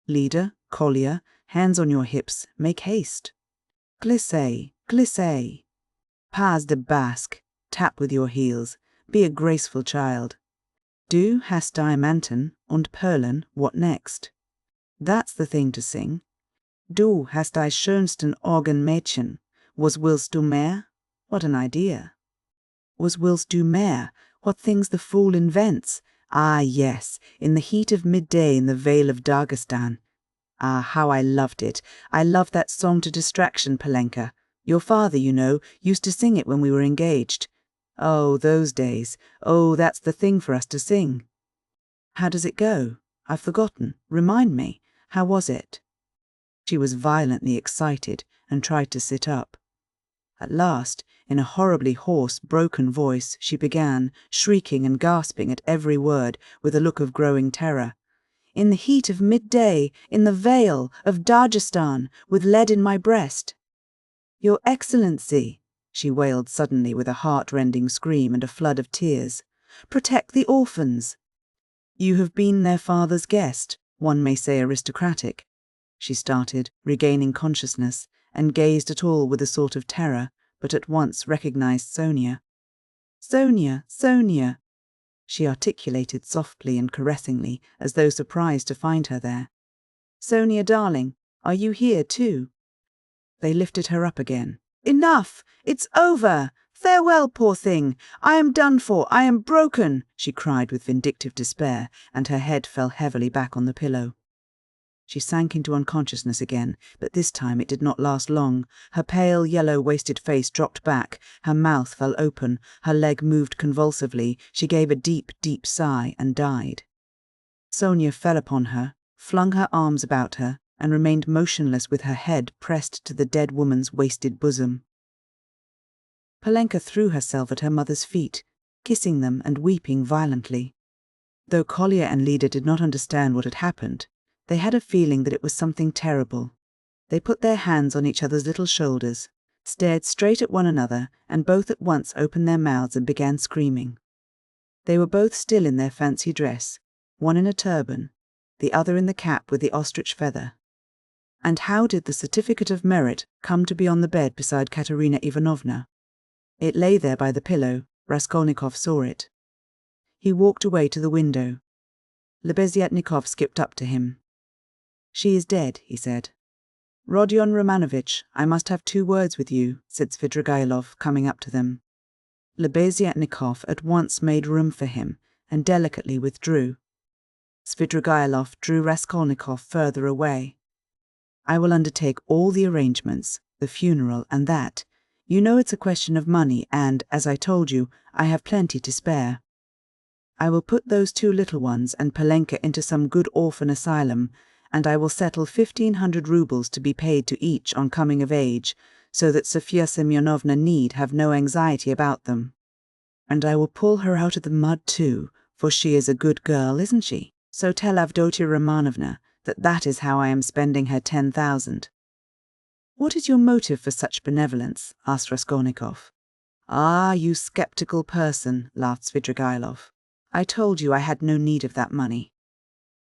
Lida, Kolya, hands on your hips, make haste. Glissez, glissez. Pas de basque, tap with your heels, be a graceful child. Du hast Diamanten und Perlen, what next? That's the thing to sing. Du hast die schönsten Augen, Mädchen. Was willst du mehr? What an idea. Was willst du mehr? What things the fool invents. Ah, yes, in the heat of midday in the Vale of Dagestan. Ah, how I loved it. I loved that song to distraction, Polenka. Your father, you know, used to sing it when we were engaged. Oh, those days. Oh, that's the thing for us to sing." "How does it go? I've forgotten. Remind me. How was it?" She was violently excited and tried to sit up. At last, in a horribly hoarse, broken voice, she began, shrieking and gasping at every word, with a look of growing terror. "In the heat of midday, in the Vale of Dagestan, with lead in my breast." "Your Excellency," she wailed suddenly with a heart-rending scream and a flood of tears, "protect the orphans." "You have been their father's guest, one may say aristocratic." She started, regaining consciousness, and gazed at all with a sort of terror, but at once recognized Sonia. "Sonia, Sonia," she articulated softly and caressingly, as though surprised to find her there. "Sonia, darling, are you here too?" They lifted her up again. "Enough! It's over! Farewell, poor thing! I am done for! I am broken!" she cried with vindictive despair, and her head fell heavily back on the pillow. She sank into unconsciousness again, but this time it did not last long. Her pale, yellow, wasted face dropped back, her mouth fell open, her leg moved convulsively, she gave a deep, deep sigh and died. Sonia fell upon her, flung her arms about her, and remained motionless with her head pressed to the dead woman's wasted bosom. Polenka threw herself at her mother's feet, kissing them and weeping violently. Though Kolya and Lida did not understand what had happened, they had a feeling that it was something terrible. They put their hands on each other's little shoulders, stared straight at one another, and both at once opened their mouths and began screaming. They were both still in their fancy dress, one in a turban, the other in the cap with the ostrich feather. And how did the certificate of merit come to be on the bed beside Katerina Ivanovna? It lay there by the pillow. Raskolnikov saw it. He walked away to the window. Lebeziatnikov skipped up to him. "She is dead," he said. "Rodion Romanovitch, I must have 2 words with you," said Svidrigaïlov, coming up to them. Lebeziatnikov at once made room for him and delicately withdrew. Svidrigaïlov drew Raskolnikov further away. "I will undertake all the arrangements, the funeral and that. You know it's a question of money and, as I told you, I have plenty to spare. I will put those 2 little ones and Polenka into some good orphan asylum, and I will settle 1,500 rubles to be paid to each on coming of age, so that Sofya Semyonovna need have no anxiety about them. And I will pull her out of the mud too, for she is a good girl, isn't she? So tell Avdotia Romanovna that is how I am spending her 10,000. "What is your motive for such benevolence?" asked Raskolnikov. "Ah, you sceptical person," laughed Svidrigaïlov. "I told you I had no need of that money.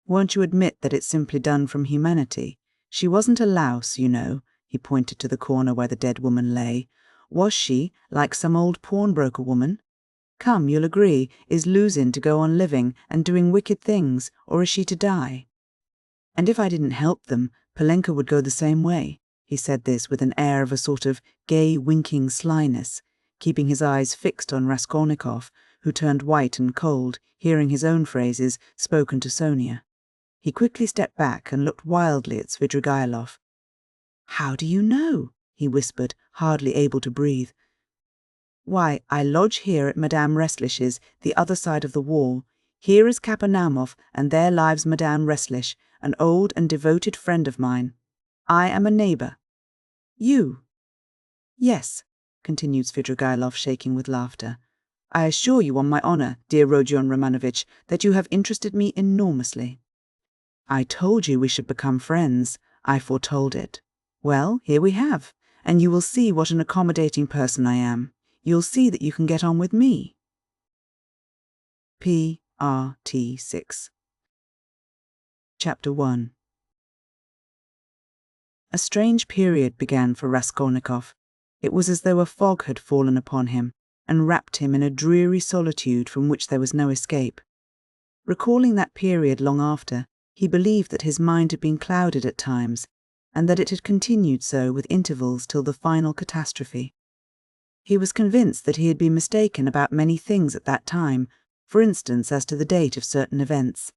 Won't you admit that it's simply done from humanity? She wasn't a louse, you know," he pointed to the corner where the dead woman lay. "Was she, like some old pawnbroker woman? Come, you'll agree, is Luzin to go on living and doing wicked things, or is she to die? And if I didn't help them, Polenka would go the same way." He said this with an air of a sort of gay winking slyness, keeping his eyes fixed on Raskolnikov, who turned white and cold, hearing his own phrases spoken to Sonia. He quickly stepped back and looked wildly at Svidrigaïlov. "How do you know?" he whispered, hardly able to breathe. "Why, I lodge here at Madame Restlish's, the other side of the wall. Here is Kapernaumov, and there lives Madame Restlish, an old and devoted friend of mine. I am a neighbour." "You?" "Yes," continued Svidrigaïlov, shaking with laughter. "I assure you on my honour, dear Rodion Romanovitch, that you have interested me enormously. I told you we should become friends. I foretold it. Well, here we have, and you will see what an accommodating person I am. You'll see that you can get on with me." P.R.T. 6. Chapter 1. A strange period began for Raskolnikov. It was as though a fog had fallen upon him and wrapped him in a dreary solitude from which there was no escape. Recalling that period long after, he believed that his mind had been clouded at times, and that it had continued so with intervals till the final catastrophe. He was convinced that he had been mistaken about many things at that time, for instance as to the date of certain events.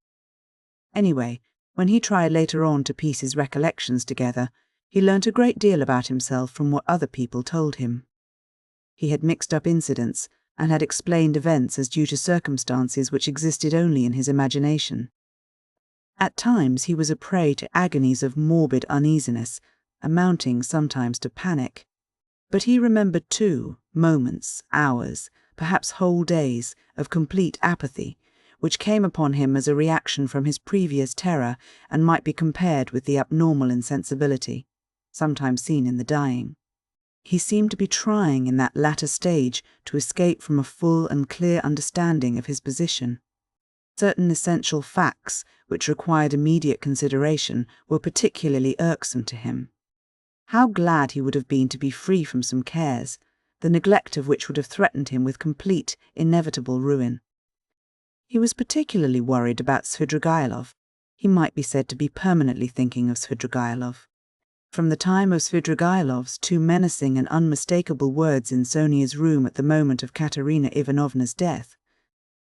Anyway, when he tried later on to piece his recollections together, he learnt a great deal about himself from what other people told him. He had mixed up incidents and had explained events as due to circumstances which existed only in his imagination. At times he was a prey to agonies of morbid uneasiness, amounting sometimes to panic. But he remembered too moments, hours, perhaps whole days, of complete apathy, which came upon him as a reaction from his previous terror and might be compared with the abnormal insensibility, sometimes seen in the dying. He seemed to be trying in that latter stage to escape from a full and clear understanding of his position. Certain essential facts, which required immediate consideration, were particularly irksome to him. How glad he would have been to be free from some cares, the neglect of which would have threatened him with complete, inevitable ruin. He was particularly worried about Svidrigaïlov. He might be said to be permanently thinking of Svidrigaïlov. From the time of Svidrigaïlov's 2 menacing and unmistakable words in Sonia's room at the moment of Katerina Ivanovna's death,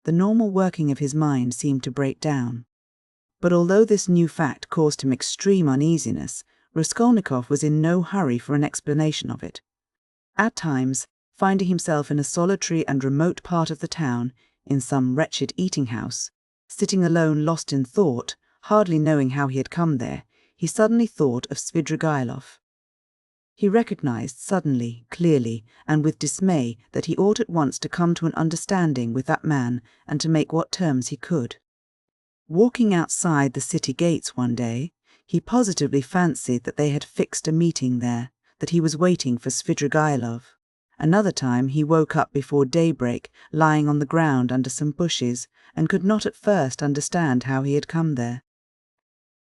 the normal working of his mind seemed to break down. But although this new fact caused him extreme uneasiness, Raskolnikov was in no hurry for an explanation of it. At times, finding himself in a solitary and remote part of the town, in some wretched eating-house, sitting alone lost in thought, hardly knowing how he had come there, he suddenly thought of Svidrigaïlov. He recognized suddenly, clearly, and with dismay that he ought at once to come to an understanding with that man and to make what terms he could. Walking outside the city gates one day, he positively fancied that they had fixed a meeting there, that he was waiting for Svidrigaïlov. Another time he woke up before daybreak, lying on the ground under some bushes, and could not at first understand how he had come there.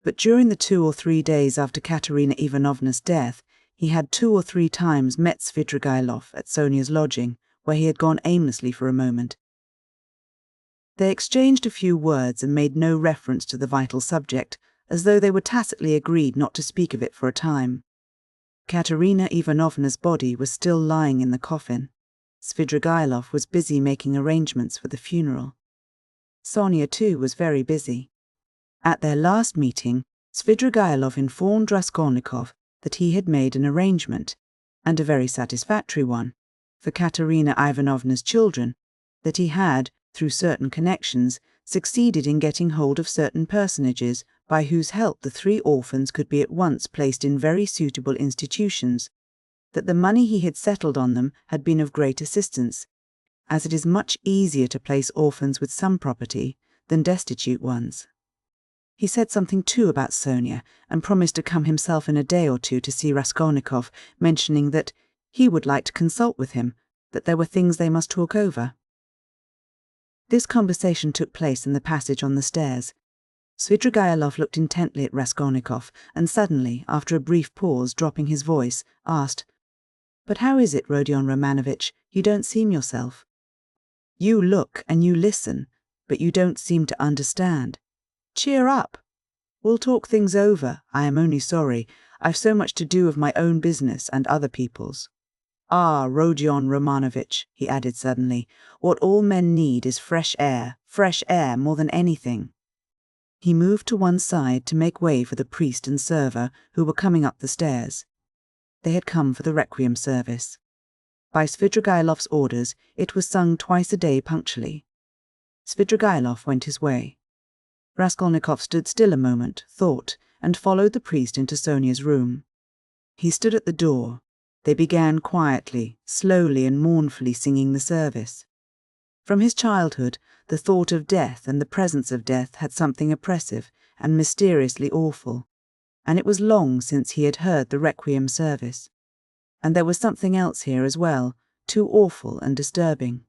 But during the 2 or 3 days after Katerina Ivanovna's death, he had 2 or 3 times met Svidrigaïlov at Sonia's lodging, where he had gone aimlessly for a moment. They exchanged a few words and made no reference to the vital subject, as though they were tacitly agreed not to speak of it for a time. Katerina Ivanovna's body was still lying in the coffin. Svidrigailov was busy making arrangements for the funeral. Sonia, too, was very busy. At their last meeting, Svidrigailov informed Raskolnikov that he had made an arrangement, and a very satisfactory one, for Katerina Ivanovna's children, that he had, through certain connections, succeeded in getting hold of certain personages by whose help the 3 orphans could be at once placed in very suitable institutions, that the money he had settled on them had been of great assistance, as it is much easier to place orphans with some property than destitute ones. He said something too about Sonia, and promised to come himself in a day or two to see Raskolnikov, mentioning that he would like to consult with him, that there were things they must talk over. This conversation took place in the passage on the stairs. Svidrigailov looked intently at Raskolnikov, and suddenly, after a brief pause, dropping his voice, asked, "But how is it, Rodion Romanovitch, you don't seem yourself? You look and you listen, but you don't seem to understand. Cheer up. We'll talk things over. I am only sorry. I've so much to do of my own business and other people's. Ah, Rodion Romanovitch," he added suddenly, "what all men need is fresh air more than anything." He moved to one side to make way for the priest and server who were coming up the stairs. They had come for the requiem service. By Svidrigailov's orders, it was sung twice a day punctually. Svidrigailov went his way. Raskolnikov stood still a moment, thought, and followed the priest into Sonia's room. He stood at the door. They began quietly, slowly and mournfully singing the service. From his childhood, the thought of death and the presence of death had something oppressive and mysteriously awful, and it was long since he had heard the requiem service. And there was something else here as well, too awful and disturbing.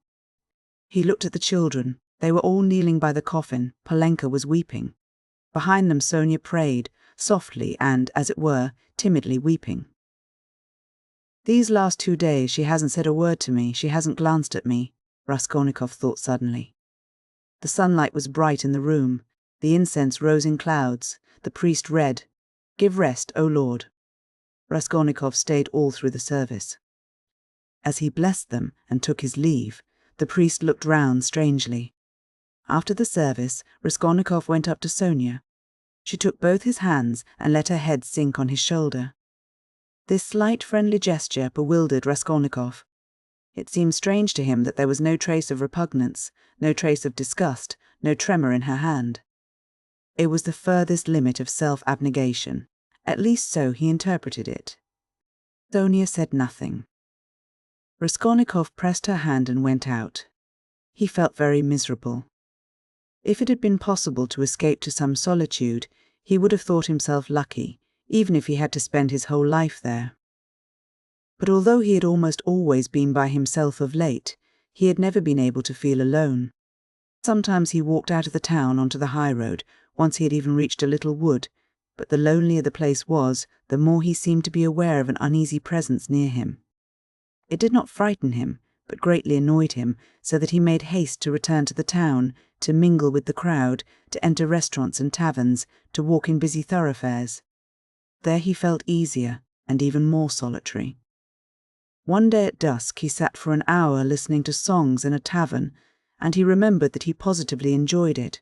He looked at the children. They were all kneeling by the coffin. Polenka was weeping. Behind them Sonia prayed, softly and, as it were, timidly weeping. "These last 2 days she hasn't said a word to me, she hasn't glanced at me," Raskolnikov thought suddenly. The sunlight was bright in the room. The incense rose in clouds. The priest read, "Give rest, O Lord." Raskolnikov stayed all through the service. As he blessed them and took his leave, the priest looked round strangely. After the service, Raskolnikov went up to Sonia. She took both his hands and let her head sink on his shoulder. This slight friendly gesture bewildered Raskolnikov. It seemed strange to him that there was no trace of repugnance, no trace of disgust, no tremor in her hand. It was the furthest limit of self-abnegation. At least so he interpreted it. Sonia said nothing. Raskolnikov pressed her hand and went out. He felt very miserable. If it had been possible to escape to some solitude, he would have thought himself lucky, even if he had to spend his whole life there. But although he had almost always been by himself of late, he had never been able to feel alone. Sometimes he walked out of the town onto the high road, once he had even reached a little wood, but the lonelier the place was, the more he seemed to be aware of an uneasy presence near him. It did not frighten him, but greatly annoyed him, so that he made haste to return to the town, to mingle with the crowd, to enter restaurants and taverns, to walk in busy thoroughfares. There he felt easier, and even more solitary. One day at dusk he sat for an hour listening to songs in a tavern, and he remembered that he positively enjoyed it.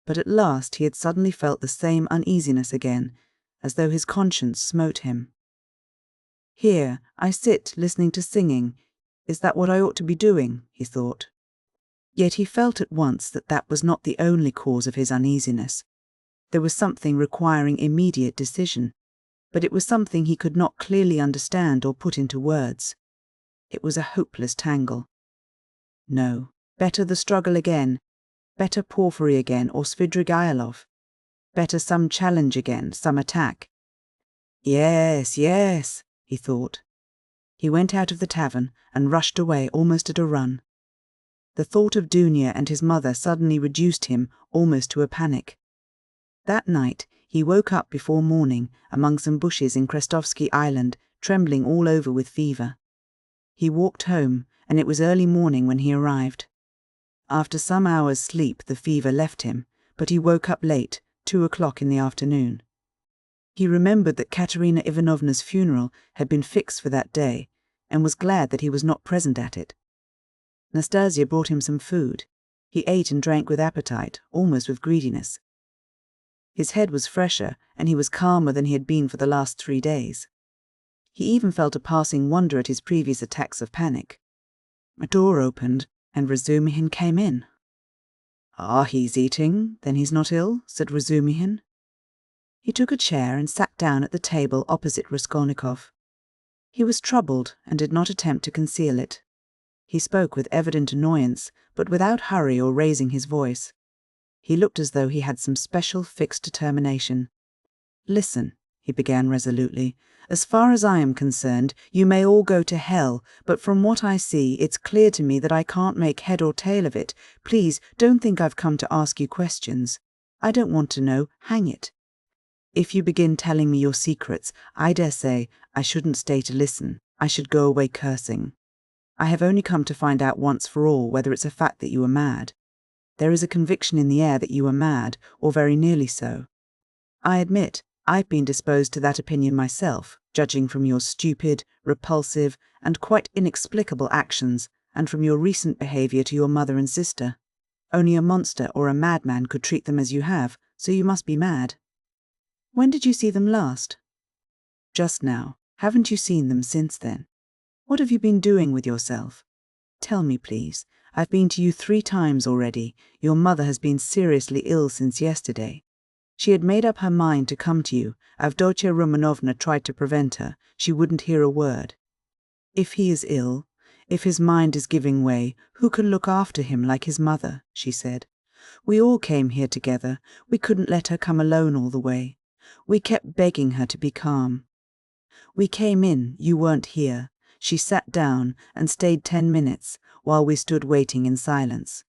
But at last he had suddenly felt the same uneasiness again, as though his conscience smote him. "Here, I sit listening to singing. Is that what I ought to be doing?" he thought. Yet he felt at once that that was not the only cause of his uneasiness. There was something requiring immediate decision, but it was something he could not clearly understand or put into words. It was a hopeless tangle. No, better the struggle again, better Porfiry again or Svidrigailov, better some challenge again, some attack. Yes, he thought. He went out of the tavern and rushed away almost at a run. The thought of Dunya and his mother suddenly reduced him almost to a panic. That night he woke up before morning among some bushes in Krestovsky Island, trembling all over with fever. He walked home, and it was early morning when he arrived. After some hours' sleep, the fever left him, but he woke up late, 2 o'clock in the afternoon. He remembered that Katerina Ivanovna's funeral had been fixed for that day, and was glad that he was not present at it. Nastasia brought him some food. He ate and drank with appetite, almost with greediness. His head was fresher, and he was calmer than he had been for the last 3 days. He even felt a passing wonder at his previous attacks of panic. A door opened, and Razumihin came in. "Ah, he's eating, then he's not ill," said Razumihin. He took a chair and sat down at the table opposite Raskolnikov. He was troubled and did not attempt to conceal it. He spoke with evident annoyance, but without hurry or raising his voice. He looked as though he had some special fixed determination. "Listen," he began resolutely. "As far as I am concerned, you may all go to hell, but from what I see, it's clear to me that I can't make head or tail of it. Please, don't think I've come to ask you questions. I don't want to know, hang it. If you begin telling me your secrets, I dare say I shouldn't stay to listen. I should go away cursing. I have only come to find out once for all whether it's a fact that you are mad. There is a conviction in the air that you are mad, or very nearly so. I admit I've been disposed to that opinion myself, judging from your stupid, repulsive, and quite inexplicable actions, and from your recent behaviour to your mother and sister. Only a monster or a madman could treat them as you have, so you must be mad. When did you see them last?" "Just now. Haven't you seen them since then? What have you been doing with yourself? Tell me, please. I've been to you 3 times already. Your mother has been seriously ill since yesterday. She had made up her mind to come to you. Avdotia Romanovna tried to prevent her. She wouldn't hear a word. If he is ill, if his mind is giving way, who can look after him like his mother?" she said. "We all came here together. We couldn't let her come alone all the way. We kept begging her to be calm. We came in, you weren't here. She sat down and stayed 10 minutes while we stood waiting in silence.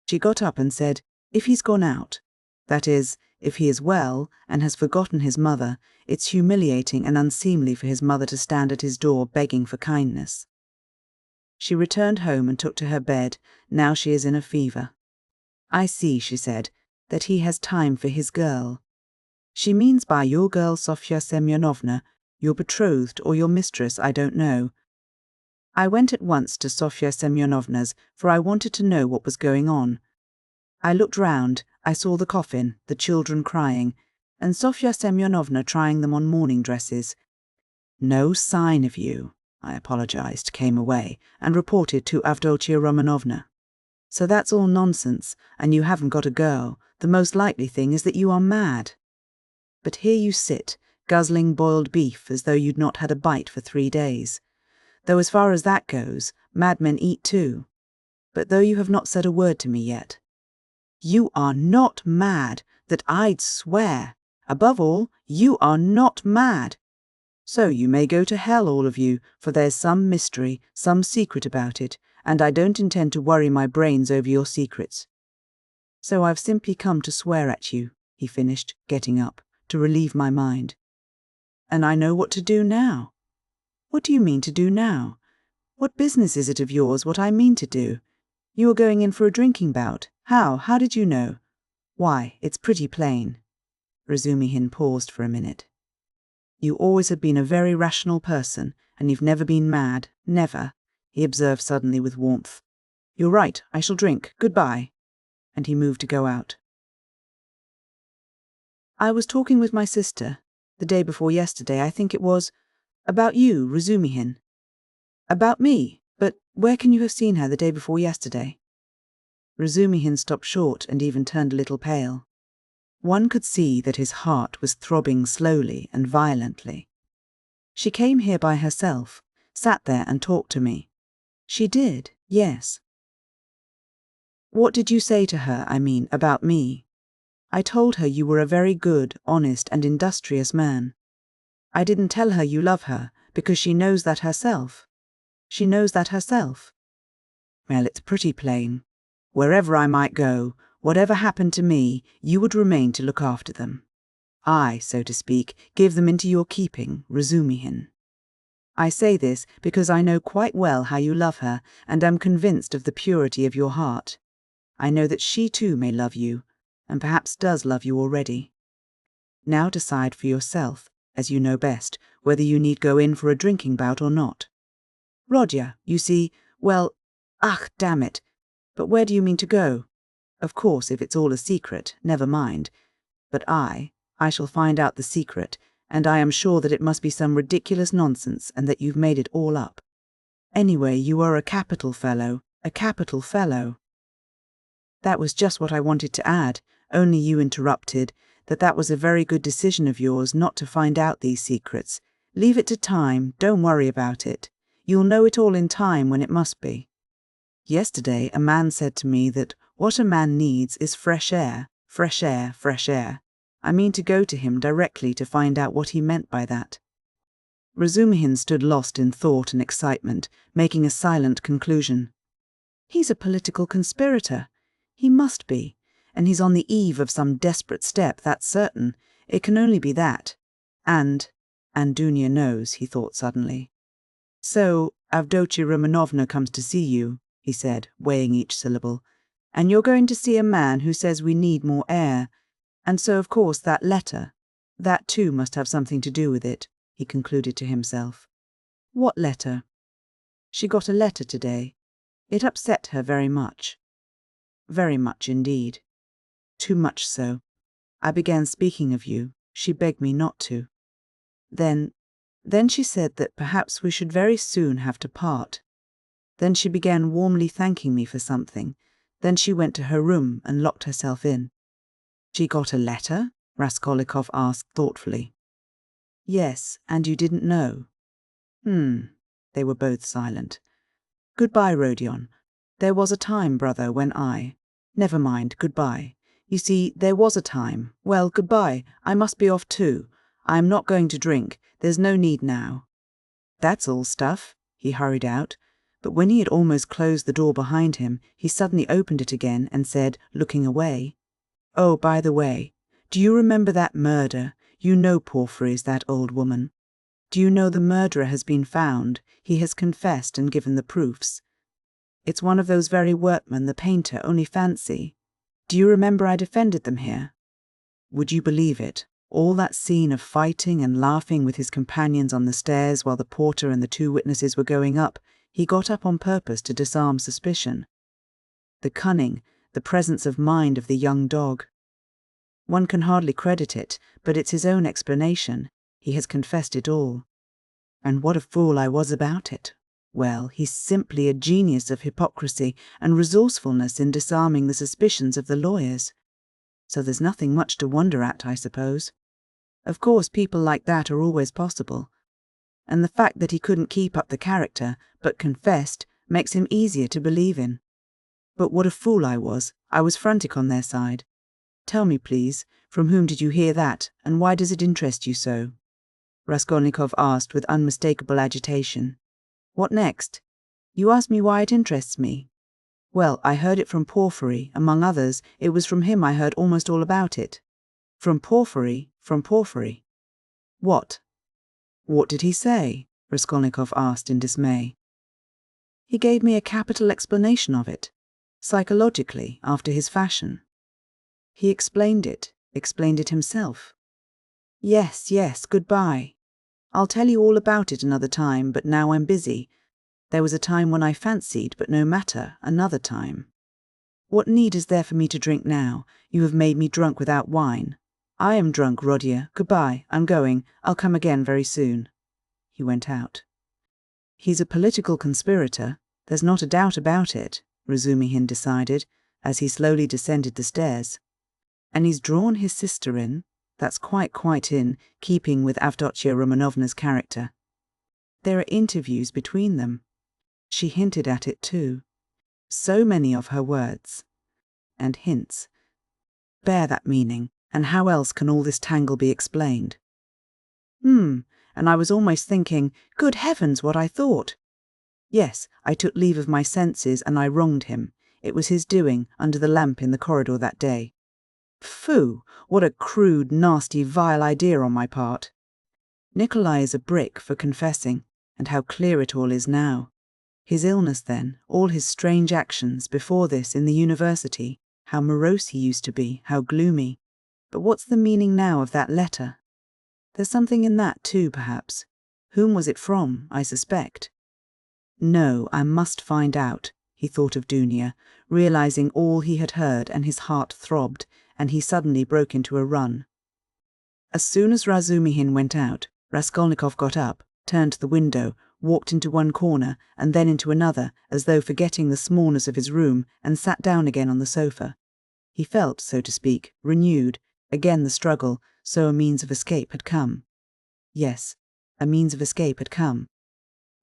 She got up and said, 'If he's gone out, that is, if he is well and has forgotten his mother, it's humiliating and unseemly for his mother to stand at his door begging for kindness.' She returned home and took to her bed. Now she is in a fever. 'I see,' she said, 'that he has time for his girl.' She means by your girl Sofya Semyonovna, your betrothed or your mistress, I don't know. I went at once to Sofya Semyonovna's, for I wanted to know what was going on. I looked round, I saw the coffin, the children crying, and Sofya Semyonovna trying them on mourning dresses. No sign of you, I apologized, came away, and reported to Avdotia Romanovna. So that's all nonsense, and you haven't got a girl. The most likely thing is that you are mad. But here you sit, guzzling boiled beef as though you'd not had a bite for 3 days. Though as far as that goes, madmen eat too. But though you have not said a word to me yet. You are not mad, that I'd swear. Above all, you are not mad. So you may go to hell, all of you, for there's some mystery, some secret about it, and I don't intend to worry my brains over your secrets. So I've simply come to swear at you," he finished, getting up, "to relieve my mind. And I know what to do now." "What do you mean to do now? What business is it of yours what I mean to do? You are going in for a drinking bout. How? How did you know?" "Why, it's pretty plain." Razumihin paused for a minute. "You always have been a very rational person, and you've never been mad. Never," he observed suddenly with warmth. "You're right, I shall drink. Goodbye." And he moved to go out. "I was talking with my sister, the day before yesterday, I think it was, about you, Razumihin." "About me? But where can you have seen her the day before yesterday?" Razumihin stopped short and even turned a little pale. One could see that his heart was throbbing slowly and violently. "She came here by herself, sat there and talked to me." "She did, yes." "What did you say to her, I mean, about me?" "I told her you were a very good, honest, and industrious man. I didn't tell her you love her, because she knows that herself." "She knows that herself?" "Well, it's pretty plain. Wherever I might go, whatever happened to me, you would remain to look after them. I, so to speak, give them into your keeping, Razumihin. I say this because I know quite well how you love her, and am convinced of the purity of your heart. I know that she too may love you, and perhaps does love you already. Now decide for yourself, as you know best, whether you need go in for a drinking bout or not. Rodya, you see, well, ach, damn it, but where do you mean to go? Of course, if it's all a secret, never mind. But I shall find out the secret, and I am sure that it must be some ridiculous nonsense and that you've made it all up. Anyway, you are a capital fellow, a capital fellow. That was just what I wanted to add, only you interrupted, that was a very good decision of yours not to find out these secrets. Leave it to time, don't worry about it. You'll know it all in time when it must be. Yesterday a man said to me that what a man needs is fresh air, fresh air, fresh air. I mean to go to him directly to find out what he meant by that. Razumihin stood lost in thought and excitement, making a silent conclusion. He's a political conspirator. He must be. And he's on the eve of some desperate step, that's certain. It can only be that. And Dunya knows, he thought suddenly. So, Avdotia Romanovna comes to see you, he said, weighing each syllable. And you're going to see a man who says we need more air. And so, of course, that letter, that too must have something to do with it, he concluded to himself. What letter? She got a letter today. It upset her very much. Very much indeed. Too much so. I began speaking of you. She begged me not to. Then she said that perhaps we should very soon have to part. Then she began warmly thanking me for something. Then she went to her room and locked herself in. She got a letter? Raskolnikov asked thoughtfully. Yes, and you didn't know? They were both silent. Goodbye, Rodion. There was a time, brother, when Never mind, goodbye. You see, there was a time. Well, goodbye. I must be off too. I am not going to drink. There's no need now. That's all stuff. He hurried out. But when he had almost closed the door behind him, he suddenly opened it again and said, looking away, Oh, by the way, do you remember that murder? You know Porfiry's that old woman. Do you know the murderer has been found? He has confessed and given the proofs. It's one of those very workmen, the painter, only fancy. Do you remember I defended them here? Would you believe it? All that scene of fighting and laughing with his companions on the stairs while the porter and the two witnesses were going up, he got up on purpose to disarm suspicion. The cunning, the presence of mind of the young dog. One can hardly credit it, but it's his own explanation. He has confessed it all. And what a fool I was about it. Well, he's simply a genius of hypocrisy and resourcefulness in disarming the suspicions of the lawyers. So there's nothing much to wonder at, I suppose. Of course, people like that are always possible. And the fact that he couldn't keep up the character, but confessed, makes him easier to believe in. But what a fool I was frantic on their side. Tell me, please, from whom did you hear that, and why does it interest you so? Raskolnikov asked with unmistakable agitation. What next? You ask me why it interests me. Well, I heard it from Porfiry, among others. It was from him I heard almost all about it. From Porfiry? What? What did he say? Raskolnikov asked in dismay. He gave me a capital explanation of it, psychologically, after his fashion. He explained it himself. Yes, goodbye. I'll tell you all about it another time, but now I'm busy. There was a time when I fancied, but no matter, another time. What need is there for me to drink now? You have made me drunk without wine. I am drunk, Rodya. Goodbye, I'm going. I'll come again very soon. He went out. He's a political conspirator. There's not a doubt about it, Razumihin decided, as he slowly descended the stairs. And he's drawn his sister in. That's quite in keeping with Avdotia Romanovna's character. There are interviews between them. She hinted at it too. So many of her words and hints bear that meaning, and how else can all this tangle be explained? And I was almost thinking, good heavens, what I thought. Yes, I took leave of my senses and I wronged him. It was his doing, under the lamp in the corridor that day. Phew, what a crude, nasty, vile idea on my part. Nikolai is a brick for confessing, and how clear it all is now. His illness then, all his strange actions before this in the university, how morose he used to be, how gloomy. But what's the meaning now of that letter? There's something in that too, perhaps. Whom was it from, I suspect? No, I must find out, he thought of Dunia, realizing all he had heard, and his heart throbbed, and he suddenly broke into a run. As soon as Razumihin went out, Raskolnikov got up, turned to the window, walked into one corner and then into another, as though forgetting the smallness of his room, and sat down again on the sofa. He felt, so to speak, renewed. Again the struggle, so a means of escape had come. Yes, a means of escape had come.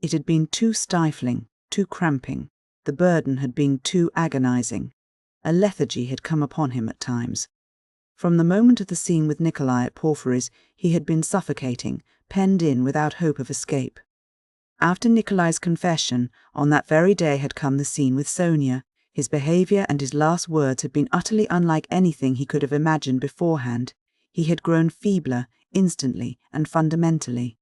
It had been too stifling, too cramping. The burden had been too agonizing. A lethargy had come upon him at times. From the moment of the scene with Nikolai at Porphyry's, he had been suffocating, penned in without hope of escape. After Nikolai's confession, on that very day had come the scene with Sonia. His behaviour and his last words had been utterly unlike anything he could have imagined beforehand. He had grown feebler, instantly and fundamentally.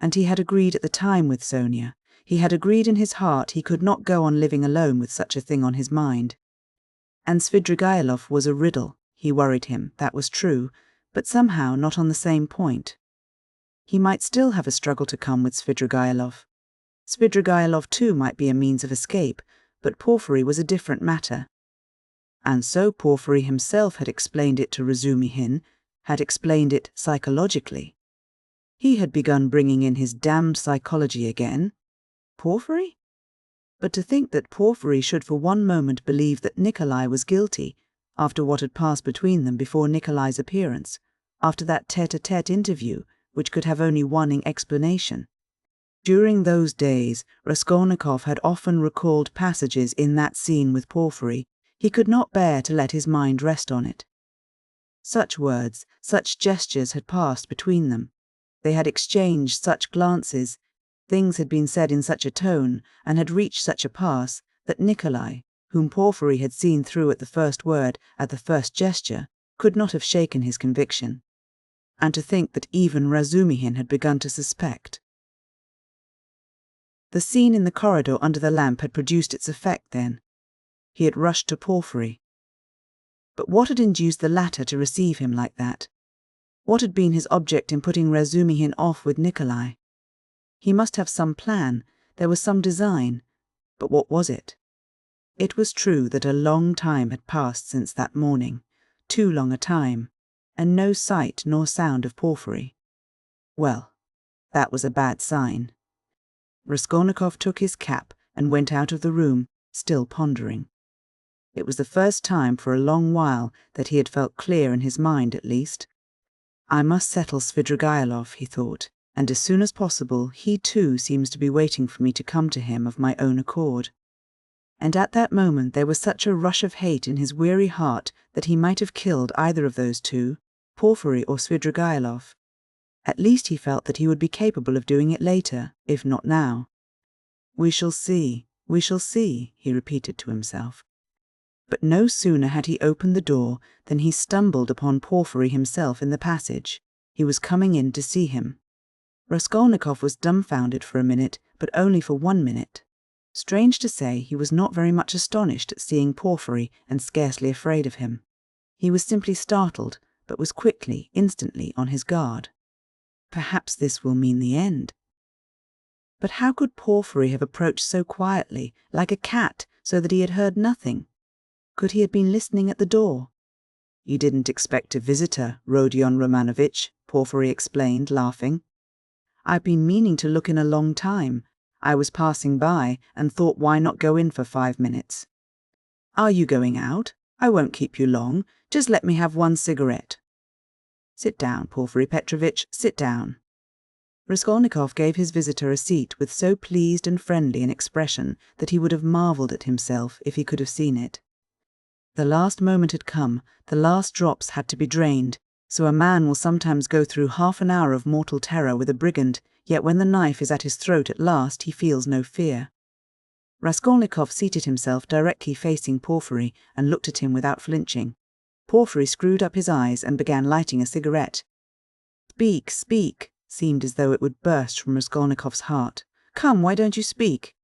And he had agreed at the time with Sonia. He had agreed in his heart he could not go on living alone with such a thing on his mind. And Svidrigaïlov was a riddle. He worried him, that was true, but somehow not on the same point. He might still have a struggle to come with Svidrigaïlov. Svidrigaïlov too might be a means of escape, but Porphyry was a different matter. And so Porphyry himself had explained it to Razumihin, had explained it psychologically. He had begun bringing in his damned psychology again. Porphyry? But to think that Porphyry should for one moment believe that Nikolai was guilty, after what had passed between them before Nikolai's appearance, after that tête-à-tête interview, which could have only one explanation. During those days, Raskolnikov had often recalled passages in that scene with Porphyry. He could not bear to let his mind rest on it. Such words, such gestures had passed between them. They had exchanged such glances, things had been said in such a tone, and had reached such a pass, that Nikolai, whom Porphyry had seen through at the first word, at the first gesture, could not have shaken his conviction. And to think that even Razumihin had begun to suspect. The scene in the corridor under the lamp had produced its effect then. He had rushed to Porphyry. But what had induced the latter to receive him like that? What had been his object in putting Razumihin off with Nikolai? He must have some plan, there was some design, but what was it? It was true that a long time had passed since that morning, too long a time, and no sight nor sound of Porphyry. Well, that was a bad sign. Raskolnikov took his cap and went out of the room, still pondering. It was the first time for a long while that he had felt clear in his mind, at least. I must settle Svidrigaïlov, he thought, and as soon as possible. He too seems to be waiting for me to come to him of my own accord. And at that moment there was such a rush of hate in his weary heart that he might have killed either of those two, Porphyry or Svidrigaïlov. At least he felt that he would be capable of doing it later, if not now. We shall see, he repeated to himself. But no sooner had he opened the door than he stumbled upon Porphyry himself in the passage. He was coming in to see him. Raskolnikov was dumbfounded for a minute, but only for 1 minute. Strange to say, he was not very much astonished at seeing Porphyry and scarcely afraid of him. He was simply startled, but was quickly, instantly on his guard. Perhaps this will mean the end. But how could Porphyry have approached so quietly, like a cat, so that he had heard nothing? Could he have been listening at the door? You didn't expect a visitor, Rodion Romanovitch, Porphyry explained, laughing. I've been meaning to look in a long time. I was passing by and thought why not go in for 5 minutes. Are you going out? I won't keep you long. Just let me have 1 cigarette. Sit down, Porphyry Petrovitch, sit down. Raskolnikov gave his visitor a seat with so pleased and friendly an expression that he would have marvelled at himself if he could have seen it. The last moment had come, the last drops had to be drained, so a man will sometimes go through half an hour of mortal terror with a brigand, yet when the knife is at his throat at last he feels no fear. Raskolnikov seated himself directly facing Porphyry and looked at him without flinching. Porphyry screwed up his eyes and began lighting a cigarette. Speak, speak, seemed as though it would burst from Raskolnikov's heart. Come, why don't you speak?